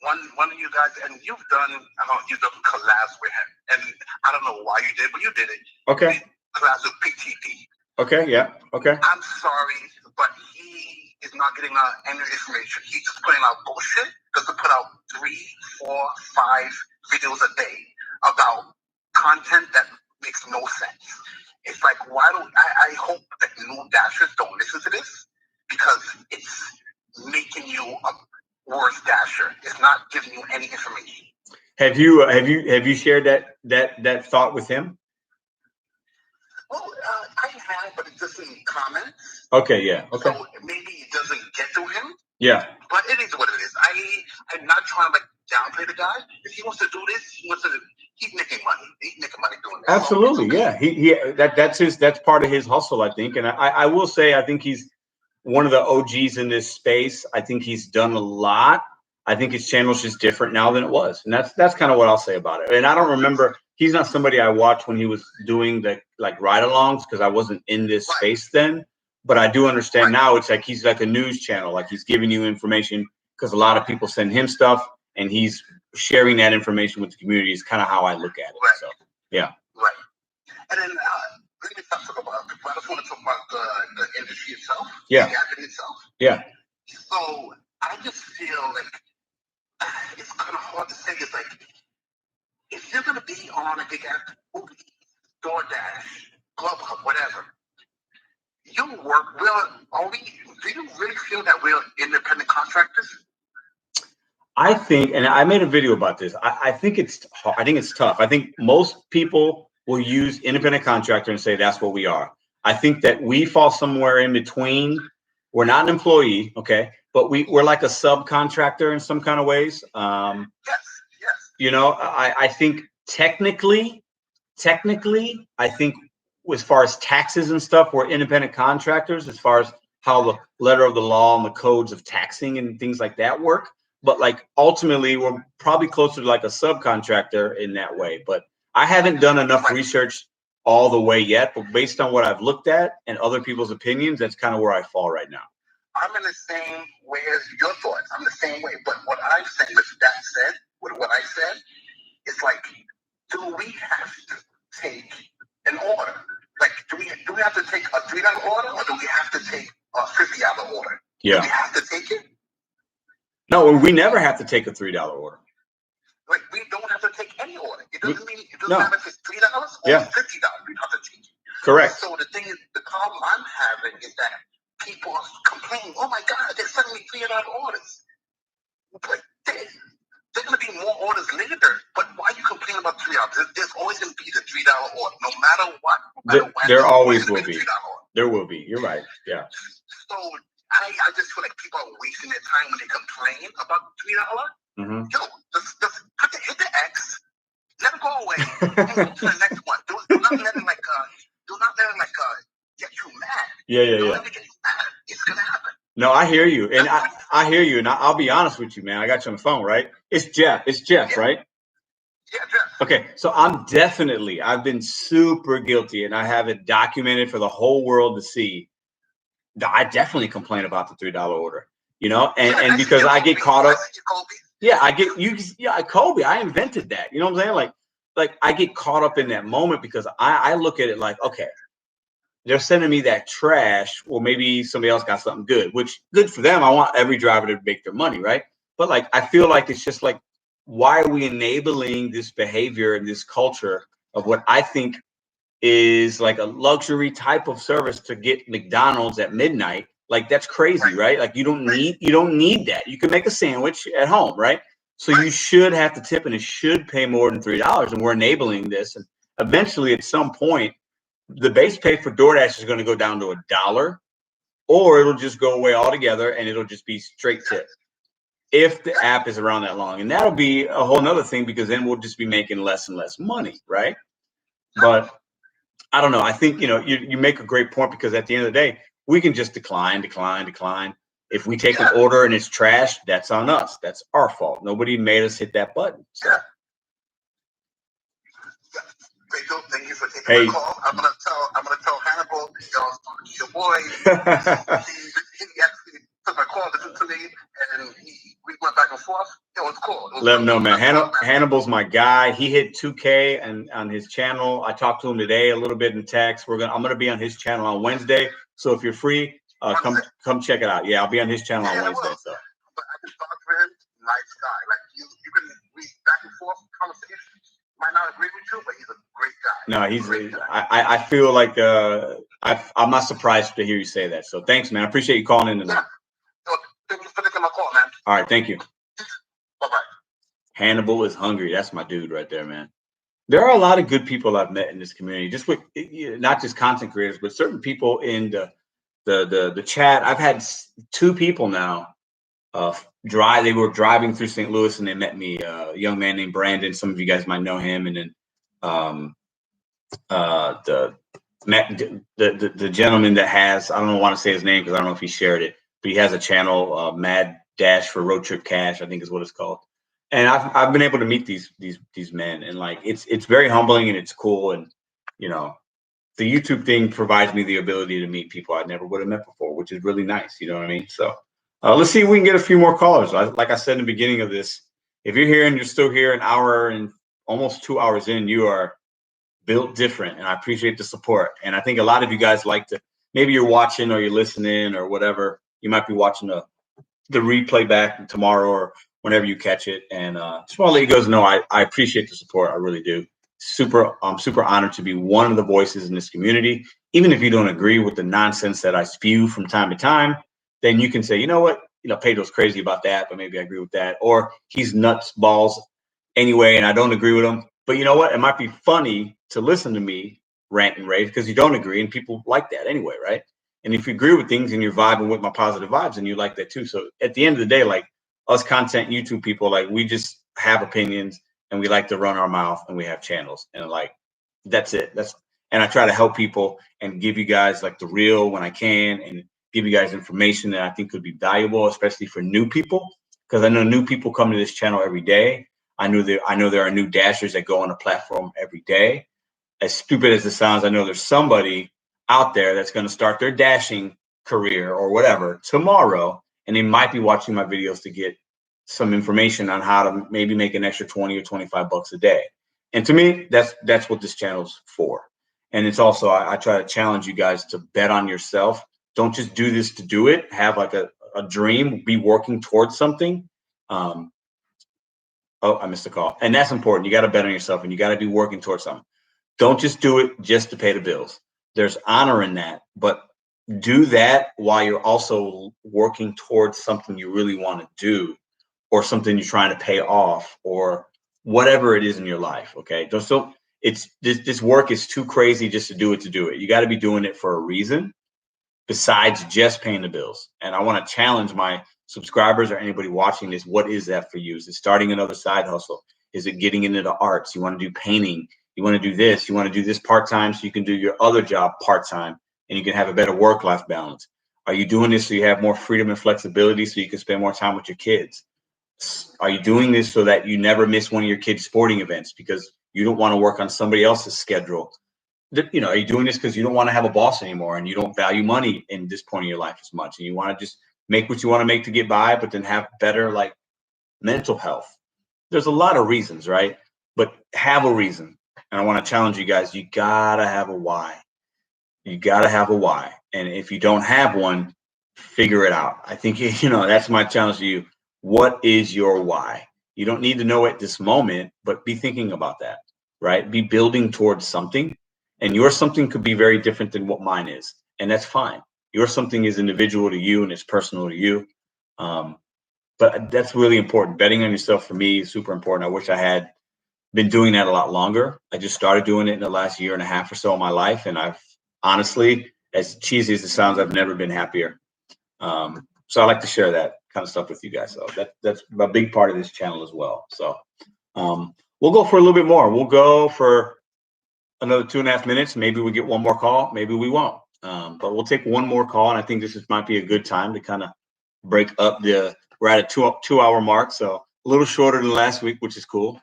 S12: one of you guys, and you've done collabs with him, and I don't know why you did, but you did it.
S1: Okay.
S12: Collabs with PTD.
S1: Okay. Yeah. Okay.
S12: I'm sorry, but he is not getting any information. He's just putting out bullshit. Just to put out 3, 4, 5 videos a day about content that makes no sense. It's like, I hope that new dashers don't listen to this because it's making you a worse dasher. It's not giving you any information.
S1: Have you shared that thought with him?
S12: Well, I have, but it's just in comments.
S1: Okay, yeah. Okay.
S12: So maybe it doesn't get to him.
S1: Yeah.
S12: But it is what it is. I'm not trying to like downplay the guy. If he wants to do this, he's making money. He's making money doing this.
S1: Absolutely, so yeah. That's part of his hustle, I think. And I will say, I think he's one of the OGs in this space. I think he's done a lot. I think his channel's just different now than it was. And that's kind of what I'll say about it. And I don't remember, he's not somebody I watched when he was doing the like ride-alongs because I wasn't in this space then. But I do understand now it's like he's like a news channel, like he's giving you information because a lot of people send him stuff and he's sharing that information with the community is kind of how I look at it.
S12: Right.
S1: So, yeah.
S12: Right. And then let me talk about, I just want to talk about the industry itself.
S1: Yeah.
S12: The acting itself.
S1: Yeah.
S12: So I just feel like it's kind of hard to say. It's like, if you're going to be on a big app, DoorDash, Grubhub, whatever, you work do you really feel that we're independent contractors?
S1: I think, and I made a video about this. I think it's tough. I think most people will use independent contractor and say that's what we are. I think that we fall somewhere in between. We're not an employee, okay, but we're like a subcontractor in some kind of ways.
S12: Yes.
S1: You know, I think technically, I think as far as taxes and stuff, we're independent contractors as far as how the letter of the law and the codes of taxing and things like that work. But like ultimately, we're probably closer to like a subcontractor in that way. But I haven't done enough research all the way yet. But based on what I've looked at and other people's opinions, that's kind of where I fall right now.
S12: I'm in the same way as your thoughts. I'm the same way. But what I'm saying, with that said, with what I said, it's like, do we have to take an order? Like, do we have to take a $3 order, or do we have to take a $50 order?
S1: Yeah.
S12: Do we have to take it?
S1: No, we never have to take a $3 order.
S12: Like, we don't have to take any order. It doesn't mean it doesn't matter if it's $3 or $50. We have to take it.
S1: Correct.
S12: So the thing is, the problem I'm having is that people are complaining, oh my God, they're sending me $3 orders. But there's going to be more orders later. But why are you complaining about $3? There's always going to be the $3 order, no matter what. No matter when,
S1: there always will be.
S12: $3 order.
S1: There will be. You're right. Yeah.
S12: So I just feel like people are wasting their time when they complain about $3.
S1: Mm-hmm.
S12: Yo, just hit the X, let it go away, and go to the next one. Do not let it get you mad.
S1: Yeah.
S12: Let it get you mad. It's gonna happen.
S1: No, I hear you, and I hear you, and I'll be honest with you, man. I got you on the phone, right? It's Jeff, right?
S12: Yeah, Jeff.
S1: Okay, so I've been super guilty, and I have it documented for the whole world to see. I definitely complain about the $3 order, you know, and because I get caught up. Yeah, Kobe, I invented that. You know what I'm saying? Like I get caught up in that moment because I look at it like, okay, they're sending me that trash. Well, maybe somebody else got something good, which good for them. I want every driver to make their money, right? But like, I feel like it's just like, why are we enabling this behavior and this culture of what I think is like a luxury type of service to get McDonald's at midnight? Like, that's crazy, right? Like, you don't need that. You can make a sandwich at home, right? So you should have to tip, and it should pay more than $3. And we're enabling this. And eventually, at some point, the base pay for DoorDash is going to go down to $1, or it'll just go away altogether, and it'll just be straight tip if the app is around that long. And that'll be a whole nother thing, because then we'll just be making less and less money, right? But I don't know. I think, you make a great point, because at the end of the day, we can just decline. If we take an order and it's trash, that's on us. That's our fault. Nobody made us hit that button. So.
S12: Rachel, thank you for taking my call. I'm gonna tell Hannibal, your boy. he actually took my call, listened to me, and we went back and forth. It was cool.
S1: Let him know, man. Hannibal's my guy. He hit 2K and on his channel. I talked to him today a little bit in text. I'm gonna be on his channel on Wednesday. So if you're free, come check it out. Yeah, I'll be on his channel on Wednesday. So.
S12: But I can talk to him. Nice guy. Like you can read back and forth conversations. Might not agree with you, but he's a great guy.
S1: No, he's. I feel like I'm not surprised to hear you say that. So thanks, man. I appreciate you calling in tonight.
S12: Yeah. Thank you for taking my call, man.
S1: All right, thank you.
S12: Bye-bye.
S1: Hannibal is hungry. That's my dude right there, man. There are a lot of good people I've met in this community, just with not just content creators, but certain people in the chat. I've had 2 people now they were driving through St. Louis, and they met me, a young man named Brandon. Some of you guys might know him. And then the gentleman that has, I don't want to say his name because I don't know if he shared it, but he has a channel, Mad Dash for Road Trip Cash, I think is what it's called. And I've been able to meet these men, and like it's very humbling, and it's cool. And the YouTube thing provides me the ability to meet people I never would have met before, which is really nice. You know what I mean? So let's see if we can get a few more callers. Like I said in the beginning of this, if you're here and you're still here an hour and almost 2 hours in, you are built different, and I appreciate the support. And I think a lot of you guys like to, maybe you're watching or you're listening or whatever. You might be watching the replay back tomorrow or whenever you catch it. And just want to let you guys know I appreciate the support. I really do. I'm super honored to be one of the voices in this community. Even if you don't agree with the nonsense that I spew from time to time, then you can say, you know what, Pedro's crazy about that, but maybe I agree with that. Or he's nuts balls anyway, and I don't agree with him. But you know what? It might be funny to listen to me rant and rave because you don't agree, and people like that anyway, right? And if you agree with things and you're vibing with my positive vibes, and you like that too. So at the end of the day, like us content YouTube people, like we just have opinions and we like to run our mouth and we have channels, and like that's it. And I try to help people and give you guys like the real when I can, and give you guys information that I think could be valuable, especially for new people, because I know new people come to this channel every day. I know there are new dashers that go on the platform every day. As stupid as it sounds, I know there's somebody out there that's going to start their dashing career or whatever tomorrow, and they might be watching my videos to get some information on how to maybe make an extra 20 or 25 bucks a day. And to me, that's what this channel's for. And it's also, I try to challenge you guys to bet on yourself. Don't just do this to do it. Have like a dream, be working towards something. Oh, I missed a call. And that's important. You got to bet on yourself, and you got to be working towards something. Don't just do it just to pay the bills. There's honor in that, but do that while you're also working towards something you really want to do, or something you're trying to pay off, or whatever it is in your life. Okay. This work is too crazy just to do it. You got to be doing it for a reason besides just paying the bills. And I want to challenge my subscribers or anybody watching this. What is that for you? Is it starting another side hustle? Is it getting into the arts? You want to do painting? You want to do this? You want to do this part-time so you can do your other job part-time and you can have a better work-life balance? Are you doing this so you have more freedom and flexibility so you can spend more time with your kids? Are you doing this so that you never miss one of your kids' sporting events because you don't want to work on somebody else's schedule? You know, are you doing this because you don't want to have a boss anymore and you don't value money in this point of your life as much, and you want to just make what you want to make to get by, but then have better like mental health? There's a lot of reasons, right? But have a reason. And I want to challenge you guys. You gotta have a why. You gotta have a why. And if you don't have one, figure it out. I think, you know, that's my challenge to you. What is your why? You don't need to know at this moment, but be thinking about that, right? Be building towards something. And your something could be very different than what mine is. And that's fine. Your something is individual to you and it's personal to you. But that's really important. Betting on yourself for me is super important. I wish I had been doing that a lot longer. I just started doing it in the last year and a half or so of my life. And I've honestly, as cheesy as it sounds, I've never been happier. So I like to share that kind of stuff with you guys. So that's a big part of this channel as well. So we'll go for a little bit more. We'll go for another 2.5 minutes. Maybe we get one more call. Maybe we won't. But we'll take one more call. And I think might be a good time to kind of break up we're at a 2-hour mark. So a little shorter than last week, which is cool.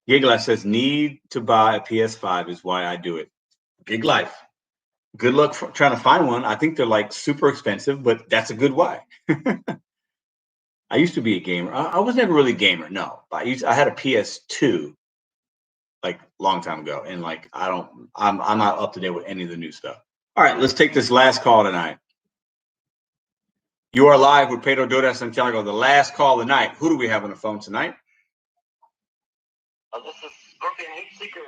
S1: Gig Life says, need to buy a PS5 is why I do it. Gig Life. Good luck trying to find one. I think they're like super expensive, but that's a good why. I used to be a gamer. I was never really a gamer. No, I had a PS2 like a long time ago. And like, I'm not up to date with any of the new stuff. All right, let's take this last call tonight. You are live with Pedro Doordash Santiago, the last call of the night. Who do we have on the phone tonight?
S13: This is Scorpion Heat Seeker.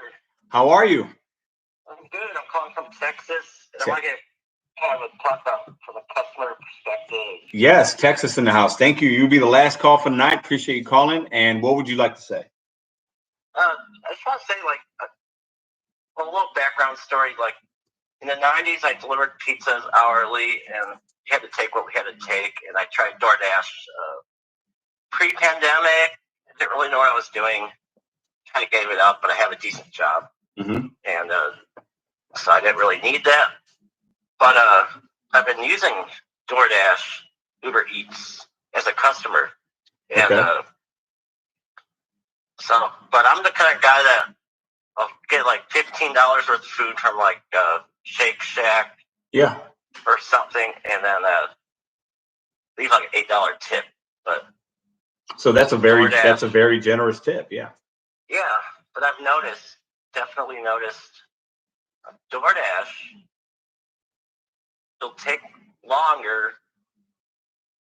S1: How are you?
S13: I'm good. I'm calling from Texas. I want to get kind of a talk about from a customer perspective.
S1: Yes, Texas in the house. Thank you. You'll be the last call for the night. Appreciate you calling. And what would you like to say?
S13: I just want to say, like, a little background story. Like, in the 90s, I delivered pizzas hourly, and we had to take what we had to take. And I tried DoorDash pre-pandemic. I didn't really know what I was doing. Kind of gave it up, but I have a decent job. Mm-hmm. And so I didn't really need that. But I've been using DoorDash, Uber Eats as a customer. And
S1: okay.
S13: But I'm the kind of guy that I'll get like $15 worth of food from like Shake Shack.
S1: Yeah.
S13: Or something, and then leave like an $8 tip. But
S1: so that's a very generous tip. Yeah.
S13: Yeah, but I've definitely noticed DoorDash, it'll take longer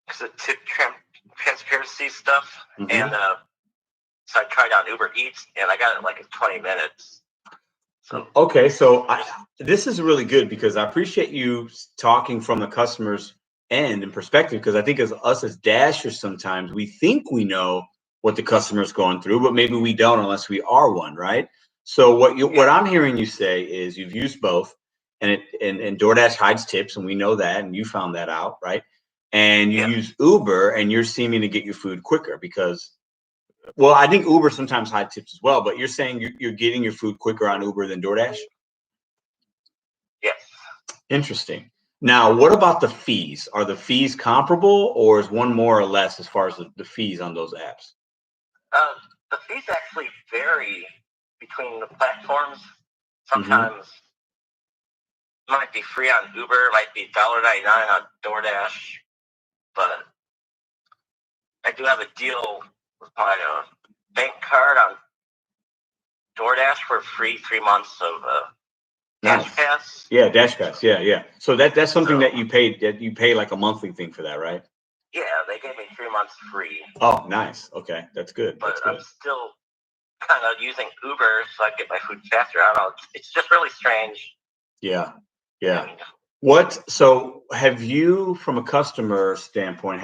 S13: because of tip transparency stuff. Mm-hmm. And so I tried out Uber Eats, and I got it like in 20 minutes. So
S1: okay, so this is really good because I appreciate you talking from the customer's end and perspective, because I think as Dashers, sometimes we think we know what the customer's going through, but maybe we don't unless we are one, right? So what I'm hearing you say is you've used both, and DoorDash hides tips, and we know that, and you found that out, right? And you use Uber, and you're seeming to get your food quicker because, well, I think Uber sometimes hides tips as well, but you're saying you're getting your food quicker on Uber than DoorDash?
S13: Yes.
S1: Interesting. Now, what about the fees? Are the fees comparable, or is one more or less as far as the fees on those apps?
S13: The fees actually vary between the platforms. Sometimes it might be free on Uber, it might be $1.99 on DoorDash, but I do have a deal with my bank card on DoorDash for free 3 months of Dash Pass.
S1: Yeah, Dash Pass. Yeah. So that's something that you pay like a monthly thing for that, right?
S13: Yeah, they gave me 3 months free.
S1: Oh, nice. Okay, that's good.
S13: But
S1: that's good.
S13: I'm still kind of using Uber so I can get my food faster. I don't know. It's just really strange.
S1: Yeah. So have you, from a customer standpoint,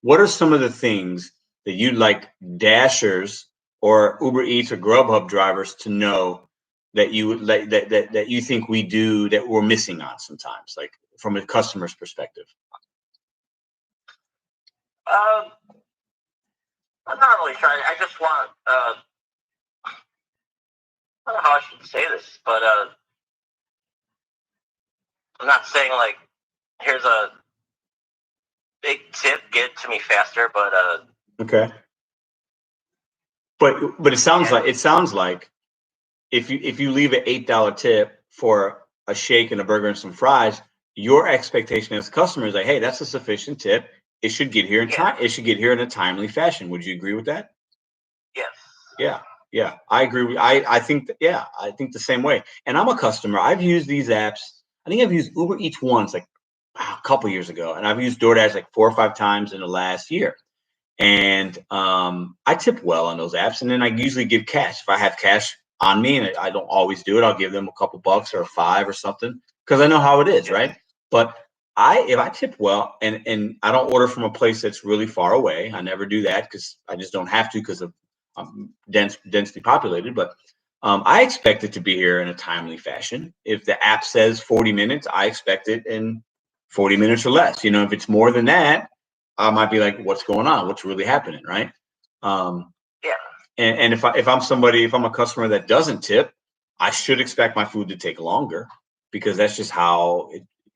S1: what are some of the things that you'd like Dashers or Uber Eats or Grubhub drivers to know that you would like that you think we do that we're missing on sometimes, like from a customer's perspective?
S13: I'm not really trying. I just want. I don't know how I should say this, but I'm not saying like here's a big tip, get it to me faster, but
S1: okay. But it sounds like if you leave an $8 tip for a shake and a burger and some fries, your expectation as a customer is like, hey, that's a sufficient tip. It should get here in time. It should get here in a timely fashion. Would you agree with that?
S13: Yes.
S1: Yeah. I agree. I think the same way. And I'm a customer. I've used these apps. I think I've used Uber Eats once, like a couple years ago, and I've used DoorDash like 4 or 5 times in the last year. And I tip well on those apps, and then I usually give cash if I have cash on me, and I don't always do it. I'll give them a couple bucks or $5 or something because I know how it is, right? But if I tip well and I don't order from a place that's really far away, I never do that because I just don't have to because of densely populated. But I expect it to be here in a timely fashion. If the app says 40 minutes, I expect it in 40 minutes or less. If it's more than that, I might be like, what's going on? What's really happening, right? And if I'm a customer that doesn't tip, I should expect my food to take longer because that's just how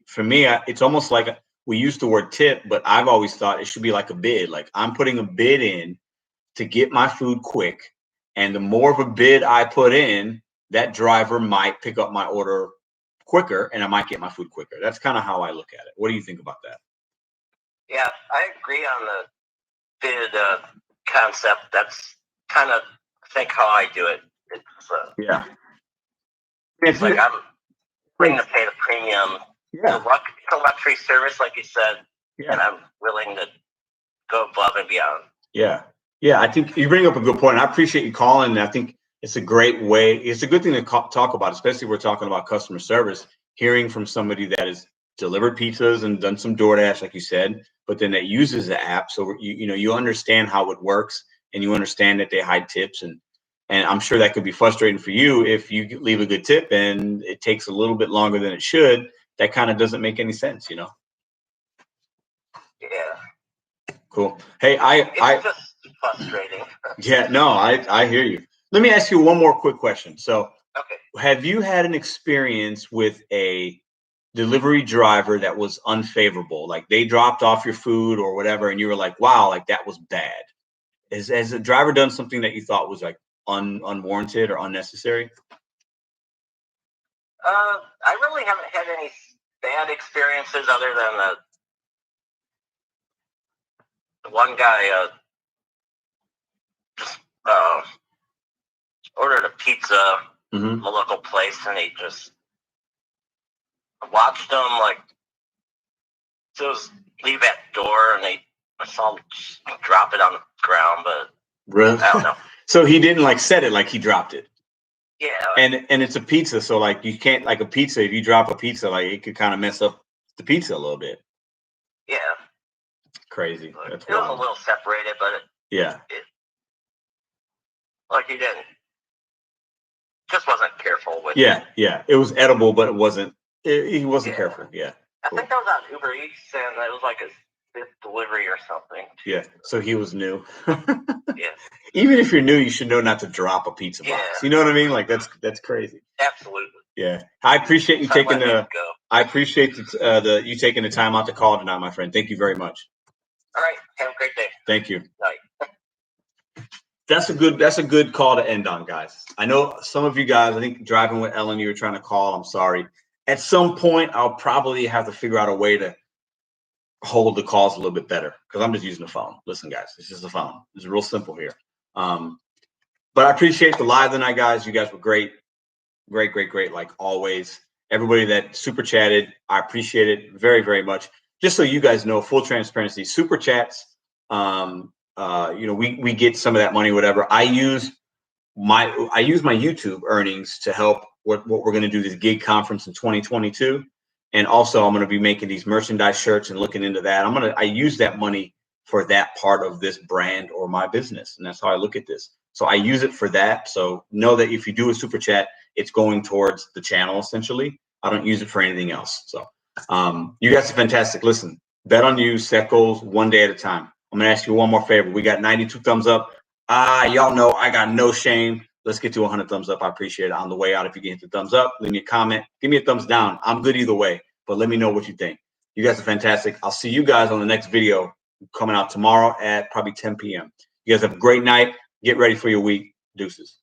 S1: for me, it's almost like we use the word tip, but I've always thought it should be like a bid. Like I'm putting a bid in to get my food quick. And the more of a bid I put in, that driver might pick up my order quicker and I might get my food quicker. That's kind of how I look at it. What do you think about that?
S13: Yeah, I agree on the bid concept. That's kind of, I think, how I do it. It's like I'm willing to pay the premium. It's a luxury service, like you said, and I'm willing to go above and beyond.
S1: Yeah. I think you bring up a good point. I appreciate you calling. And I think it's a great way. It's a good thing to talk about, especially if we're talking about customer service. Hearing from somebody that has delivered pizzas and done some DoorDash, like you said, but then that uses the app, so you understand how it works and you understand that they hide tips, and I'm sure that could be frustrating for you if you leave a good tip and it takes a little bit longer than it should. That kind of doesn't make any sense,
S13: Yeah.
S1: Cool. Hey,
S13: it's just frustrating.
S1: Yeah, no, I hear you. Let me ask you one more quick question. So, have you had an experience with a delivery driver that was unfavorable? Like they dropped off your food or whatever, and you were like, wow, like that was bad. Has a driver done something that you thought was like unwarranted or unnecessary?
S13: I really haven't had any bad experiences other than the one guy ordered a pizza from a local place, and he just watched him like just leave that door, and I saw him just drop it on the ground, but
S1: really?
S13: I don't know.
S1: So he didn't like set it like he dropped it.
S13: Yeah.
S1: And it's a pizza, so like you can't, like a pizza, if you drop a pizza, like it could kind of mess up the pizza a little bit.
S13: Yeah.
S1: Crazy.
S13: It was a little separated, but
S1: yeah.
S13: Like he didn't just wasn't careful with.
S1: Yeah, yeah. It was edible, but it wasn't. He wasn't careful. Yeah.
S13: I think that was on Uber Eats, and it was like his fifth delivery or something.
S1: Yeah. So he was new.
S13: Yeah.
S1: Even if you're new, you should know not to drop a pizza box. You know what I mean? Like that's crazy.
S13: Absolutely.
S1: Yeah. I appreciate you
S13: So
S1: taking
S13: I
S1: appreciate you taking the time out to call tonight, my friend. Thank you very much.
S13: All right. Have a great day.
S1: Thank you.
S13: Night.
S1: That's a good call to end on, guys. I know some of you guys, I think driving with Ellen, you were trying to call. I'm sorry. At some point, I'll probably have to figure out a way to hold the calls a little bit better because I'm just using the phone. Listen, guys, it's just a phone. It's real simple here. But I appreciate the live tonight, guys. You guys were great. Great, great, great. Like always, everybody that super chatted, I appreciate it very, very much. Just so you guys know, full transparency, super chats. We get some of that money, whatever. I use my YouTube earnings to help what we're going to do this GiG conference in 2022. And also I'm going to be making these merchandise shirts and looking into that. I use that money for that part of this brand or my business. And that's how I look at this. So I use it for that. So know that if you do a super chat, it's going towards the channel, essentially. I don't use it for anything else. So you guys are fantastic. Listen, bet on you, set goals one day at a time. I'm going to ask you one more favor. We got 92 thumbs up. Y'all know I got no shame. Let's get to 100 thumbs up. I appreciate it. On the way out, if you can hit the thumbs up, leave me a comment. Give me a thumbs down. I'm good either way, but let me know what you think. You guys are fantastic. I'll see you guys on the next video coming out tomorrow at probably 10 p.m. You guys have a great night. Get ready for your week. Deuces.